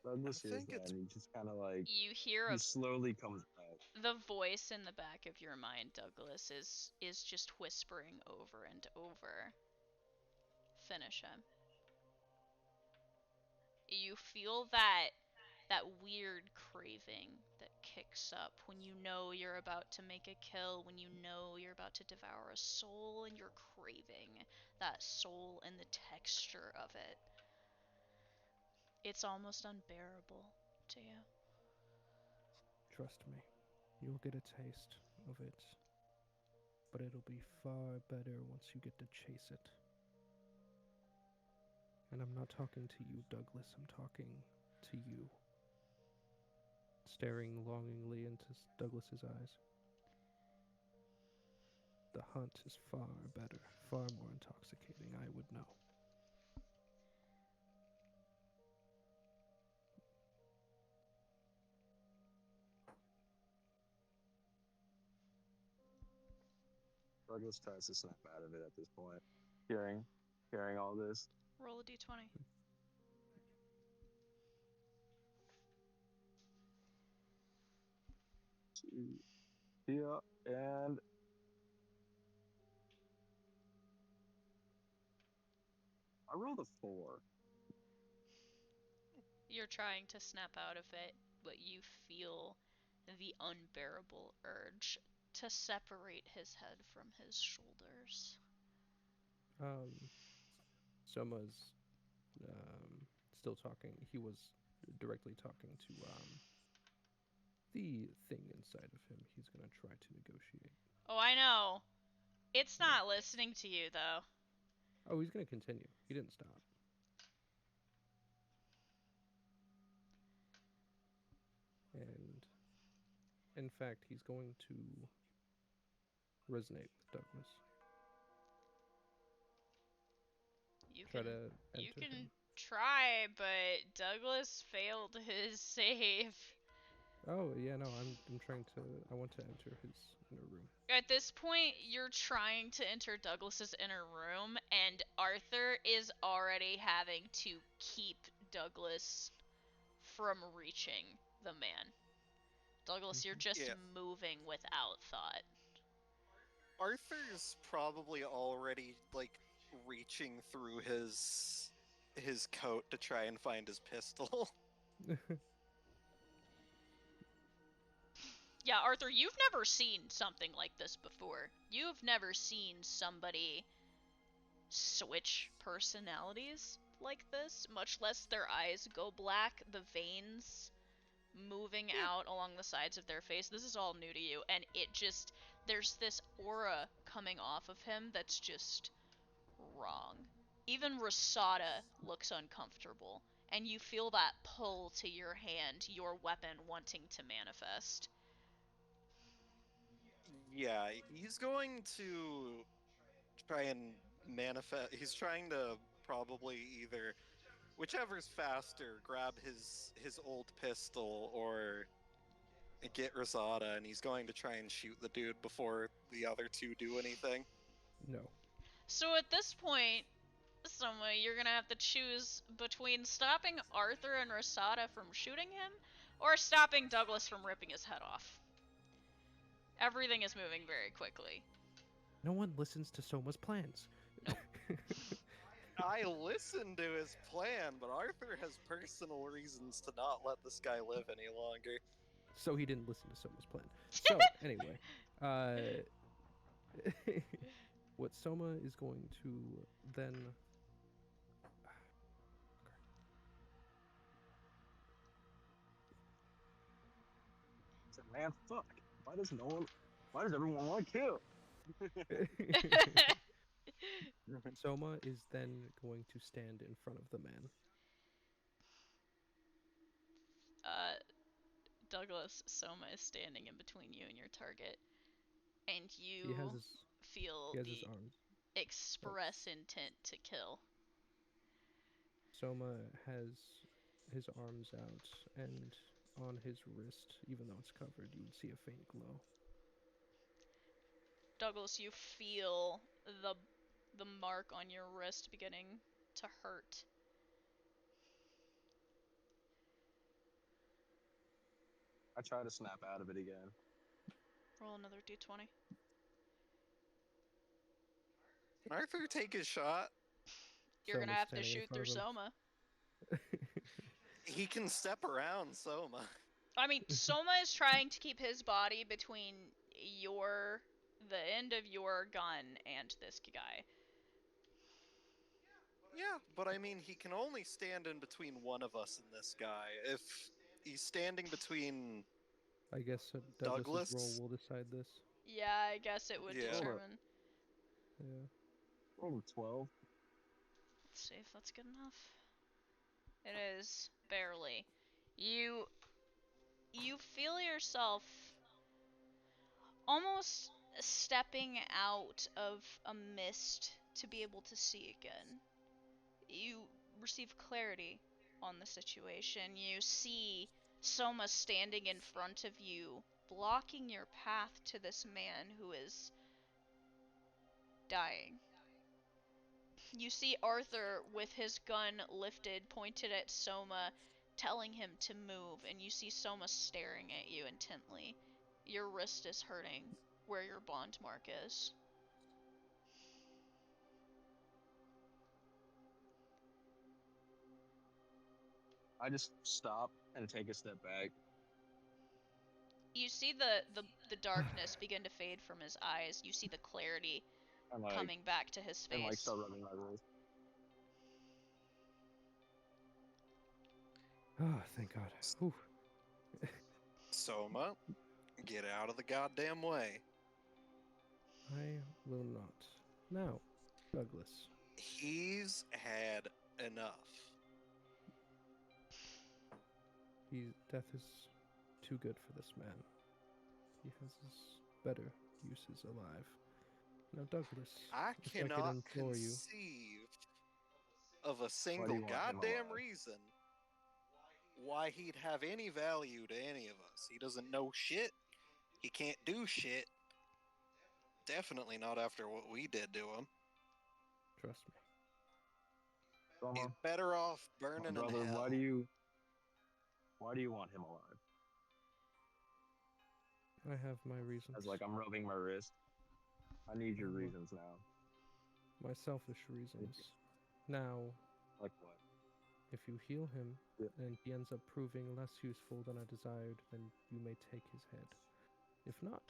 I Douglas hears think that, it's and he just kind of like You hear he slowly comes back. the voice in the back of your mind, Douglas, is just whispering over and over. Finish him. You feel that weird craving that kicks up when you know you're about to make a kill, when you know you're about to devour a soul, and you're craving that soul and the texture of it. It's almost unbearable to you. Trust me. You'll get a taste of it. But it'll be far better once you get to chase it. And I'm not talking to you, Douglas. I'm talking to you. Staring longingly into Douglas's eyes. The hunt is far better, far more intoxicating, I would know. Douglas tries to snap out of it at this point. Hearing, hearing all this. Roll a d20. Yeah, and I rolled a 4. You're trying to snap out of it, but you feel the unbearable urge to separate his head from his shoulders. Um, Soma's still talking. He was directly talking to the thing inside of him. He's gonna try to negotiate. Oh, I know. It's Yeah. not listening to you, though. Oh, he's gonna continue. He didn't stop. In fact, he's going to resonate with Douglas. You Try can to you enter can him. try, but Douglas failed his save. Oh yeah, no, I'm trying to. I want to enter his inner room. At this point, you're trying to enter Douglas's inner room, and Arthur is already having to keep Douglas from reaching the man. Douglas, you're just Yeah. moving without thought. Arthur's probably already like reaching through his coat to try and find his pistol. Yeah, Arthur, you've never seen something like this before. You've never seen somebody switch personalities like this, much less their eyes go black, the veins moving Yeah. out along the sides of their face. This is all new to you, and it just, there's this aura coming off of him that's just wrong. Even Rasada looks uncomfortable, and you feel that pull to your hand, your weapon wanting to manifest. Yeah, he's going to try and manifest. He's trying to probably either whichever's faster, grab his old pistol or get Rosada, and he's going to try and shoot the dude before the other two do anything. No. So at this point, you're gonna have to choose between stopping Arthur and Rasada from shooting him, or stopping Douglas from ripping his head off. Everything is moving very quickly. No one listens to Soma's plans. Nope. I listened to his plan, but Arthur has personal reasons to not let this guy live any longer. So he didn't listen to Soma's plan. So anyway, what Soma is going to then. It's like, man, fuck. Why does no one? Why does everyone want to kill? Soma is then going to stand in front of the man. uh, Douglas, Soma is standing in between you and your target, and He has you his feel he has his the arms. express intent to kill. Soma has his arms out, and on his wrist, even though it's covered, you would see a faint glow. Douglas, you feel the mark on your wrist beginning to hurt. I try to snap out of it again. Roll another d20. Can Arthur take his shot? You're gonna Soma's have to standing in shoot through front of him. Soma. He can step around Soma. I mean, Soma is trying to keep his body between the end of your gun and this guy. Yeah, but I mean, he can only stand in between one of us and this guy. If he's standing between I guess Douglas's role Douglas, will decide this. Yeah, I guess it would yeah, Roll a determine. Yeah. roll a 12. Let's see if that's good enough. It is barely. You feel yourself almost stepping out of a mist to be able to see again. You receive clarity on the situation. You see Soma standing in front of you, blocking your path to this man who is dying. You see Arthur with his gun lifted, pointed at Soma, telling him to move, and you see Soma staring at you intently. Your wrist is hurting where your bond mark is. I just stop and take a step back. You see the darkness begin to fade from his eyes. You see the clarity and like coming back to his face. start rubbing my wrist. Oh, thank God. Whew. Soma, get out of the goddamn way. I will not. Now, Douglas. He's had enough. Death is too good for this man. He has his better uses alive. Now, Douglas, I if I could cannot implore you, conceive of a Why do single you want him goddamn alive? reason why he'd have any value to any of us. He doesn't know shit. He can't do shit. Definitely not after what we did to him. trust me. He's Soma, better off my burning in brother, hell. why do you want him alive? I have my As reasons. like I'm rubbing my wrist. I need your My, reasons now. my selfish reasons. Now, Like what? if you heal him Yeah. and he ends up proving less useful than I desired, then you may take his head. If not,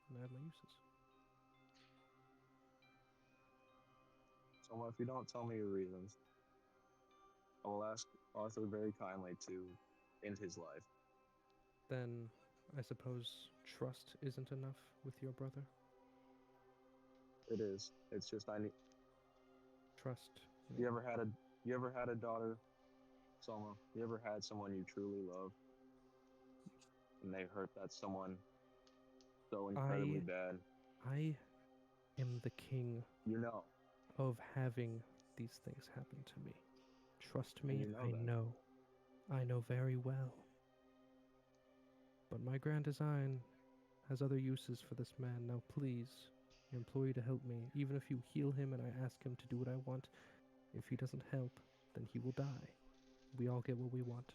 then I have my uses. Soma, if you don't tell me your reasons, I will ask Arthur very kindly to end his life. Then I suppose trust isn't enough with your brother? It is. It's just I need. Trust me. You ever had a you ever had a daughter, Soma? You ever had someone you truly love and they hurt that someone so incredibly I bad? I am the king You know, of having these things happen to me. Trust and me, you know I that. know. I know very well. But my grand design has other uses for this man. Now please, I implore you to help me. Even if you heal him and I ask him to do what I want, if he doesn't help, then he will die. We all get what we want.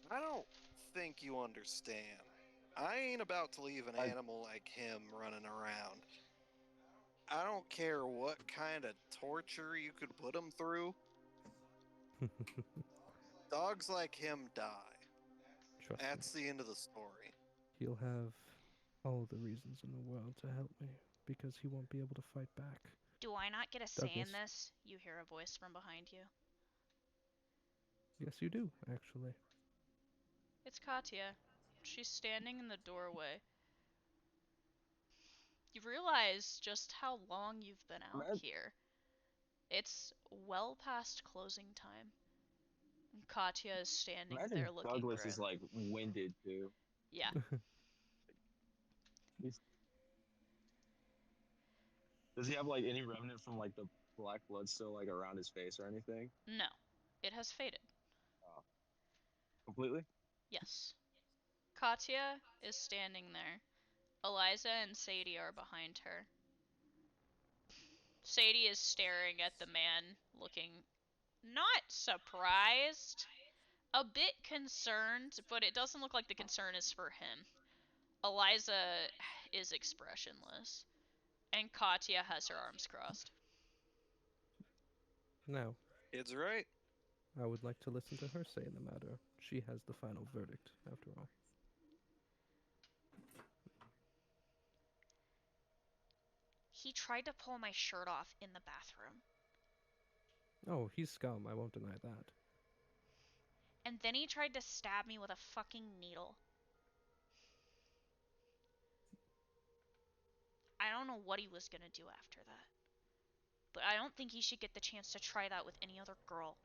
I don't think you understand. I ain't about to leave an I animal like him running around. I don't care what kind of torture you could put him through. Dogs like him die. Trust me, That's the end of the story. he'll have all the reasons in the world to help me because he won't be able to fight back. Do I not get a say in Douglas, this? You hear a voice from behind you. yes, you do, actually. It's Katya. She's standing in the doorway. You realize just how long you've been out imagine, here. It's well past closing time. And Katya is standing there imagine looking Douglas is grim. like winded too. Yeah. He's, does he have like any remnant from like the black blood still like around his face or anything? No. It has faded. Uh, Completely. Yes. Katya is standing there. Eliza and Sadie are behind her. Sadie is staring at the man, looking not surprised, a bit concerned, but it doesn't look like the concern is for him. Eliza is expressionless, and Katya has her arms crossed. Now, Kid's right. I would like to listen to her say in the matter. She has the final verdict, after all. He tried to pull my shirt off in the bathroom, Oh, he's scum, I won't deny that. and then he tried to stab me with a fucking needle. I don't know what he was gonna do after that. But I don't think he should get the chance to try that with any other girl.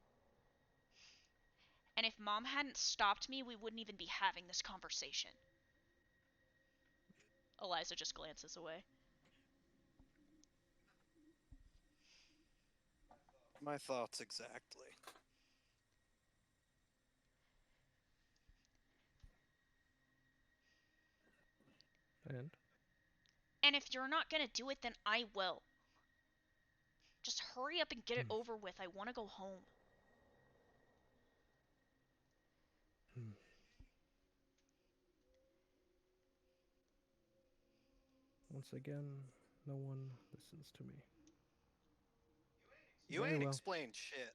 And if Mom hadn't stopped me, we wouldn't even be having this conversation. Eliza just glances away. My thoughts exactly. And And if you're not gonna do it, then I will. Just hurry up and get it over with. I wanna go home. once again, no one listens to me. You Very ain't well. explained shit.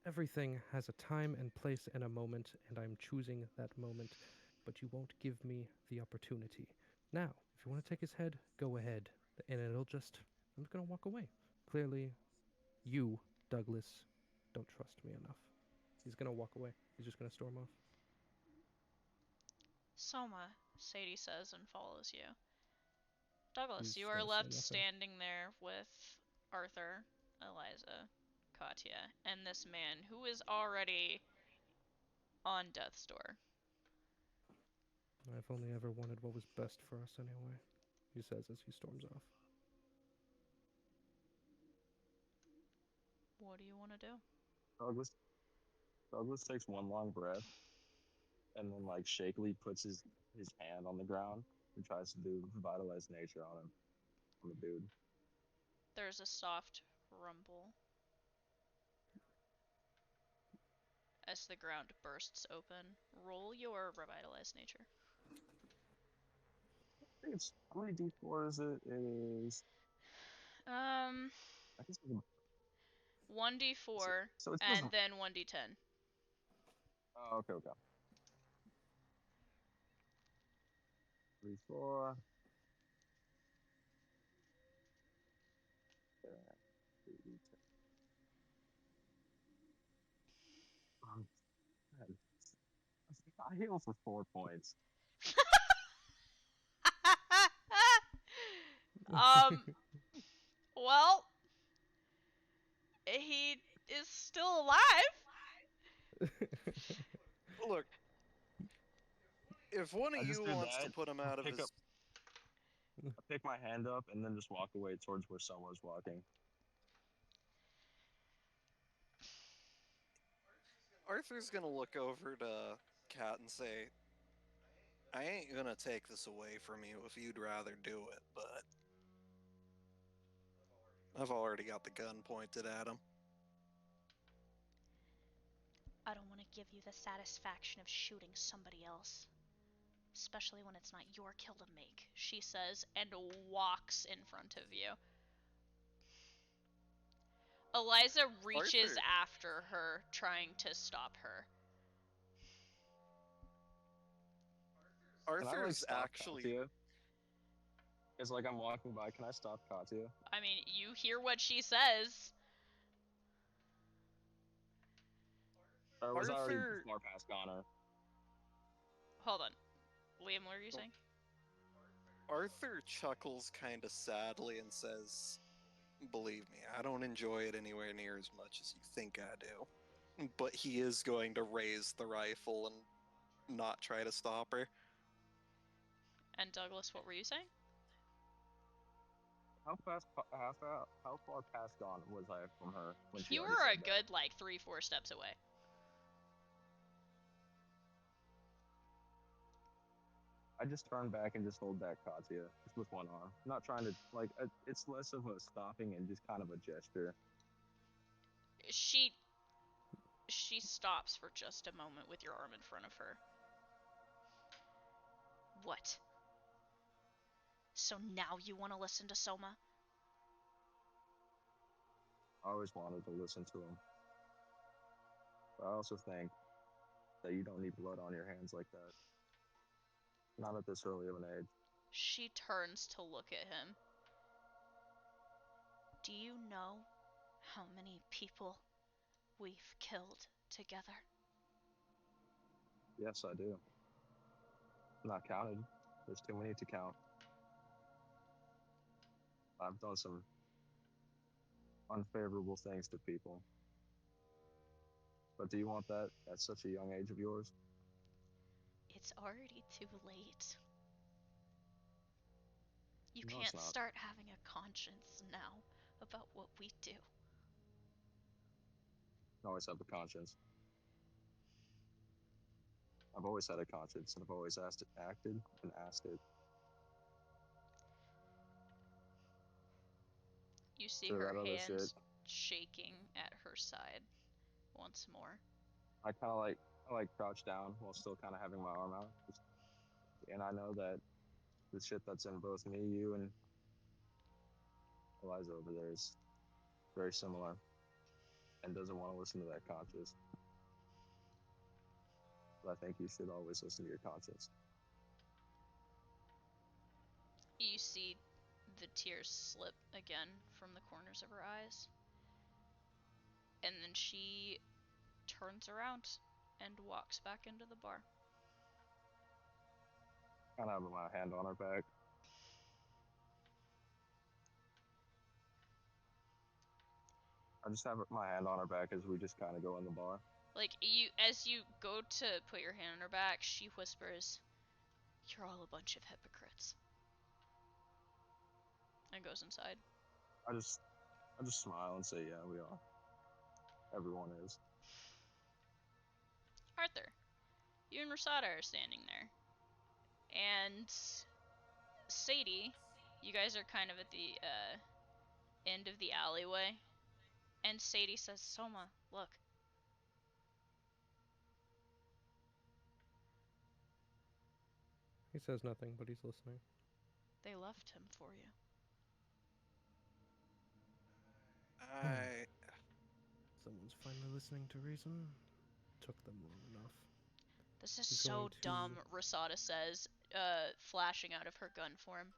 Everything has a time and place and a moment, and I'm choosing that moment, but you won't give me the opportunity. Now, if you want to take his head, go ahead. And it'll just. I'm just going to walk away. Clearly, you, Douglas, don't trust me enough. He's going to walk away. He's just going to storm off. Soma, Sadie says and follows you. Douglas, you He's are going to say left nothing. standing there with Arthur, Eliza, Katya, and this man who is already on death's door. I've only ever wanted what was best for us anyway, he says as he storms off. What do you want to do? Douglas Douglas takes one long breath and then like shakily puts his hand on the ground and tries to do vitalize nature on the dude. There's a soft rumble as the ground bursts open. Roll your revitalize nature. I think it's how many D4 is it? It is Um, I guess it's, 1d4 so it and doesn't. then 1d10. Oh, okay. 3, 4. Yeah, 3D10. Man, I heal for 4 points. um, well, he is still alive. Look, if one of I just you do wants to that. put him I out of pick up, his... I pick my hand up, and then just walk away towards where someone's walking. Arthur's gonna look over to Kat and say, I ain't gonna take this away from you if you'd rather do it, but I've already got the gun pointed at him. I don't want to give you the satisfaction of shooting somebody else. Especially when it's not your kill to make, she says, and walks in front of you. Eliza reaches Arthur. after her, trying to stop her. Can I like Arthur's stop actually... Katya? It's like I'm walking by. Can I stop Katya? I mean, you hear what she says. Or was I already Arthur... far past Connor? Hold on. Liam, what are you saying? Arthur chuckles kind of sadly and says, believe me, I don't enjoy it anywhere near as much as you think I do. But he is going to raise the rifle and not try to stop her. And Douglas, what were you saying? How far past gone was I from her when she You already were a said that? good, 3-4 steps away. I just turn back and just hold back Katya just with one arm. I'm not trying to it's less of a stopping and just kind of a gesture. She stops for just a moment with your arm in front of her. What? So now you want to listen to Soma? I always wanted to listen to him, but I also think that you don't need blood on your hands like that. Not at this early of an age. She turns to look at him. Do you know how many people we've killed together? Yes, I do. Not counted. There's too many to count. I've done some unfavorable things to people. But do you want that at such a young age of yours? It's already too late. You No, it's can't not. start having a conscience now about what we do. I always have a conscience. I've always had a conscience, and I've always acted and asked it. You see So her that other shit, hands shaking at her side once more. I crouch down while still kind of having my arm out, and I know that the shit that's in both me, you, and Eliza over there is very similar, and doesn't want to listen to that conscience. But I think you should always listen to your conscience. You see the tears slip again from the corners of her eyes. And then she turns around and walks back into the bar. Kind of have my hand on her back. I just have my hand on her back as we just kind of go in the bar. Like, as you go to put your hand on her back, she whispers, "You're all a bunch of hypocrites." And goes inside. I just smile and say, yeah, we are. Everyone is. Arthur, you and Rosada are standing there. And Sadie, you guys are kind of at the end of the alleyway. And Sadie says, "Soma, look." He says nothing, but he's listening. "They left him for you." Someone's finally listening to reason. Took them long enough. "This is He's so going to- dumb," Rosada says, flashing out of her gun form.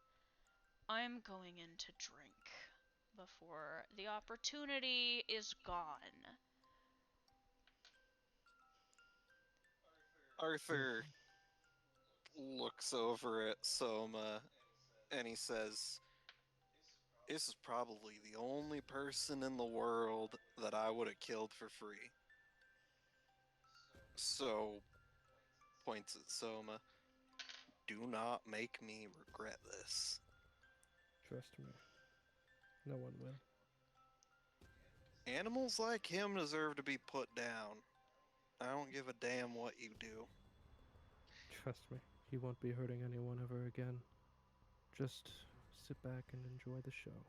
"I'm going in to drink before the opportunity is gone." Arthur looks over at Soma and he says, "This is probably the only person in the world that I would have killed for free." So, points at Soma, "Do not make me regret this." Trust me. No one will. Animals like him deserve to be put down. I don't give a damn what you do. Trust me. He won't be hurting anyone ever again. Just sit back and enjoy the show,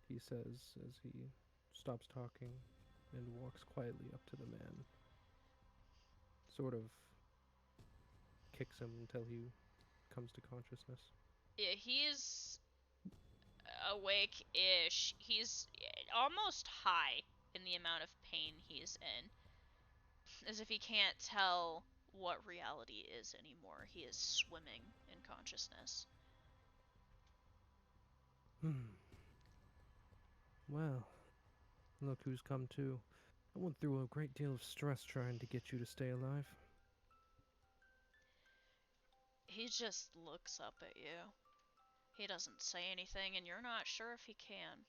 he says as he stops talking and walks quietly up to the man. Sort of kicks him until he comes to consciousness. Yeah, he's awake-ish. He's almost high in the amount of pain he's in. As if he can't tell what reality is anymore. He is swimming in consciousness. Well, look who's come to. I went through a great deal of stress trying to get you to stay alive. He just looks up at you. He doesn't say anything, and you're not sure if he can.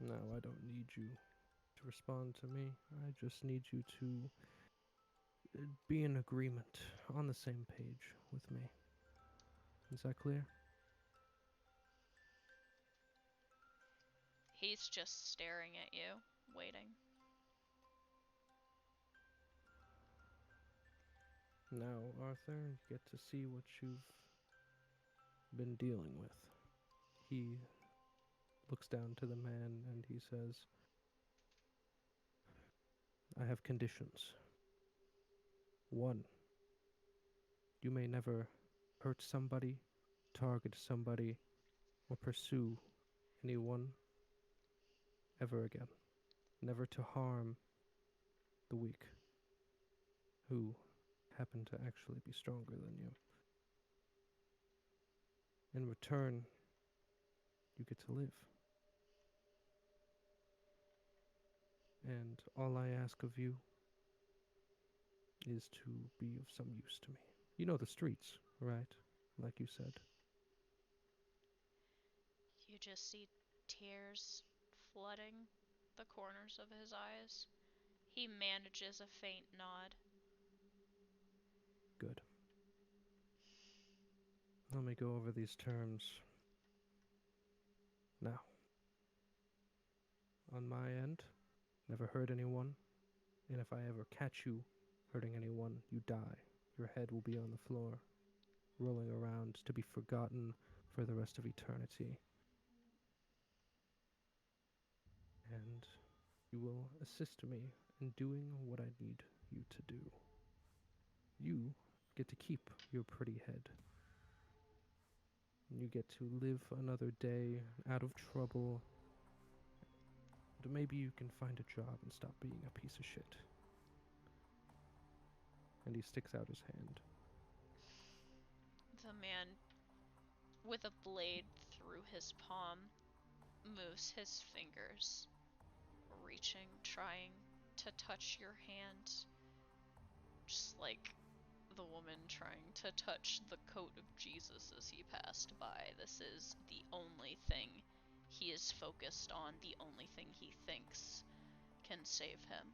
Now, I don't need you to respond to me. I just need you to be in agreement, on the same page with me. Is that clear? He's just staring at you, waiting. Now, Arthur, you get to see what you've been dealing with. He looks down to the man and he says, I have conditions. 1, you may never hurt somebody, target somebody, or pursue anyone ever again. Never to harm the weak, who happen to actually be stronger than you. In return, you get to live. And all I ask of you is to be of some use to me. You know the streets, right? Like you said. You just see tears flooding the corners of his eyes. He manages a faint nod. Good. Let me go over these terms. Now, on my end, never hurt anyone, and if I ever catch you hurting anyone, you die. Your head will be on the floor, rolling around to be forgotten for the rest of eternity. And you will assist me in doing what I need you to do. You get to keep your pretty head. You get to live another day out of trouble. And maybe you can find a job and stop being a piece of shit. And he sticks out his hand. The man, with a blade through his palm, moves his fingers, reaching, trying to touch your hand. Just like the woman trying to touch the coat of Jesus as he passed by. This is the only thing he is focused on, the only thing he thinks can save him.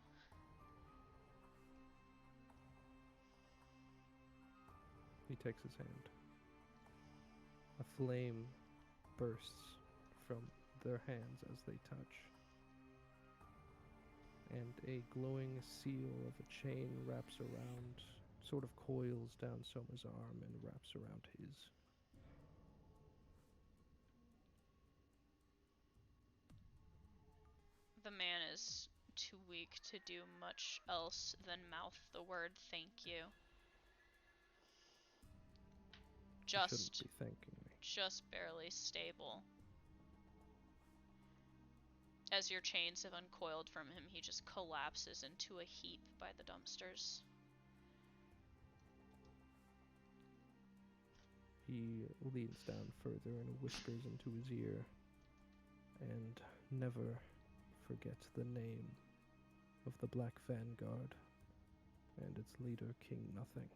He takes his hand. A flame bursts from their hands as they touch, and a glowing seal of a chain wraps around, sort of coils down Soma's arm and wraps around his. The man is too weak to do much else than mouth the word thank you. You shouldn't be thanking me. Just barely stable. As your chains have uncoiled from him, he just collapses into a heap by the dumpsters. He leans down further and whispers into his ear, and never forget the name of the Black Vanguard and its leader, King Nothing.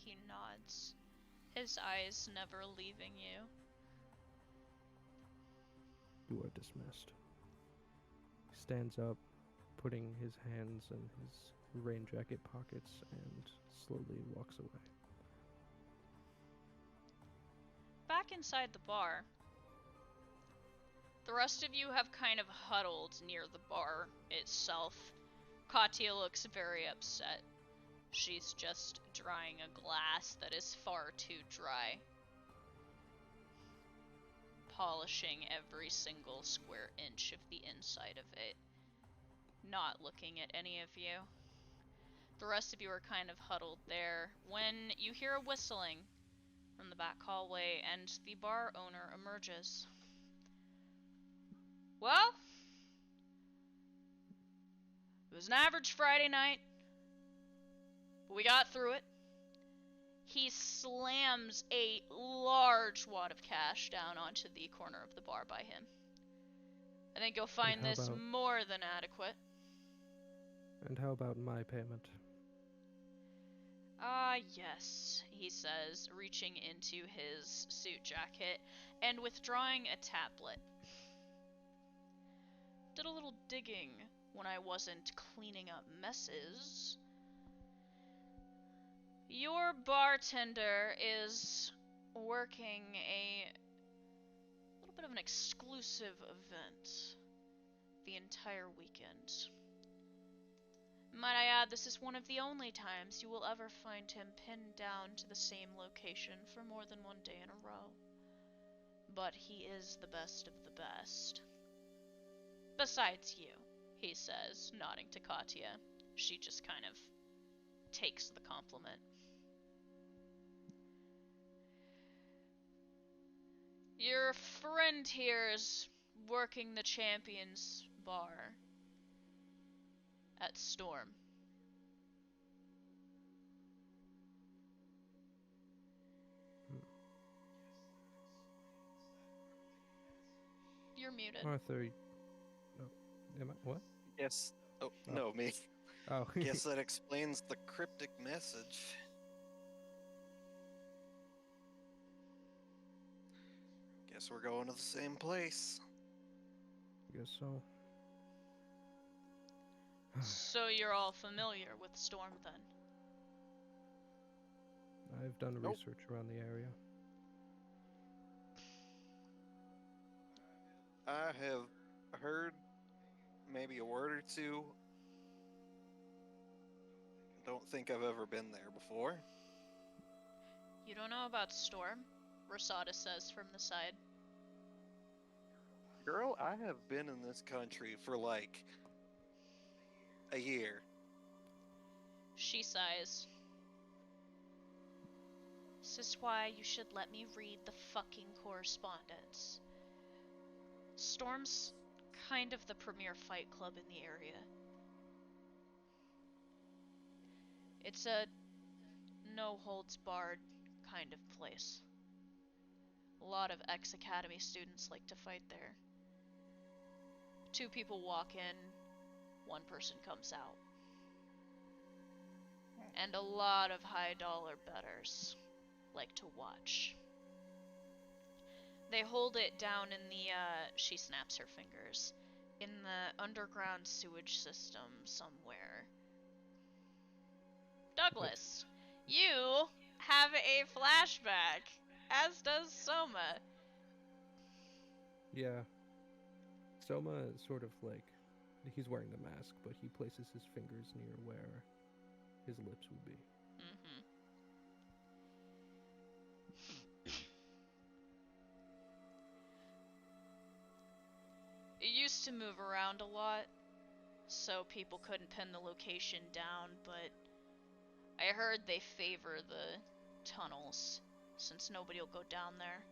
He nods, his eyes never leaving you. You are dismissed. He stands up, putting his hands in his rain jacket pockets, and slowly walks away. Back inside the bar, the rest of you have kind of huddled near the bar itself. Katya looks very upset. She's just drying a glass that is far too dry. Polishing every single square inch of the inside of it. Not looking at any of you. The rest of you are kind of huddled there when you hear a whistling from the back hallway and the bar owner emerges. Well, it was an average Friday night, but we got through it. He slams a large wad of cash down onto the corner of the bar by him. I think you'll find this more than adequate. And how about my payment? Yes, he says, reaching into his suit jacket and withdrawing a tablet. Did a little digging when I wasn't cleaning up messes. Your bartender is working a little bit of an exclusive event the entire weekend. Might I add, this is one of the only times you will ever find him pinned down to the same location for more than one day in a row. But he is the best of the best. Besides you, he says, nodding to Katya. She just kind of takes the compliment. Your friend here is working the Champions Bar at Storm. You're muted. Arthur, no, am I, what? Yes. Oh, no, me. Oh. Guess that explains the cryptic message. Guess we're going to the same place. Guess so. So you're all familiar with Storm then? I've done Nope. research around the area. I have heard maybe a word or two. Don't think I've ever been there before. You don't know about Storm? Rosada says from the side. Girl, I have been in this country for like a year. She sighs. This is why you should let me read the fucking correspondence. Storm's kind of the premier fight club in the area. It's a no-holds-barred kind of place. A lot of ex-academy students like to fight there. 2 people walk in, 1 person comes out. And a lot of high-dollar bettors like to watch. They hold it down in the, she snaps her fingers, in the underground sewage system somewhere. Douglas, you have a flashback, as does Soma. Yeah. Soma sort of like, he's wearing the mask, but he places his fingers near where his lips would be. Mm-hmm. It used to move around a lot, so people couldn't pin the location down, but I heard they favor the tunnels, since nobody will go down there.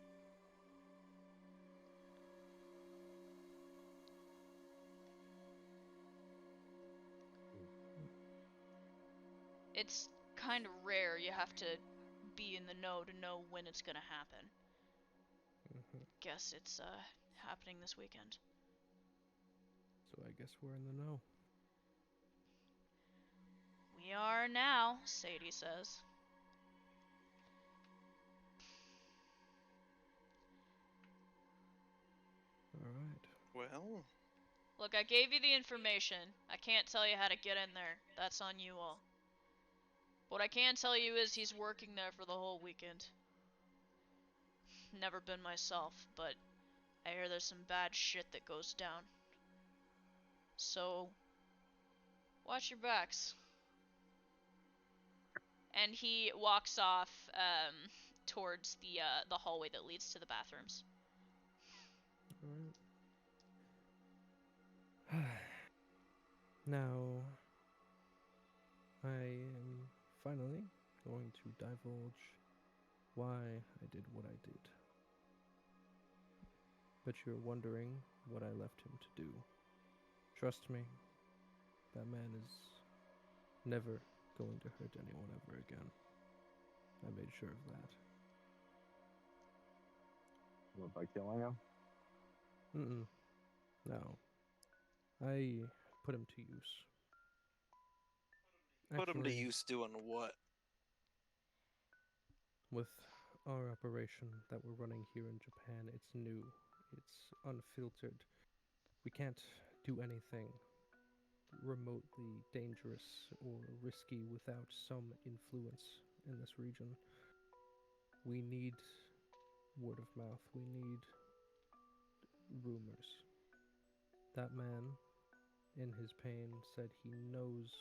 It's kind of rare. You have to be in the know to know when it's gonna happen. Mm-hmm. Guess it's happening this weekend. So I guess we're in the know. We are now, Sadie says. All right. Well, Look, I gave you the information. I can't tell you how to get in there. That's on you all. What I can tell you is he's working there for the whole weekend. Never been myself, but I hear there's some bad shit that goes down. So, watch your backs. And he walks off towards the hallway that leads to the bathrooms. All right. Now, I am finally going to divulge why I did what I did. Bet you're wondering what I left him to do. Trust me, that man is never going to hurt anyone ever again. I made sure of that. What, by killing him? Mm-mm. No. I put him to use. put him to Actually, use doing what? with our operation that we're running here in Japan, it's new. It's unfiltered. We can't do anything remotely dangerous or risky without some influence in this region. We need word of mouth. We need rumors. That man, in his pain, said he knows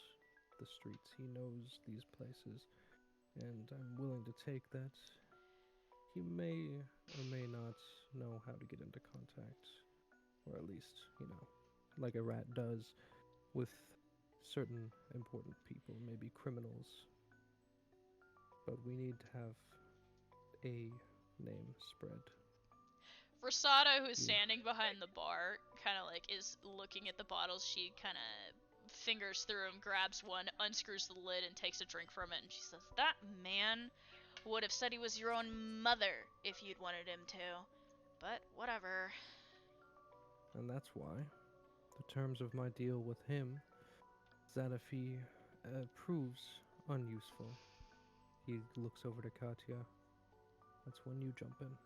the streets, he knows these places, and I'm willing to take that. He may or may not know how to get into contact, or at least, like a rat does, with certain important people, maybe criminals. But we need to have a name spread. Rosada, who's Yeah. standing behind the bar, kind of like is looking at the bottles. She kind of fingers through them, grabs one, unscrews the lid, and takes a drink from it. And she says, "That man would have said he was your own mother if you'd wanted him to. But whatever." And that's why the terms of my deal with him is that if he proves unuseful, he looks over to Katya. That's when you jump in.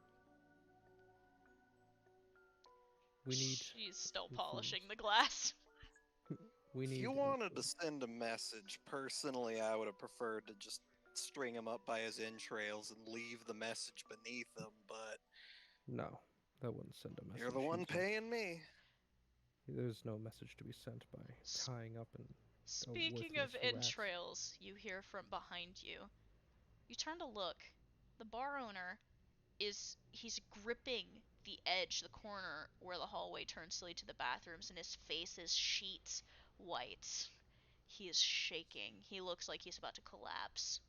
We need She's still influence. polishing the glass. We If need you wanted to influence. send a message, personally, I would have preferred to just string him up by his entrails and leave the message beneath him, but No, that wouldn't send a message. you're the one paying me. There's no message to be sent by tying up a Speaking of worthless rat. entrails, you hear from behind you. You turn to look. The bar owner he's gripping the edge, the corner where the hallway turns to lead to the bathrooms, and his face is sheet white. He is shaking. He looks like he's about to collapse.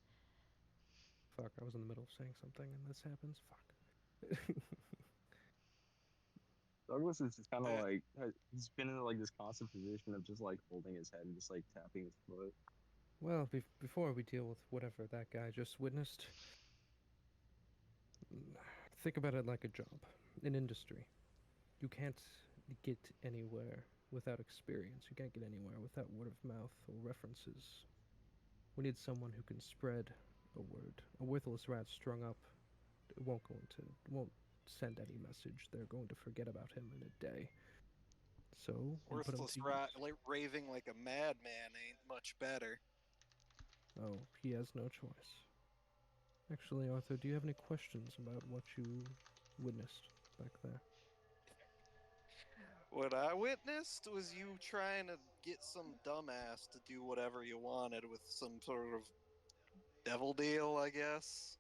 Fuck, I was in the middle of saying something and this happens. Fuck. Douglas is just kind of Eh, like he's been in like this constant position of just like holding his head and just like tapping his foot. Well, before we deal with whatever that guy just witnessed, think about it like a job, an industry. You can't get anywhere without experience. You can't get anywhere without word of mouth or references. We need someone who can spread a word. A worthless rat strung up, it won't send any message, they're going to forget about him in a day. So we put him Worthless to use. raving like a madman ain't much better. Oh, he has no choice. Actually, Arthur, do you have any questions about what you witnessed back there? What I witnessed was you trying to get some dumbass to do whatever you wanted with some sort of devil deal, I guess.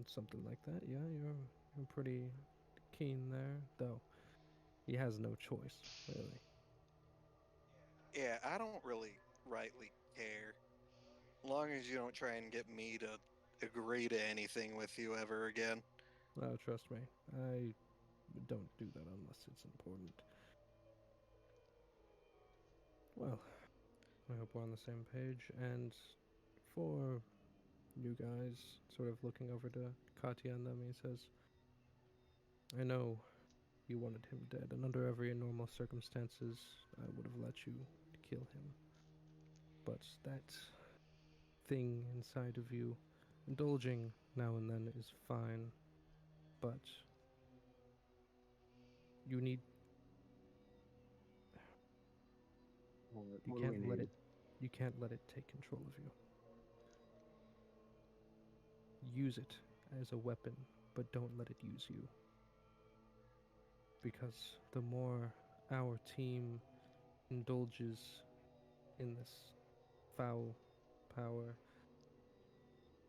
Something like that, yeah, you're pretty keen there, though. He has no choice, really. Yeah, I don't really rightly care. As long as you don't try and get me to agree to anything with you ever again. Oh, trust me, I don't do that unless it's important. Well, I hope we're on the same page, and for you guys, sort of looking over to Katya and them, he says, I know you wanted him dead, and under every normal circumstances, I would have let you kill him. But that thing inside of you, indulging now and then is fine, but you need, you What do we can't let need? it, you can't let it take control of you. Use it as a weapon, but don't let it use you. Because the more our team indulges in this foul power,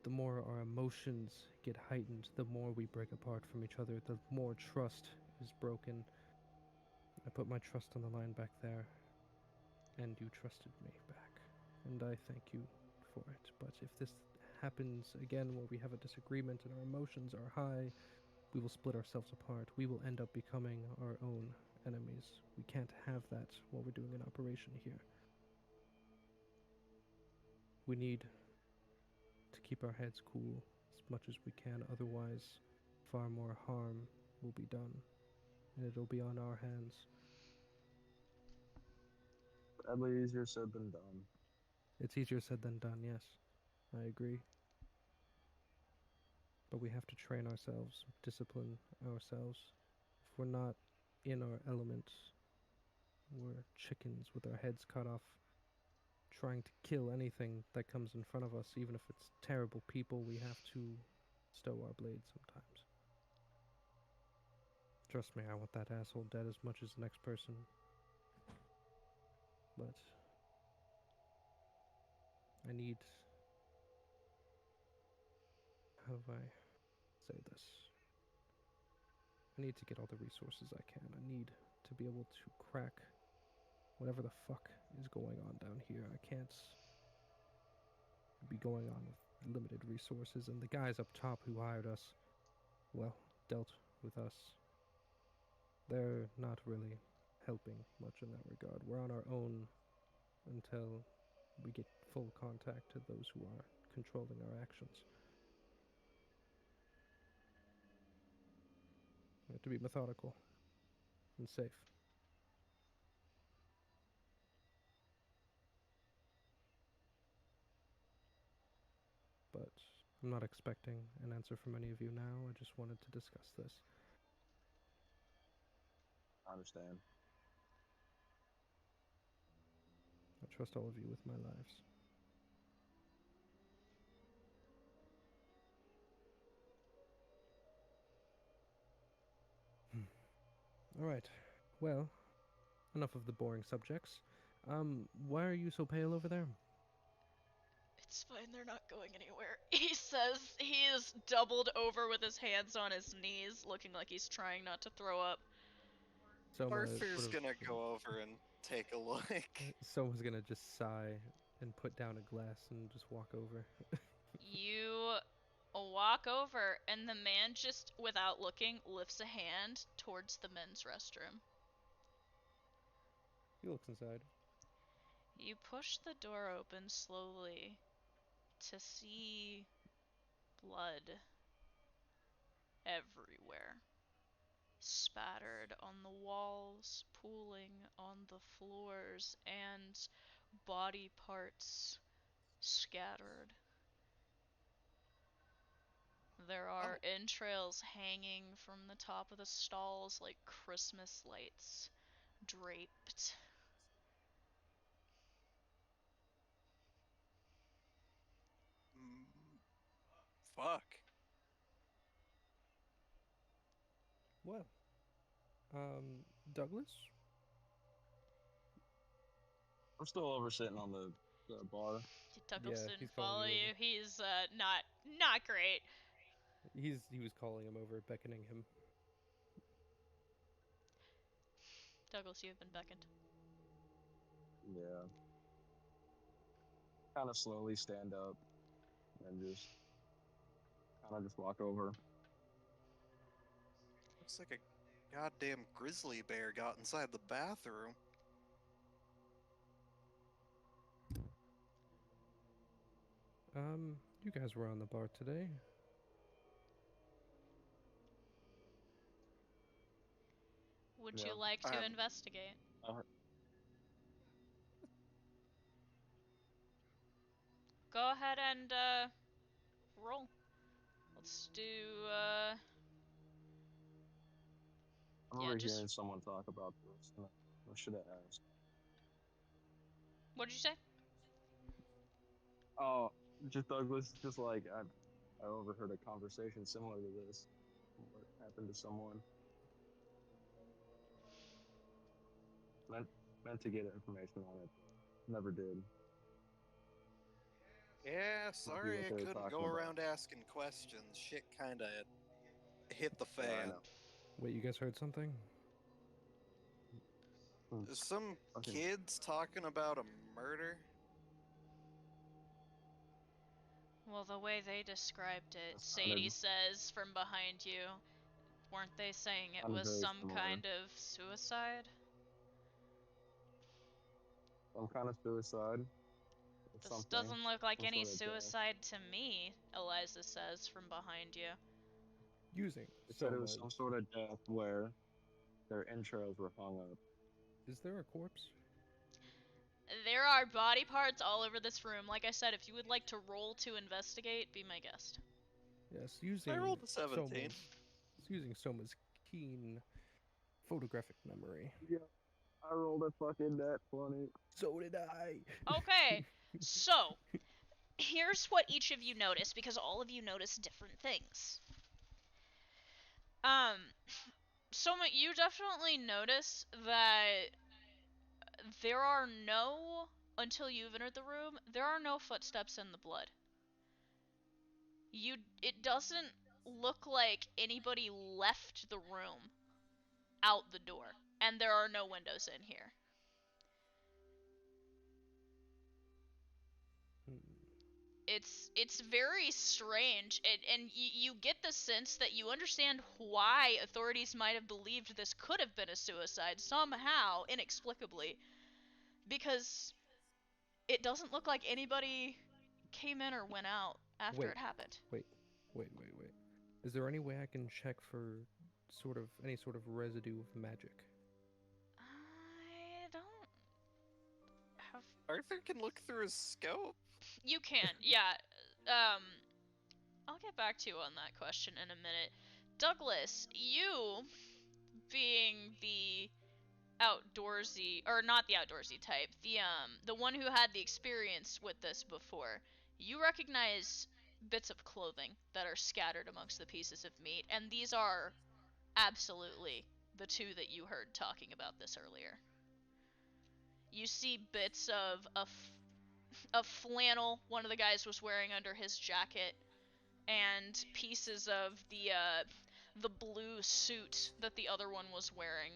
the more our emotions get heightened, the more we break apart from each other, the more trust is broken. I put my trust on the line back there, and you trusted me back. And I thank you for it. But if this happens again where we have a disagreement and our emotions are high, we will split ourselves apart. We will end up becoming our own enemies. We can't have that while we're doing an operation here. We need to keep our heads cool as much as we can, otherwise, far more harm will be done, and it'll be on our hands. Probably easier said than done. It's easier said than done, yes. I agree. But we have to train ourselves, discipline ourselves. If we're not in our element, we're chickens with our heads cut off, trying to kill anything that comes in front of us, even if it's terrible people. We have to stow our blades sometimes. Trust me, I want that asshole dead as much as the next person. But I need. How do I say this? I need to get all the resources I can. I need to be able to crack whatever the fuck is going on down here. I can't be going on with limited resources, and the guys up top who hired us, well, dealt with us. They're not really helping much in that regard. We're on our own until we get full contact to those who are controlling our actions. We have to be methodical and safe. But I'm not expecting an answer from any of you now. I just wanted to discuss this. I understand. I trust all of you with my lives. All right. Well, enough of the boring subjects. Why are you so pale over there? It's fine, they're not going anywhere. He says he is doubled over with his hands on his knees, looking like he's trying not to throw up. Soma Arthur's sort of. gonna go over and take a look. Soma's gonna just sigh and put down a glass and just walk over. You walk over, and the man just, without looking, lifts a hand towards the men's restroom. He looks inside. You push the door open slowly to see blood everywhere. Spattered on the walls, pooling on the floors, and body parts scattered. There are Oh. entrails hanging from the top of the stalls like Christmas lights, draped. Fuck. Well, Douglas? I'm still over sitting on the bar. Douglas Yeah, didn't he's calling follow you over. you. He's not great. He was calling him over, beckoning him. Douglas, you have been beckoned. Yeah. Kind of slowly stand up and just kind of just walk over. Looks like a goddamn grizzly bear got inside the bathroom. You guys were on the bar today. Would you Yeah. like to Um, investigate? I, Go ahead and roll. Let's do I yeah, remember just hearing someone talk about this, and I should have asked. what did you say? Oh, just Douglas, just like I overheard a conversation similar to this. What happened to someone? Meant meant to get information on it, but never did. yeah, Might be sorry what I they were couldn't talking go about. around asking questions. Shit kinda hit the Yeah, I fan. know. Wait, you guys heard something? Hmm, Some fucking, kids talking about a murder? Well, the way they described it, that Sadie sounded says from behind you, weren't they saying it sounded was very some similar. kind of suicide? Some kind of suicide or This something, doesn't look like some any sort of death. suicide to me, Eliza says from behind you. Using They said it was Soma. some sort of death where their entrails were hung up. Is there a corpse? There are body parts all over this room. Like I said, if you would like to roll to investigate, be my guest. Yes, I rolled a 17. Using Soma's keen photographic memory. Yeah, I rolled a fucking net 20. So did I. Okay, so here's what each of you notice because all of you notice different things. Um, Soma, you definitely notice that there are no, until you've entered the room, there are no footsteps in the blood. It doesn't look like anybody left the room out the door, and there are no windows in here. It's very strange, and you get the sense that you understand why authorities might have believed this could have been a suicide somehow, inexplicably, because it doesn't look like anybody came in or went out after Wait, it happened. wait, wait. Is there any way I can check for any sort of residue of magic? I don't have. Arthur can look through his scope. You can, yeah. Um, I'll get back to you on that question in a minute. Douglas, you being the outdoorsy, or not the outdoorsy type, the one who had the experience with this before, you recognize bits of clothing that are scattered amongst the pieces of meat, and these are absolutely the two that you heard talking about this earlier. You see bits of a flannel one of the guys was wearing under his jacket, and pieces of the blue suit that the other one was wearing.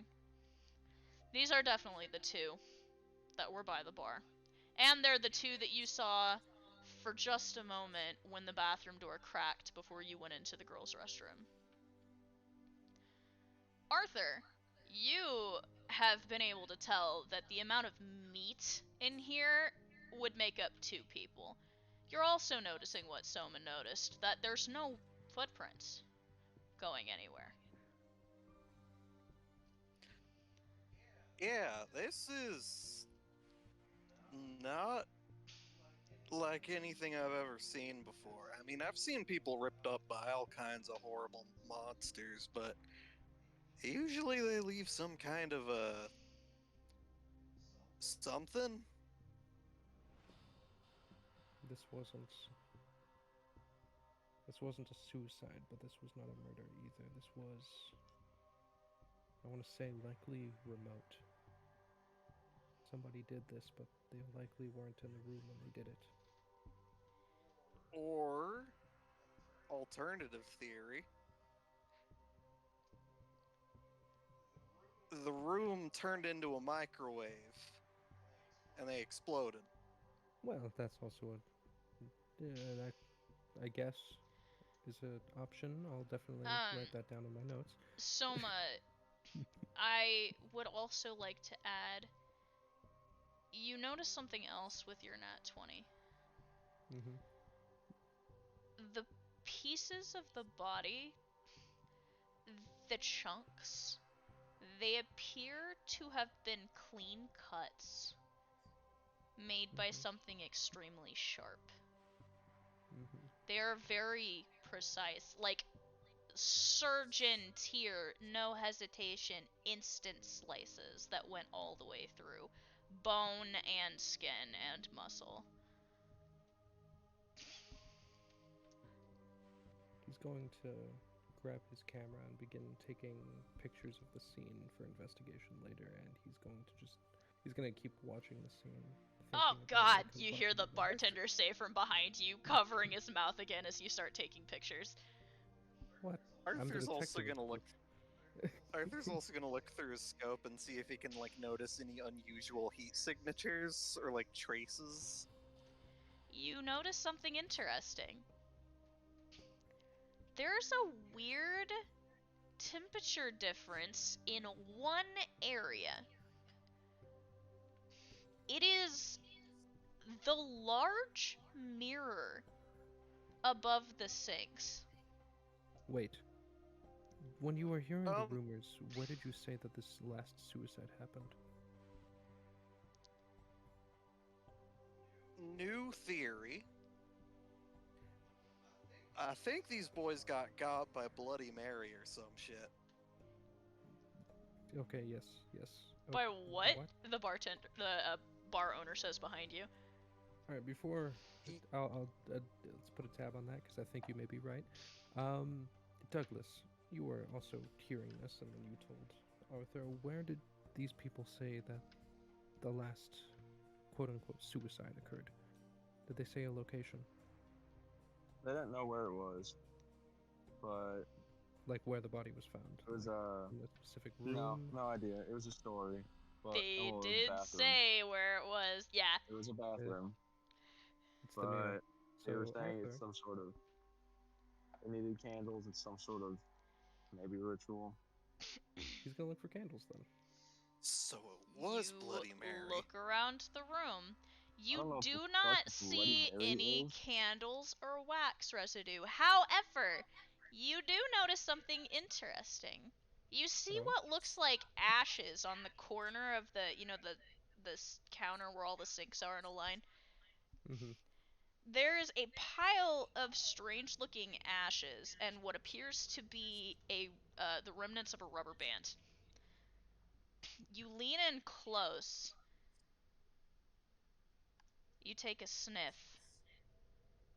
These are definitely the two that were by the bar. And they're the two that you saw for just a moment when the bathroom door cracked before you went into the girls' restroom. Arthur, you have been able to tell that the amount of meat in here would make up two people. You're also noticing what Soma noticed, that there's no footprints going anywhere. Yeah, this is not like anything I've ever seen before. I mean, I've seen people ripped up by all kinds of horrible monsters, but usually they leave some kind of a something. This wasn't. This wasn't a suicide, but this was not a murder either. This was. I want to say likely remote. Somebody did this, but they likely weren't in the room when they did it. Or alternative theory, the room turned into a microwave and they exploded. Well, that's also that I guess is an option. I'll definitely write that down in my notes. Soma, I would also like to add, you notice something else with your nat 20. Mm-hmm. The pieces of the body, the chunks, they appear to have been clean cuts made by something extremely sharp. Mm-hmm. They are very precise, like surgeon tier, no hesitation, instant slices that went all the way through bone and skin and muscle. He's going to grab his camera and begin taking pictures of the scene for investigation later, and he's going to keep watching the scene. Oh god, you hear the bartender say from behind you, covering his mouth again as you start taking pictures. What? Arthur's also gonna look. Arthur's also gonna look through his scope and see if he can like notice any unusual heat signatures or like traces. You notice something interesting. There's a weird temperature difference in one area. It is the large mirror above the sinks. Wait. When you were hearing the rumors, where did you say that this last suicide happened? New theory. I think these boys got by Bloody Mary or some shit. Okay, yes. Okay, By what? The bar owner says behind you. All right, before I'll let's put a tab on that because I think you may be right. Douglas, you were also hearing this, and then you told Arthur. Where did these people say that the last quote-unquote suicide occurred? Did they say a location? They didn't know where it was, but like where the body was found. It was in a specific room. No idea. It was a story. But, they did say where it was. Yeah. It was a bathroom. It's the mirror. So they were saying Arthur, it's some sort of. They needed candles. It's some sort of maybe ritual. He's gonna look for candles then. So it was Bloody Mary. Look around the room. You do not see any candles or wax residue. However, you do notice something interesting. You see what looks like ashes on the corner of the counter where all the sinks are in a line. Mm-hmm. There's a pile of strange-looking ashes and what appears to be the remnants of a rubber band. You lean in close. You take a sniff,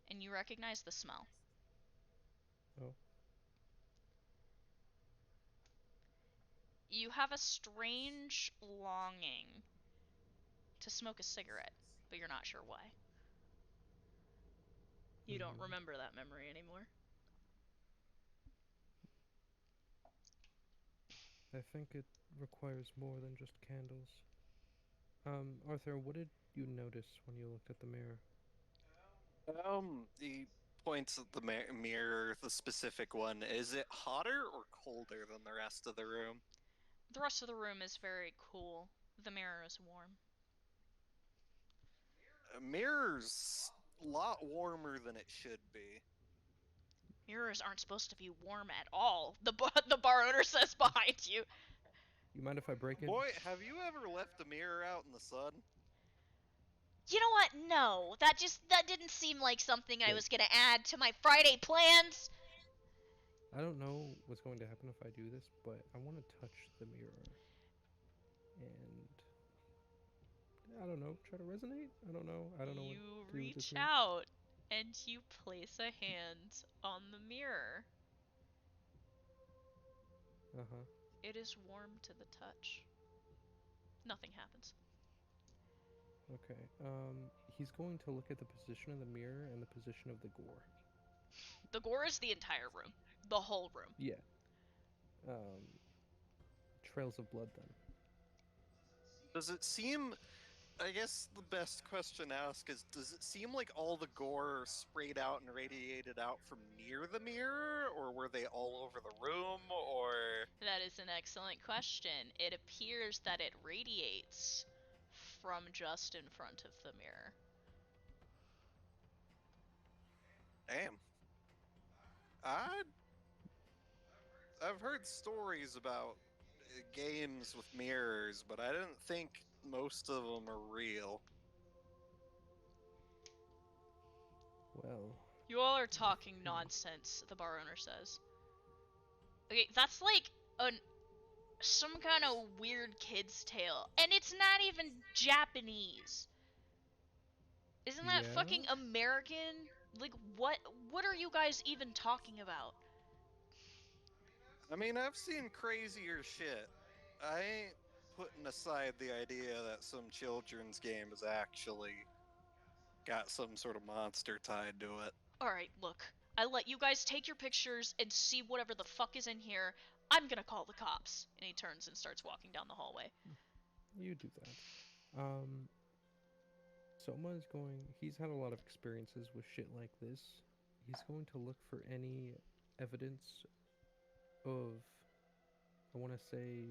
and you recognize the smell. Oh. You have a strange longing to smoke a cigarette, but you're not sure why. You don't remember that memory anymore. I think it requires more than just candles. Arthur, what did you notice when you looked at the mirror? He points at the mirror, the specific one. Is it hotter or colder than the rest of the room? The rest of the room is very cool. The mirror is warm. A mirror's a lot warmer than it should be. Mirrors aren't supposed to be warm at all. The bar owner says behind you. You mind if I break it? Boy, have you ever left a mirror out in the sun? You know what? No, that didn't seem like something I Wait. was gonna add to my Friday plans. I don't know what's going to happen if I do this, but I want to touch the mirror and I don't know, try to resonate. I don't know. I don't know what You to do with this reach mirror. out and you place a hand on the mirror. Uh huh. It is warm to the touch. Nothing happens. Okay. He's going to look at the position of the mirror and the position of the gore. The gore is the entire room. The whole room. Yeah. Um, trails of blood then. Does it seem? I guess the best question to ask is: does it seem like all the gore sprayed out and radiated out from near the mirror, or were they all over the room, or? That is an excellent question. It appears that it radiates from just in front of the mirror. Damn. I I've heard stories about games with mirrors, but I didn't think most of them are real. Well, You all are talking nonsense, the bar owner says. Okay, that's like some kind of weird kid's tale. And it's not even Japanese. Isn't that yeah. fucking American? Like what are you guys even talking about? I mean, I've seen crazier shit. I ain't putting aside the idea that some children's game has actually got some sort of monster tied to it. Alright, look. I let you guys take your pictures and see whatever the fuck is in here. I'm gonna call the cops. And he turns and starts walking down the hallway. You do that. Um, Soma is going. He's had a lot of experiences with shit like this. He's going to look for any evidence of, I want to say,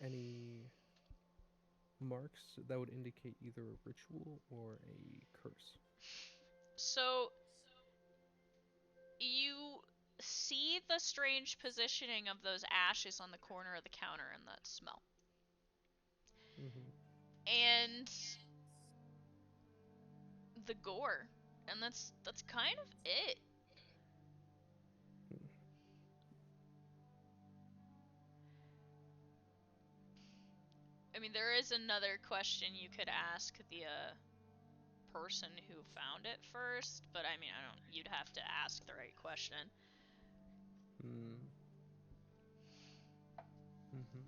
any marks that would indicate either a ritual or a curse. So, you see the strange positioning of those ashes on the corner of the counter and that smell. Mm-hmm. And the gore. And that's kind of it. I mean, there is another question you could ask the person who found it first, but I mean, I don't. You'd have to ask the right question. Mm. Mm-hmm.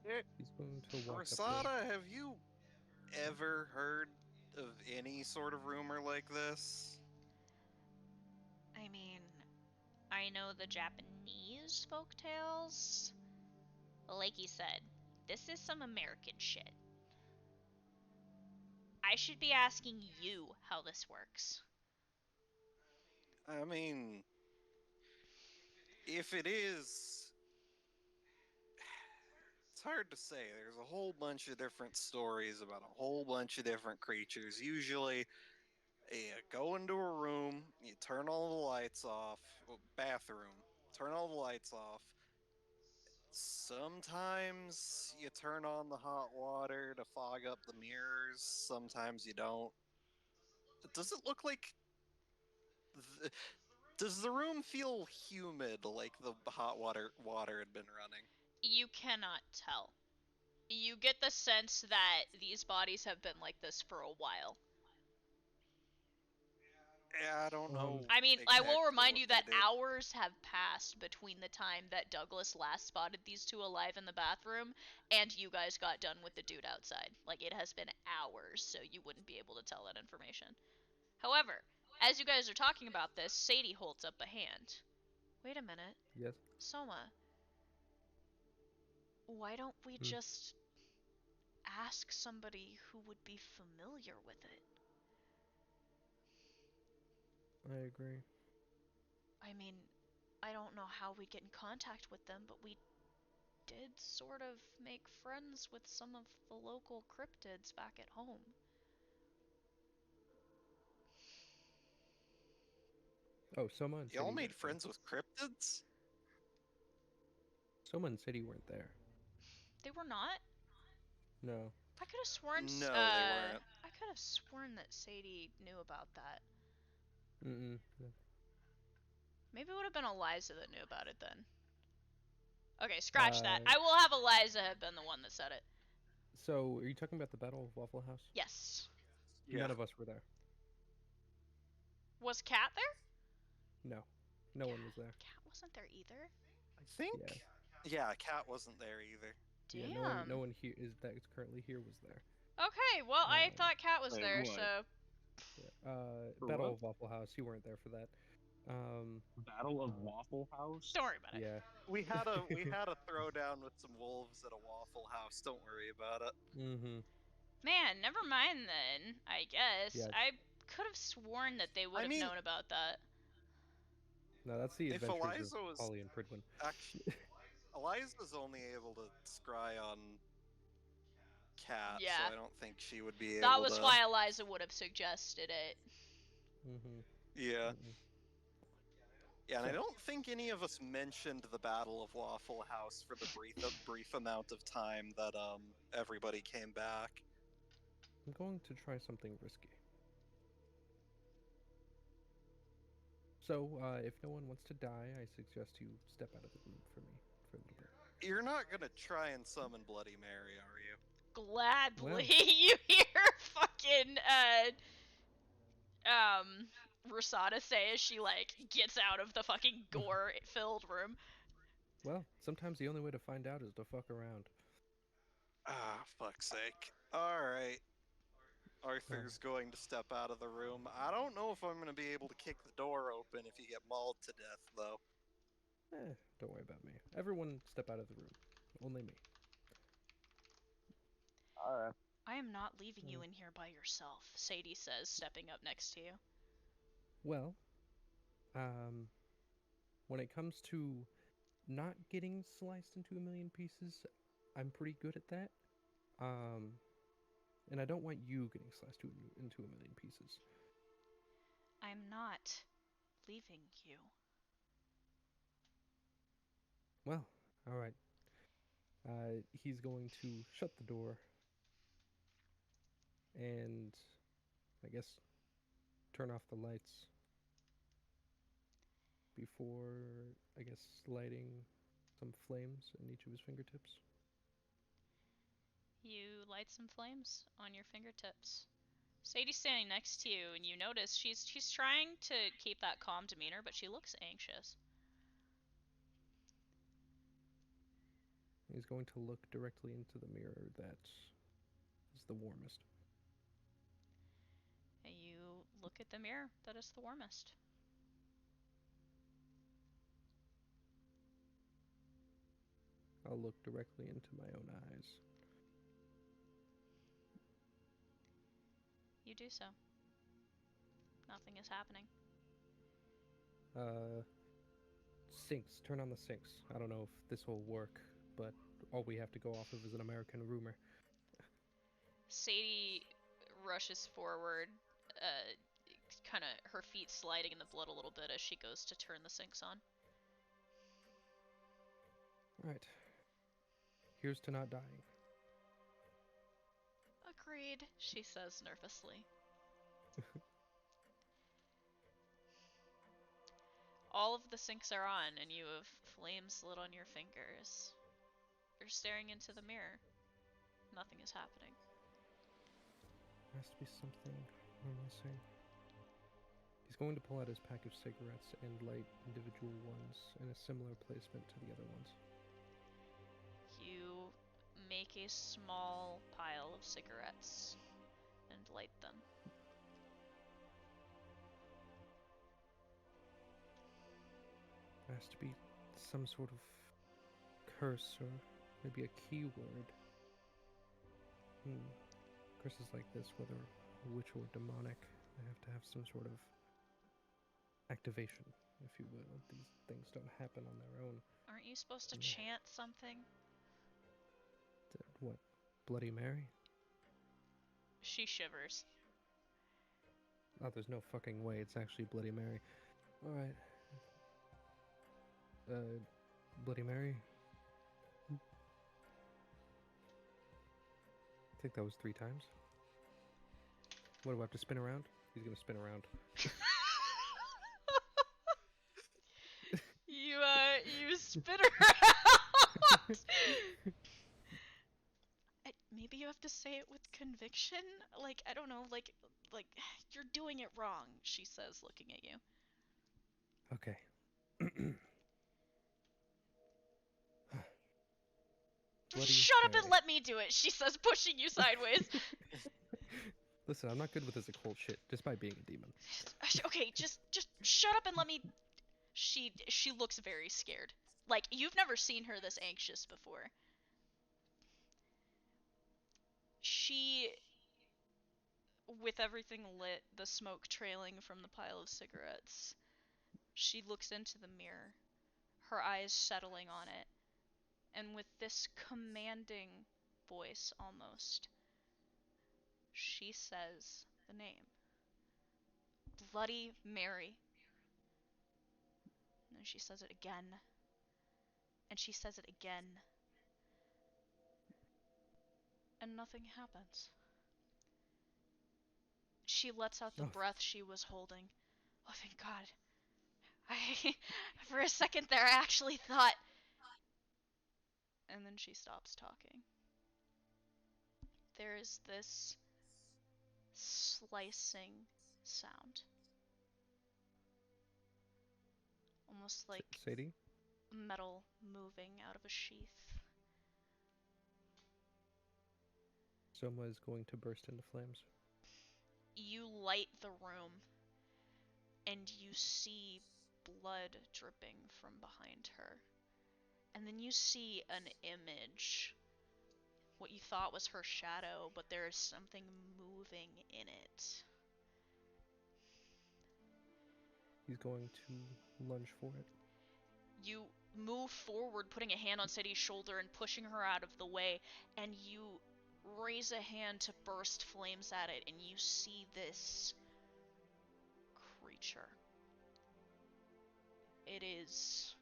Eh, He's going to walk up there. Rasada, have you ever heard of any sort of rumor like this? I mean, I know the Japanese folk tales. Like you said, this is some American shit. I should be asking you how this works. I mean, if it is, it's hard to say. There's a whole bunch of different stories about a whole bunch of different creatures. Usually, you go into a room, you turn all the lights off, bathroom, turn all the lights off. Sometimes you turn on the hot water to fog up the mirrors, sometimes you don't. Does it look like. th- Does the room feel humid like the hot water had been running? You cannot tell. You get the sense that these bodies have been like this for a while. Yeah, I don't know I mean, I will exactly remind what you they that did. hours have passed between the time that Douglas last spotted these two alive in the bathroom and you guys got done with the dude outside. Like, it has been hours, so you wouldn't be able to tell that information. However, as you guys are talking about this, Sadie holds up a hand. Wait a minute. Yes. Soma, why don't we Mm. just ask somebody who would be familiar with it? I agree. I mean, I don't know how we'd get in contact with them, but we did sort of make friends with some of the local cryptids back at home. Oh, Soma and Y'all City made weren't there. friends with cryptids? Soma and City weren't there. They were not? No. I could have sworn. No, they weren't. I could have sworn that Sadie knew about that. Mm-mm. Maybe it would have been Eliza that knew about it then. Okay, scratch that. I will have Eliza have been the one that said it. So, are you talking about the Battle of Waffle House? Yes. Yeah. None of us were there. Was Kat there? No. No one was there. Kat wasn't there either. I think. Yeah, Kat wasn't there either. Damn. Yeah, no one here is that is currently here was there. Okay, well, I thought Kat was Wait, there, what? so. Yeah. For Battle what? of Waffle House, you weren't there for that. Battle of Waffle House? Don't worry about it. Yeah. We had a throwdown with some wolves at a Waffle House. Don't worry about it. Mm-hmm. Man, never mind then, I guess. Yeah. I could have sworn that they would have known about that. No, that's the If Adventures Eliza of was Polly and Pridwin. actually, Eliza's only able to scry on Kat, Yeah. so I don't think she would be able to. That was why Eliza would have suggested it. Mm-hmm. Yeah. Mm-hmm. Yeah, and I don't think any of us mentioned the Battle of Waffle House for the brief amount of time that everybody came back. I'm going to try something risky. So, if no one wants to die, I suggest you step out of the room for me for a little bit. You're not gonna try and summon Bloody Mary, are you? Gladly. Well. You hear fucking, Rosada say as she, like, gets out of the fucking gore-filled room. Well, sometimes the only way to find out is to fuck around. Ah, fuck's sake. Alright. Arthur's going to step out of the room. I don't know if I'm gonna be able to kick the door open if you get mauled to death, though. Don't worry about me. Everyone step out of the room. Only me. Alright. I am not leaving you in here by yourself, Sadie says, stepping up next to you. Well, when it comes to not getting sliced into a million pieces, I'm pretty good at that. And I don't want you getting sliced into a million pieces. I'm not leaving you. Well, alright. He's going to shut the door. And I guess turn off the lights before, I guess, lighting some flames in each of his fingertips. You light some flames on your fingertips. Sadie's standing next to you, and you notice she's trying to keep that calm demeanor, but she looks anxious. He's going to look directly into the mirror that is the warmest. And you look at the mirror that is the warmest. I'll look directly into my own eyes. You do so. Nothing is happening. Sinks. Turn on the sinks. I don't know if this will work, but all we have to go off of is an American rumor. Sadie rushes forward, kind of her feet sliding in the blood a little bit as she goes to turn the sinks on. Right. Here's to not dying. Agreed, she says nervously. All of the sinks are on, and you have flames lit on your fingers. You're staring into the mirror. Nothing is happening. There has to be something we're missing. He's going to pull out his pack of cigarettes and light individual ones in a similar placement to the other ones. You make a small pile of cigarettes and light them. There has to be some sort of curse or maybe a keyword. Curses like this, whether witch or demonic, they have to have some sort of activation, if you will. These things don't happen on their own. Aren't you supposed to chant something? What? Bloody Mary? She shivers. Oh, there's no fucking way it's actually Bloody Mary. Alright. Bloody Mary? think that was 3 times. What, do I have to spin around? He's gonna spin around. You spin around. Maybe you have to say it with conviction. Like, I don't know. Like you're doing it wrong. She says, looking at you. Okay. Bloody Shut up Mary. and let me do it. She says, pushing you sideways. Listen, I'm not good with this occult shit, despite being a demon. Okay, just shut up and let me. She looks very scared. Like, you've never seen her this anxious before. She, with everything lit, the smoke trailing from the pile of cigarettes, she looks into the mirror, her eyes settling on it, and with this commanding voice almost, she says the name. Bloody Mary. And then she says it again. And she says it again. And nothing happens. She lets out the breath she was holding. Oh, thank God. For a second there, I actually thought. And then she stops talking. There is this slicing sound. Almost like Sadie? metal moving out of a sheath. Soma is going to burst into flames. You light the room, and you see blood dripping from behind her. And then you see an image. What you thought was her shadow, but there is something moving in it. He's going to lunge for it. You move forward, putting a hand on Sadie's shoulder and pushing her out of the way, and you raise a hand to burst flames at it, and you see this creature. It is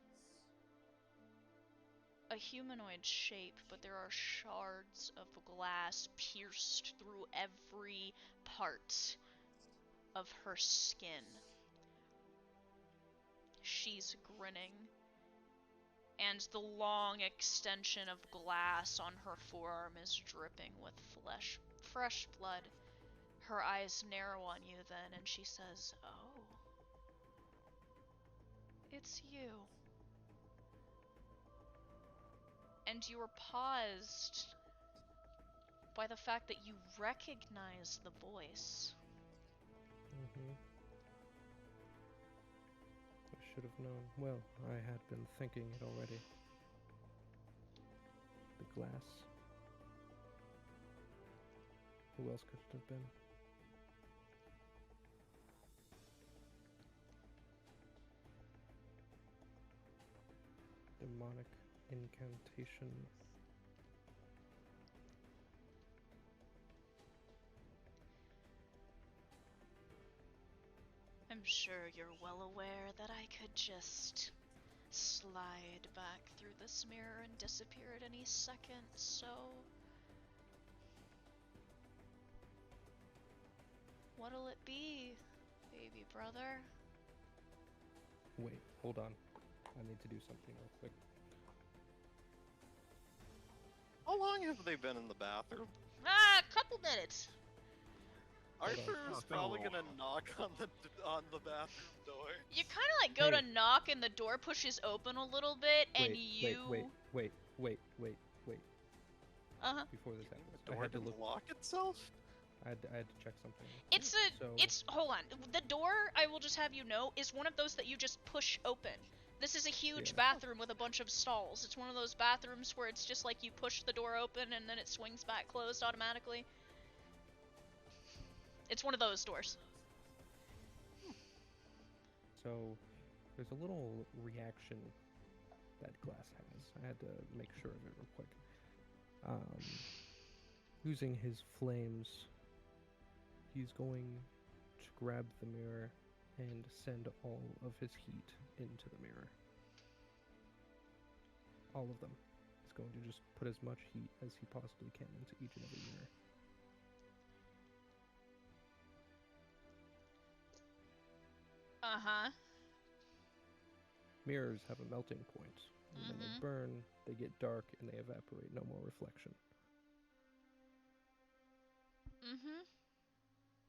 a humanoid shape, but there are shards of glass pierced through every part of her skin. She's grinning, and the long extension of glass on her forearm is dripping with fresh blood. Her eyes narrow on you then, and she says, "Oh, it's you." And you are paused by the fact that you recognize the voice. Mm-hmm. I should have known. Well, I had been thinking it already. The glass. Who else could it have been? Demonic incantation. I'm sure you're well aware that I could just slide back through this mirror and disappear at any second, so... What'll it be, baby brother? Wait, hold on. I need to do something real quick. How long have they been in the bathroom? A couple minutes. Arthur Oh, is it's been a probably little gonna knock on the bathroom door. You kind of like go Hey. to knock and the door pushes open a little bit, and you... Wait. Uh-huh. Before this happens, The I door had to didn't look. lock itself? I had to check something. It's hold on. The door, I will just have you know, is one of those that you just push open. This is a huge Yeah. bathroom with a bunch of stalls. It's one of those bathrooms where it's just like you push the door open and then it swings back closed automatically. It's one of those doors. So there's a little reaction that glass has. I had to make sure of it real quick. Using his flames, he's going to grab the mirror and send all of his heat into the mirror. All of them. He's going to just put as much heat as he possibly can into each and every mirror. Uh-huh. Mirrors have a melting point, and when they Mm-hmm. burn, they get dark and they evaporate, no more reflection. Mm-hmm.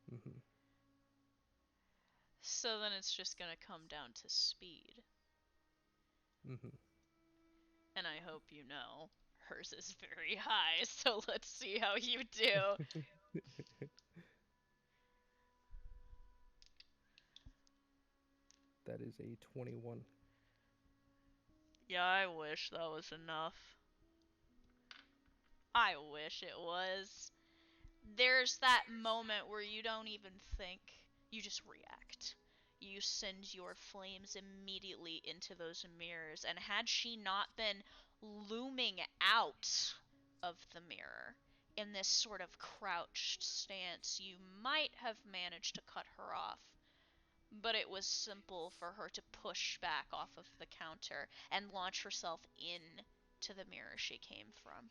Hmm. So then it's just gonna come down to speed. Hmm. And I hope you know hers is very high, so let's see how you do. That is a 21. Yeah, I wish that was enough. I wish it was. There's that moment where you don't even think, you just react. You send your flames immediately into those mirrors, and had she not been looming out of the mirror in this sort of crouched stance, you might have managed to cut her off. But it was simple for her to push back off of the counter and launch herself in to the mirror she came from.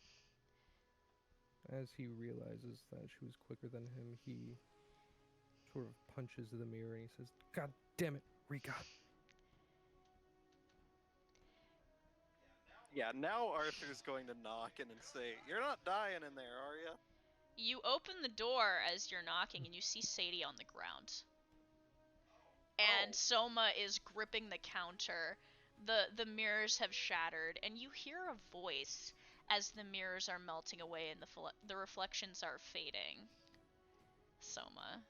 As he realizes that she was quicker than him, he sort of punches the mirror and he says, "God damn it, Rika." Yeah, now Arthur's going to knock in and say, "You're not dying in there, are you?" You open the door as you're knocking and you see Sadie on the ground. And Oh. Soma is gripping the counter. The mirrors have shattered, and you hear a voice as the mirrors are melting away and the reflections are fading. Soma.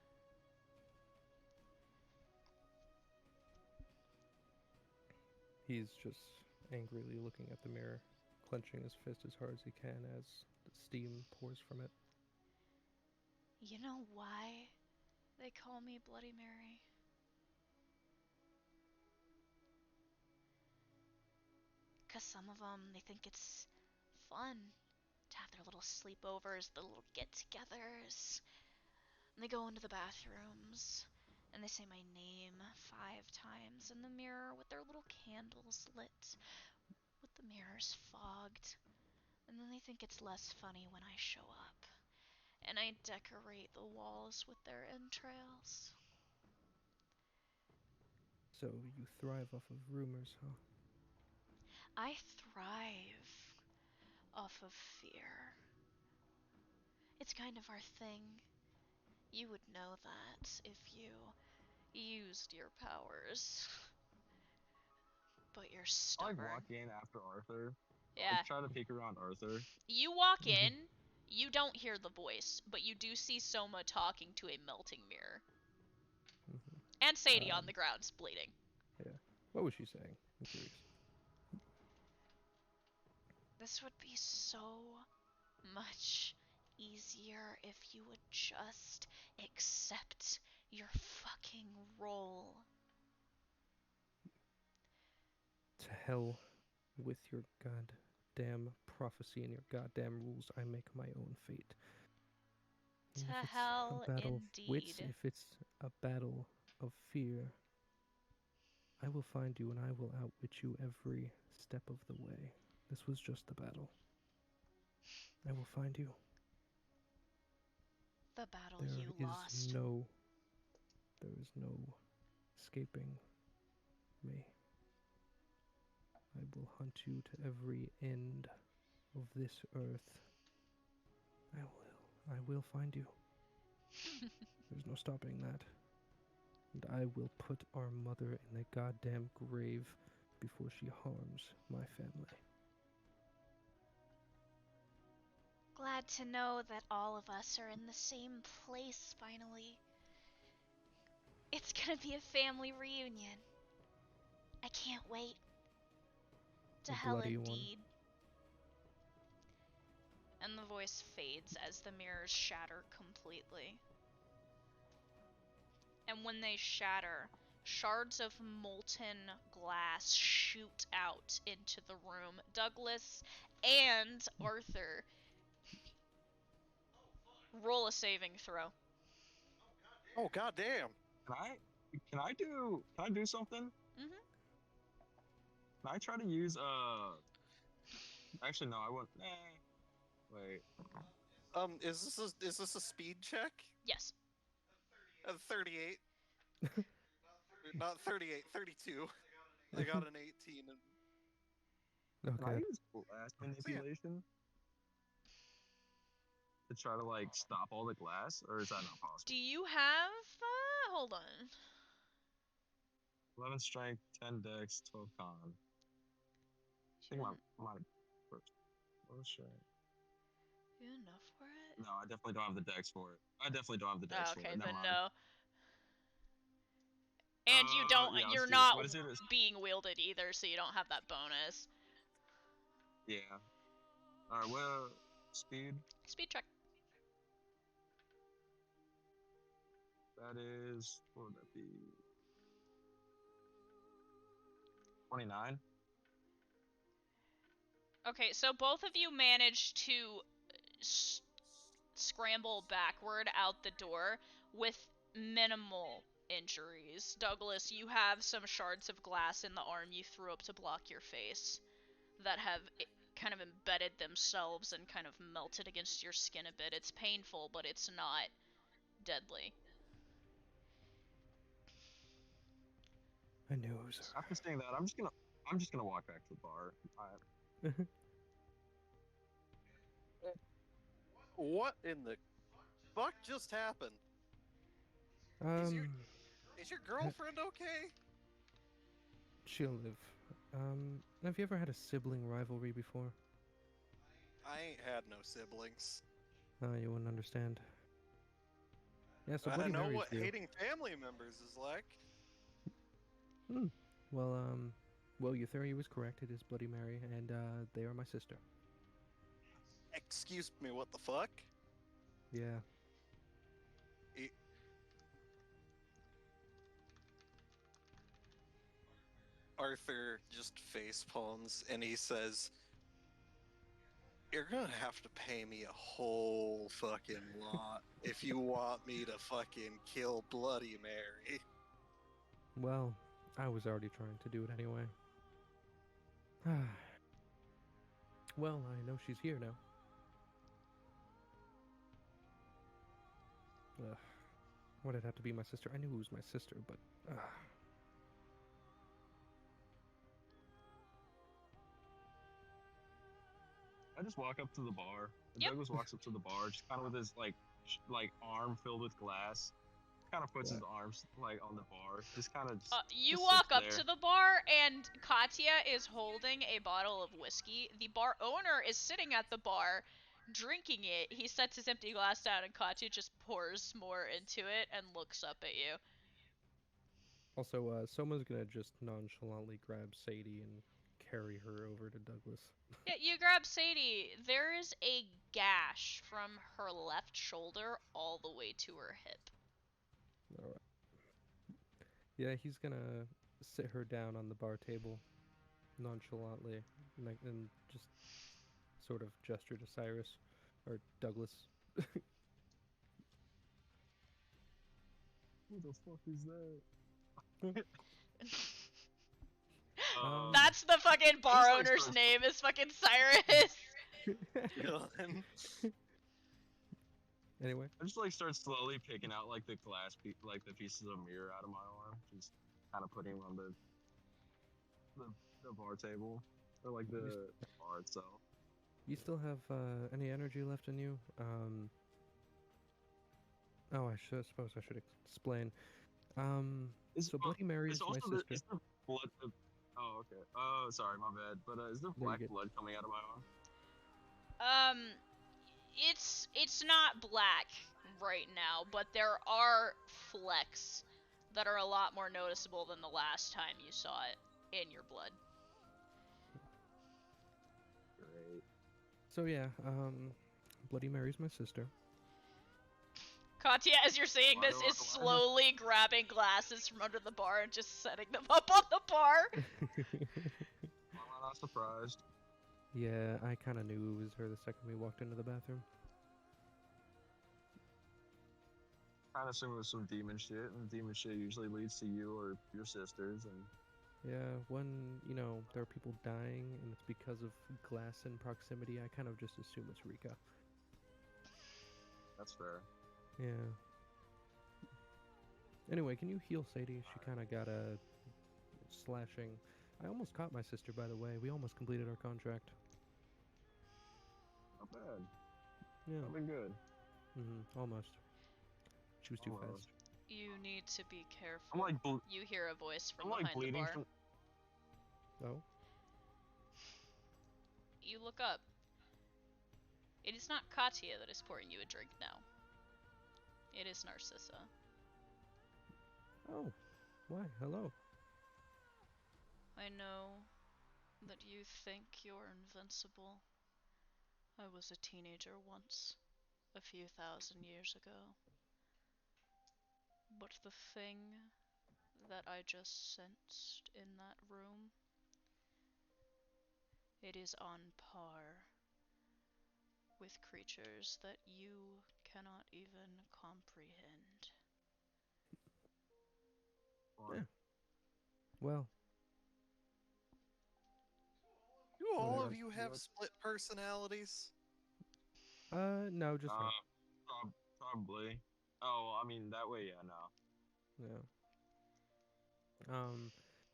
He's just angrily looking at the mirror, clenching his fist as hard as he can as the steam pours from it. You know why they call me Bloody Mary? Because some of them, they think it's fun to have their little sleepovers, the little get-togethers. And they go into the bathrooms and they say my name 5 times in the mirror with their little candles lit, with the mirrors fogged. And then they think it's less funny when I show up. And I decorate the walls with their entrails. So you thrive off of rumors, huh? I thrive off of fear. It's kind of our thing. You would know that if you used your powers. But you're I like walk stubborn. in after Arthur. I like Yeah. try to peek around Arthur. You walk Hmm. in, you don't hear the voice, but you do see Soma talking to a melting mirror. Hmm. And Sadie on the Um, ground, bleeding. yeah. What was she saying? I'm curious. This would be so much easier if you would just accept your fucking role. To hell with your goddamn prophecy and your goddamn rules. I make my own fate. To And if it's a hell battle of wits, indeed. if it's a battle of fear, I will find you and I will outwit you every step of the way. This was just a battle. I will find you. The battle There you is lost. no there is no escaping me. I will hunt you to every end of this earth. I will. I will find you. There's no stopping that. And I will put our mother in the goddamn grave before she harms my family. Glad to know that all of us are in the same place finally. It's gonna be a family reunion. I can't wait. To A hell bloody one. indeed. And the voice fades as the mirrors shatter completely. And when they shatter, shards of molten glass shoot out into the room. Douglas and Arthur, roll a saving throw. Oh, goddamn. Can I can I do something? Mm-hmm. Can I try to use actually no, I won't wait. Is this a speed check? Yes. 38. Not 38, 32. I got an 18. And Can I Okay. use glass so yeah, manipulation to try to like stop all the glass, or is that not Do possible? you have? Hold on. 11 strength, 10 dex, 12 con. I think my first 11 strength. You enough for it? No, I definitely don't have the dex for it. I definitely don't have the dex Oh, for okay, it. Never then mind. no. And you don't. Yeah, let's You're do it. not What is it? being wielded either, so you don't have that bonus. Yeah. All right. Well, speed. Speed check. That is. What would that be? 29. Okay, so both of you managed to scramble backward out the door with minimal injuries. Douglas, you have some shards of glass in the arm you threw up to block your face that have kind of embedded themselves and kind of melted against your skin a bit. It's painful, but it's not deadly. I knew it was After saying that, I'm just gonna walk back to the bar. her. what in the fuck just happened? Is your um, girlfriend okay? she'll live. Have you ever had a sibling rivalry before? I ain't had no siblings. You wouldn't understand. Yeah, so I Bloody know Mary's what you. hating family members is like. Well, well, your theory was correct. It is Bloody Mary, and they are my sister. Excuse me, what the fuck? Yeah. Arthur just face palms and he says, "You're gonna have to pay me a whole fucking lot if you want me to fucking kill Bloody Mary." Well, I was already trying to do it anyway. Well, I know she's here now. Ugh. Why'd it have to be my sister? I knew it was my sister, but... I just walk up to the bar. And Yep. Douglas walks up to the bar, just kind of with his like arm filled with glass. Kind of puts his arms like on the bar. Just kind of You just sits walk up there. to the bar, and Katya is holding a bottle of whiskey. The bar owner is sitting at the bar, drinking it. He sets his empty glass down, and Katya just pours more into it and looks up at you. Also, Soma's gonna just nonchalantly grab Sadie and carry her over to Douglas. Yeah, you grab Sadie. There is a gash from her left shoulder all the way to her hip. Alright. Yeah, he's gonna sit her down on the bar table, nonchalantly, and just sort of gesture to Cyrus, or Douglas. Who the fuck is that? That's the fucking bar like owner's starts- name is fucking Cyrus. Dylan. Anyway, I just like start slowly picking out like the like the pieces of mirror out of my arm, just kind of putting them on the bar table or like the bar itself. you still have any energy left in you? Oh, I suppose I should explain. So Bloody Mary is my sister. Is the blood? Oh, okay. Oh, sorry, my bad. But is there black good. blood coming out of my arm? It's not black right now, but there are flecks that are a lot more noticeable than the last time you saw it in your blood. Great. So yeah, Bloody Mary's my sister. Katya, as you're saying this, is slowly grabbing glasses from under the bar and just setting them up on the bar. Why am I not surprised? Yeah, I kind of knew it was her the second we walked into the bathroom. Kind of assuming it was some demon shit, and demon shit usually leads to you or your sisters, and Yeah, when, there are people dying and it's because of glass in proximity, I kind of just assume it's Rika. that's fair. Yeah. Anyway, can you heal Sadie? She kind of got a slashing. I almost caught my sister, by the way. We almost completed our contract. Not bad. Yeah. Not been good. Almost. She was too Almost. fast. You need to be careful. I'm like, You hear a voice from I'm like behind the bleeding bar. from. Oh? You look up. It is not Katya that is pouring you a drink now. It is Narcissa. Oh. Why? Hello. I know that you think you're invincible. I was a teenager once, a few thousand years ago. But the thing that I just sensed in that room, it is on par with creatures that you cannot even comprehend. Yeah. Well. Do all Whatever. of you have split personalities? No, just her. Probably. Oh, I mean that way, yeah, no. Yeah.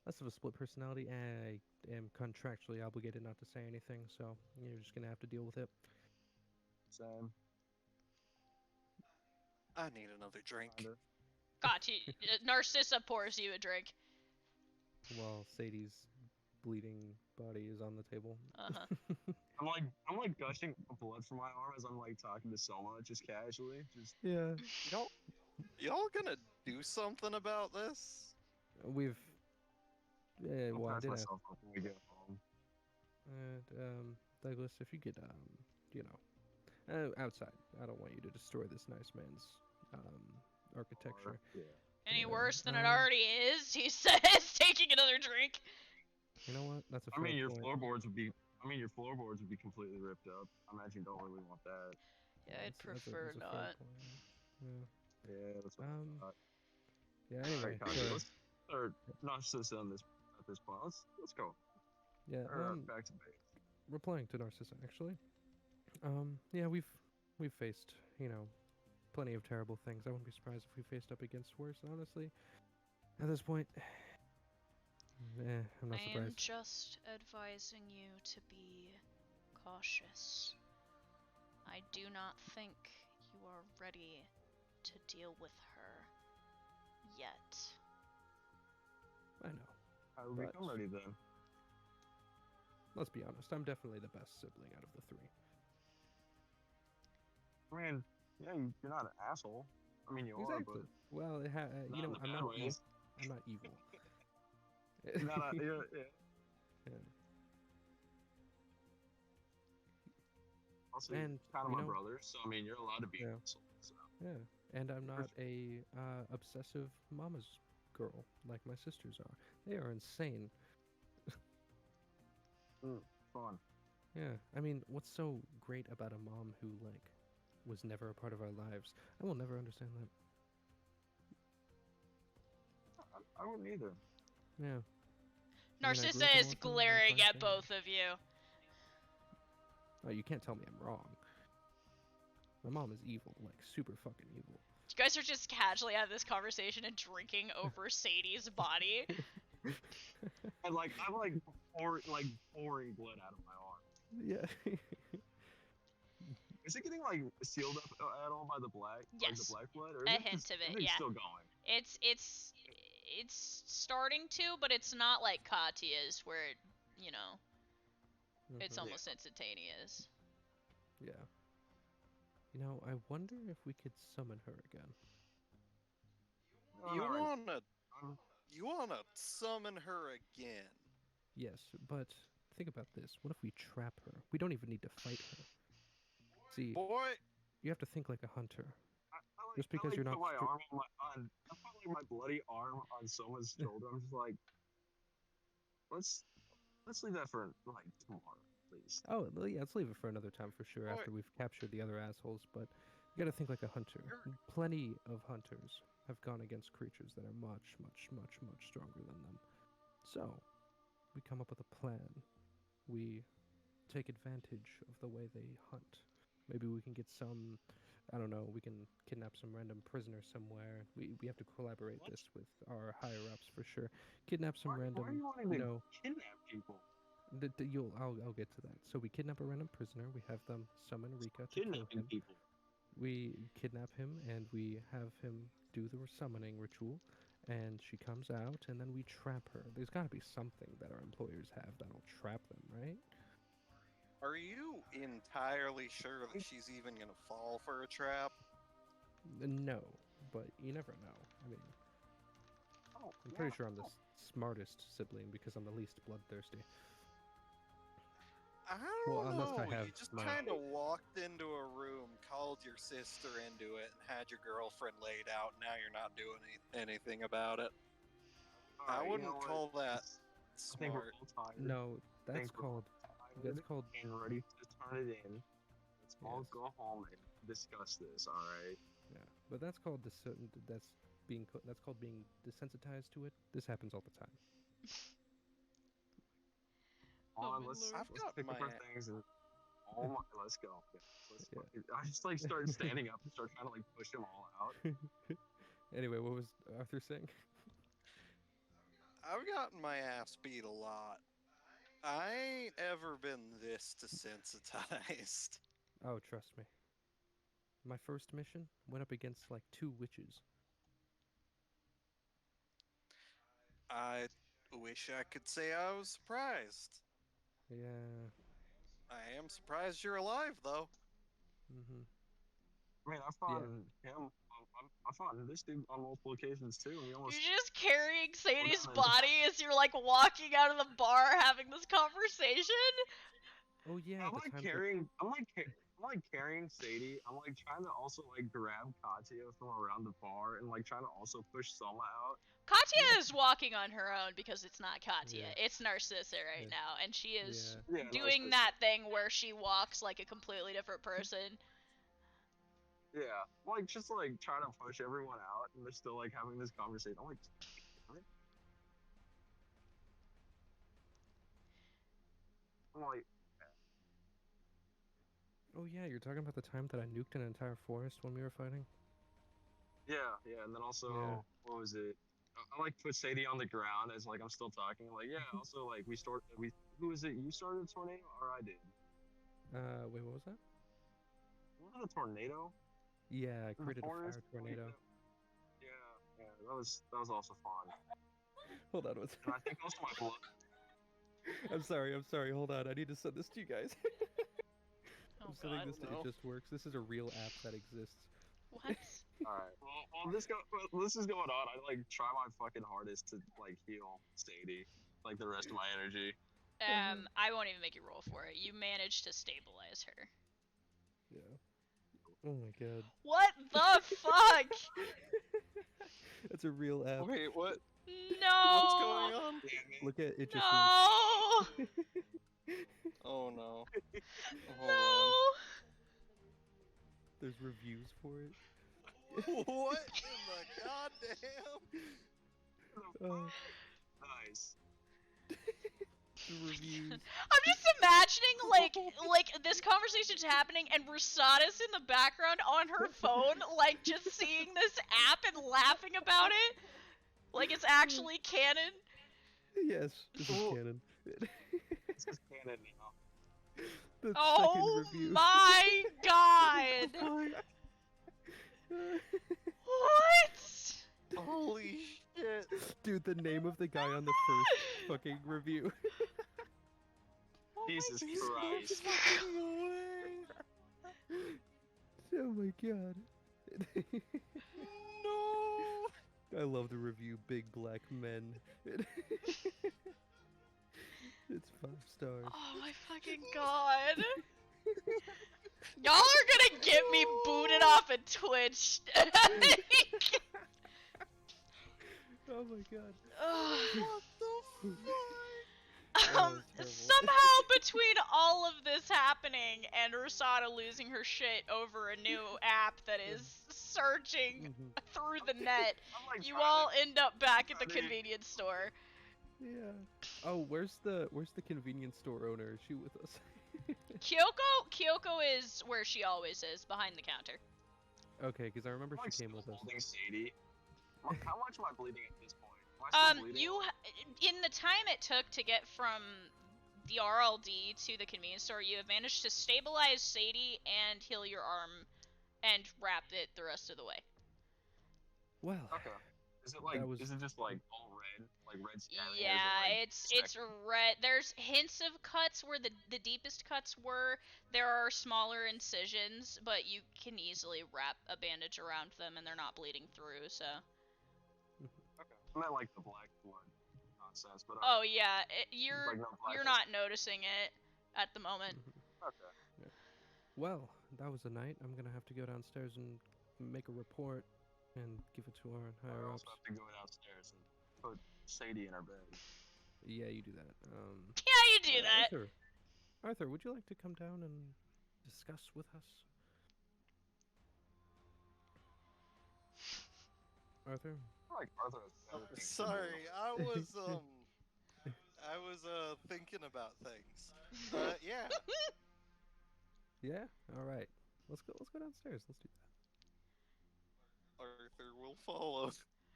Less of a split personality, and I am contractually obligated not to say anything, so you're just gonna have to deal with it. Same. I need another drink. Kinda. Gotcha. Narcissa pours you a drink. While Sadie's bleeding body is on the table. Uh-huh. I'm like gushing blood from my arm as I'm like talking to Soma, just casually. Just Yeah. Y'all gonna do something about this? We've. Yeah, I'll well, I patch did have. myself up when we get home. And, Douglas, if you could, you know, outside. I don't want you to destroy this nice man's, architecture. Yeah. Any Yeah, worse than it already is, he says, taking another drink. You know what? That's a I fair mean, your point. floorboards would be. I mean, your floorboards would be completely ripped up. I imagine you don't really want that. Yeah, I'd That's a prefer fair not. point. Yeah. Yeah, that's what I thought. Yeah. All Anyway, right, Kaji, so let's or not just on this at this point. Let's go. yeah, Back to base. replying to Narcissa actually. Yeah, we've faced, you know, plenty of terrible things. I wouldn't be surprised if we faced up against worse, honestly. At this point, I'm not I am surprised. just advising you to be cautious. I do not think you are ready to deal with her yet. I know. I will But- become ready then. Let's be honest. I'm definitely the best sibling out of the three. I mean, yeah, you're not an asshole. I mean, you Exactly. are, Well, but you not know, in the bad ways. I'm not evil. You're not a, yeah. Yeah. Also, And, kind of you my know- brother, so I mean, you're allowed to be Yeah. an asshole. So. Yeah, and I'm not a obsessive mama's girl like my sisters are. They are insane. Fun. Yeah, I mean, what's so great about a mom who like was never a part of our lives? I will never understand that. I wouldn't either. Yeah. I mean, I grew Narcissa up an is orphan, glaring I'm at fine. both of you. Oh, you can't tell me I'm wrong. My mom is evil, like super fucking evil. You guys are just casually having this conversation and drinking over Sadie's body. And like I'm pouring blood out of my arm. Yeah. Is it getting like sealed up at all by the black? Like Yes. the black blood, or A is it hint just, of it, is it yeah. still going? It's starting to, but it's not like Katya's where it, you know, it's Mhm. almost instantaneous. Yeah. You know, I wonder if we could summon her again. No, You not right wanna now. you wanna summon her again? Yes, but think about this. What if we trap her? We don't even need to fight her. See, Boy, you have to think like a hunter. I Just because you're put not my str- arm I put like my bloody arm on someone's shoulder. I'm just like, let's leave that for like tomorrow, please. Oh, well, yeah, let's leave it for another time for sure Boy. after we've captured the other assholes, but you gotta think like a hunter. You're- Plenty of hunters have gone against creatures that are much, much, much, much stronger than them. So, we come up with a plan. We take advantage of the way they hunt. Maybe we can get some I don't know, we can kidnap some random prisoner somewhere. We have to collaborate What? this with our higher ups for sure. Kidnap some Why are random, you wanting you to know, kidnap people? I'll get to that. So we kidnap a random prisoner. We have them summon Rika to kill Kidnapping him. people. We kidnap him and we have him do the summoning ritual. And she comes out, and then we trap her. There's got to be something that our employers have that'll trap them, right? Are you entirely sure that she's even gonna fall for a trap? No, but you never know. I mean, Oh, I'm yeah. pretty sure I'm the smartest sibling because I'm the least bloodthirsty. I Well, don't unless I know. You have just my. kind of walked into a room, called your sister into it, and had your girlfriend laid out. Now you're not doing anything about it. All I right, you know wouldn't what? call that I think we're smart. all tired. No, I that's think we're all called. tired That's called. and ready to turn it in. Let's all Yes. go home and discuss this. All right. Yeah, but that's called that's called being desensitized to it. This happens all the time. Come Oh on, my let's lord. I've let's got pick up our my things and oh my, let's go. Yeah, let's. Yeah. I just like start standing up and start trying to like push them all out. Anyway, what was Arthur saying? I've gotten my ass beat a lot. I ain't ever been this desensitized. Oh, trust me. My first mission went up against like 2 witches. I wish I could say I was surprised. Yeah. I am surprised you're alive, though. Mm-hmm. I mean, I Yeah. fought him. I fought this dude on multiple occasions too, and we You're almost just carrying were Sadie's down body as you're like walking out of the bar having this conversation. Oh yeah, I'm the like time that. carrying. I'm like carrying Sadie. I'm like trying to also like grab Katya from around the bar and like trying to also push Selma out. Katya Yeah. is walking on her own because it's not Katya. Yeah. It's Narcissa right Yeah. now, and she is Yeah. Yeah, no, doing that thing where she walks like a completely different person. yeah, like just like trying to push everyone out, and they're still like having this conversation. I'm like, damn it. I'm like, Oh yeah, you're talking about the time that I nuked an entire forest when we were fighting. yeah, yeah, and then also, Yeah. what was it? I like put Sadie on the ground as like I'm still talking. Like, yeah, also like we who was it? You started a tornado or I did? Wait, what was that? Wasn't it a tornado Yeah, I in the created a forest? fire tornado. Yeah, yeah, that was also fun. Hold on, what's... And I think also my blood. I'm sorry. Hold on, I need to send this to you guys. Oh I'm sending god. this to No. It Just Works. This is a real app that exists. What? All right. Well, this is going on. I like try my fucking hardest to like heal Sadie, like the rest of my energy. I won't even make you roll for it. You managed to stabilize her. Yeah. Oh my god. What the fuck? That's a real app. Wait, what? No. What's going on? Damn it. Look at It Just No. Works. Oh no. Hold No. There's reviews for it. on. What in the goddamn? Uh, Nice. the reviews. I'm just imagining like this conversation's happening and Rusada's in the background on her phone, like just seeing this app and laughing about it. Like it's actually canon. Yes, this is Oh. canon. This is canon now. The Oh second review. my god! What? Holy shit. Dude, the name of the guy on the first fucking review. Jesus There's no Christ. fucking way. Oh my god. No. I love the review Big Black Men. It's 5 stars. Oh my fucking god. Y'all are gonna get me booted off of Twitch. Oh my god. Ugh. What the Oh, terrible. Somehow between all of this happening and Rusada losing her shit over a new app that is searching Mhm. through the net, I'm like you trying all to- end up back at the trying to- convenience store. Yeah. Oh, where's the convenience store owner? Is she with us? Kyoko is where she always is, behind the counter. Okay, because I remember I'm she like came still with us. holding Sadie. How much am I bleeding at this point? Am I still bleeding? In the time it took to get from the RLD to the convenience store, you have managed to stabilize Sadie and heal your arm and wrap it the rest of the way. Well, Okay. Is it that was. is it just like all red, like red scabbing, or is it Yeah, like it's red. There's hints of cuts where the deepest cuts were. There are smaller incisions, but you can easily wrap a bandage around them and they're not bleeding through, so. Okay. I meant like the black blood nonsense, but Oh yeah, like no you're blackness. not noticing it at the moment. Okay. Yeah. Well, that was the night. I'm gonna have to go downstairs and make a report and give it to our I higher also ups. have to go downstairs and put Sadie in her bed. Yeah, you do that. Yeah, you do that. Arthur, Arthur, would you like to come down and discuss with us? Arthur? I feel like Arthur has better things to do. Sorry, I was thinking about things. Yeah. Yeah. All right. Let's go. Let's go downstairs. Let's do that. Arthur will follow.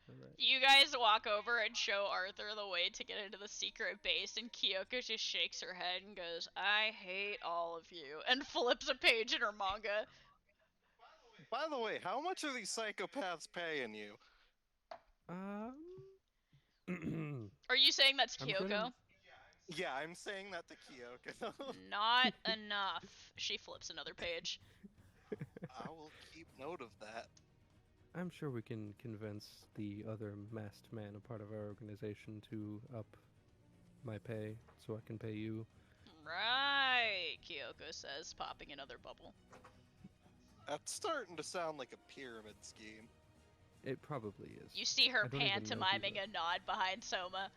All right. You guys walk over and show Arthur the way to get into the secret base, and Kyoko just shakes her head and goes, "I hate all of you," and flips a page in her manga. By the way, how much are these psychopaths paying you? Are you saying that's I'm Kyoko? gonna- Yeah, I'm saying that to Kyoko. Not enough. She flips another page. I will keep note of that. I'm sure we can convince the other masked man, a part of our organization, to up my pay so I can pay you. Right, Kyoko says, popping another bubble. That's starting to sound like a pyramid scheme. It probably is. You see her I don't even know who pantomiming the- a nod behind Soma.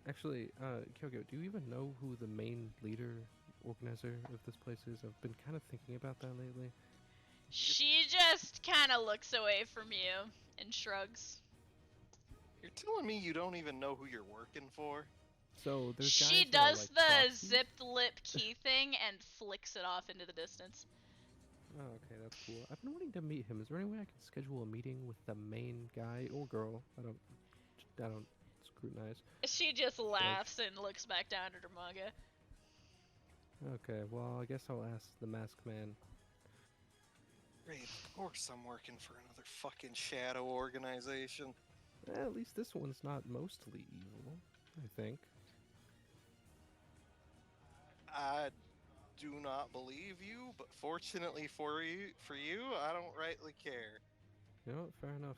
Actually, Kyoko, do you even know who the main leader, organizer of this place is? I've been kind of thinking about that lately. She just kind of looks away from you and shrugs. You're telling me you don't even know who you're working for? So there's She guys that are, does like, the proxies? zipped lip key thing and flicks it off into the distance. Oh, okay, that's cool. I've been wanting to meet him. Is there any way I can schedule a meeting with the main guy or girl? I don't scrutinize. She just laughs and looks back down at her manga. Okay, well, I guess I'll ask the masked man. Great, of course I'm working for another fucking shadow organization. At least this one's not mostly evil, I think. I do not believe you, but fortunately for you, I don't rightly care. You know what? Fair enough.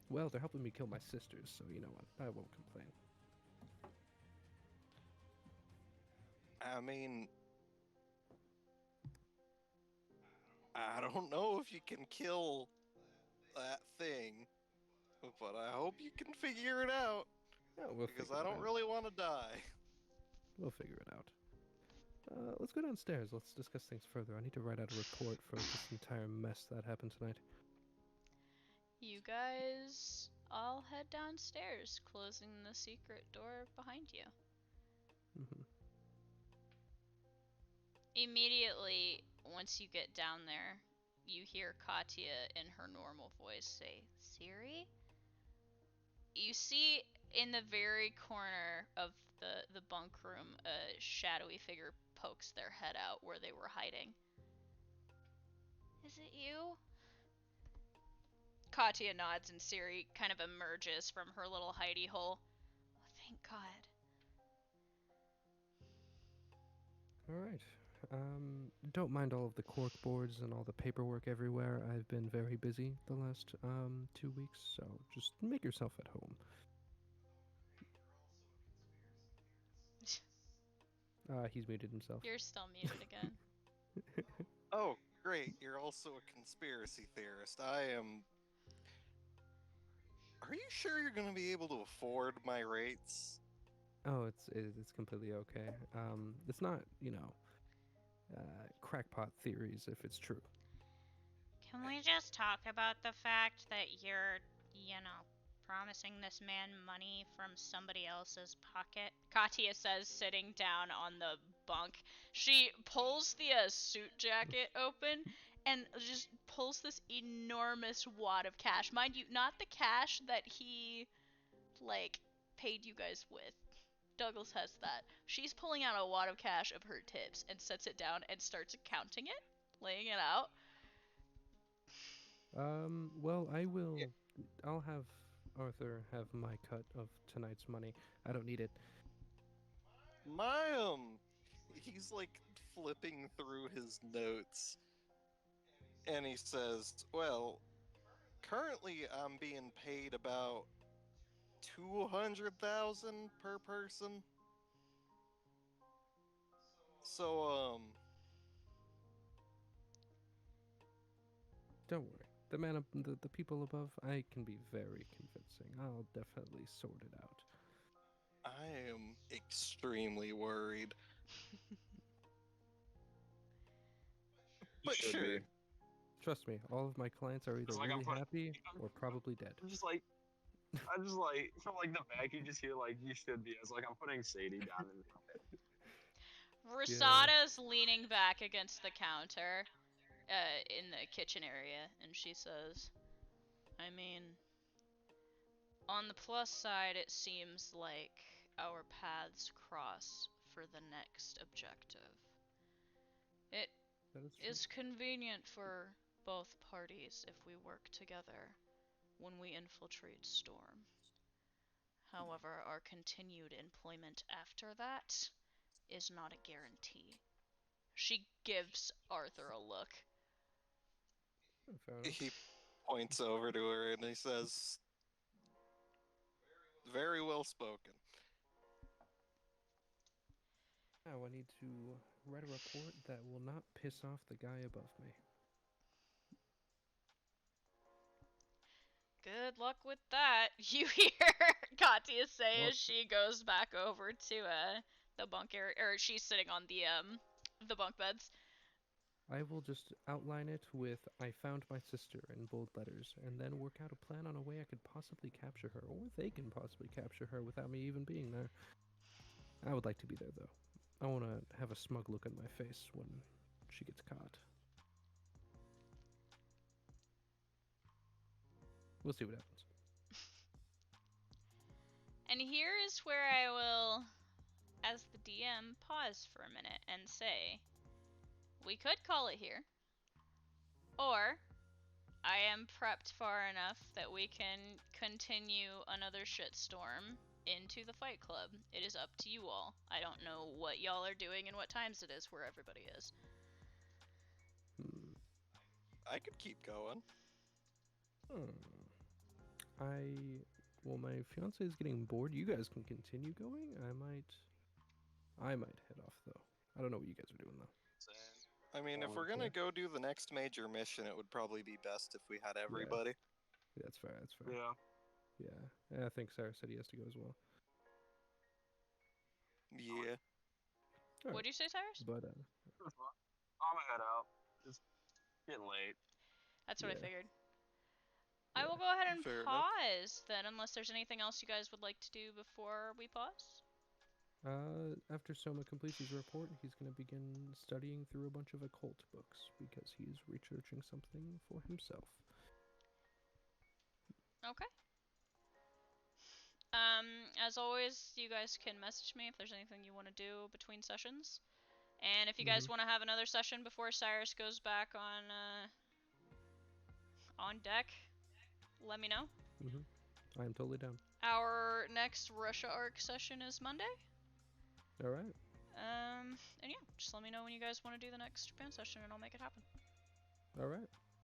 Well, they're helping me kill my sisters, so you know what? I won't complain. I mean, I don't know if you can kill that thing, but I hope you can figure it out, Yeah, we'll because figure I it don't out. really want to die. We'll figure it out. Let's go downstairs. Let's discuss things further. I need to write out a report for this entire mess that happened tonight. You guys all head downstairs, closing the secret door behind you. Hmm. Immediately, once you get down there, you hear Katya in her normal voice say, "Siri?" You see in the very corner of the bunk room, a shadowy figure pokes their head out where they were hiding. "Is it you?" Katya nods and Siri kind of emerges from her little hidey hole. "Oh, thank God." All right. Don't mind all of the cork boards and all the paperwork everywhere. I've been very busy the last 2 weeks, so just make yourself at home. He's muted himself. You're still muted again. Oh, great, you're also a conspiracy theorist. I am... Are you sure you're going to be able to afford my rates? Oh, it's completely okay. It's not, crackpot theories if it's true. Can we just talk about the fact that you're, promising this man money from somebody else's pocket? Katya says, sitting down on the bunk. She pulls the suit jacket open and just pulls this enormous wad of cash. Mind you, not the cash that he, like, paid you guys with. Douglas has that. She's pulling out a wad of cash of her tips and sets it down and starts counting it, laying it out. Well, I'll have Arthur have my cut of tonight's money. I don't need it. He's like flipping through his notes, and he says, well, currently I'm being paid about 200,000 per person. So, Don't worry. The people above, I can be very convincing. I'll definitely sort it out. I am extremely worried. But should sure. be. Trust me, all of my clients are either It's like really happy or probably dead. I'm just like, from like the back, you just hear like, you should be. It's like I'm putting Sadie down in the Rusada's leaning back against the counter in the kitchen area, and she says, I mean, on the plus side, it seems like our paths cross for the next objective. It is convenient for both parties if we work together when we infiltrate Storm. However, our continued employment after that is not a guarantee. She gives Arthur a look. Fair enough. He points over to her and he says, very well spoken. Now I need to write a report that will not piss off the guy above me. Good luck with that. You hear Katya say as she goes back over to the bunk area, or she's sitting on the bunk beds. I will just outline it with I found my sister in bold letters, and then work out a plan on a way I could possibly capture her, or they can possibly capture her without me even being there. I would like to be there, though. I want to have a smug look on my face when she gets caught. We'll see what happens. And here is where I will, as the DM, pause for a minute and say, we could call it here, or I am prepped far enough that we can continue another shitstorm into the Fight Club. It is up to you all. I don't know what y'all are doing and what times it is where everybody is. I could keep going. Well, my fiance is getting bored. You guys can continue going. I might head off though. I don't know what you guys are doing though. I mean, if we're gonna go do the next major mission, it would probably be best if we had everybody. Yeah, that's fair. That's fair. Yeah. Yeah. I think Sarah said he has to go as well. Yeah. Right. What'd you say, Cyrus? But I'm gonna head out. It's getting late. That's what I figured. I will go ahead and pause then, unless there's anything else you guys would like to do before we pause. After Soma completes his report, he's going to begin studying through a bunch of occult books because he's researching something for himself. Okay. As always, you guys can message me if there's anything you want to do between sessions. And if you guys want to have another session before Cyrus goes back on deck, let me know. I am totally down. Our next Russia arc session is Monday. All right. And yeah, just let me know when you guys want to do the next Japan session and I'll make it happen. All right.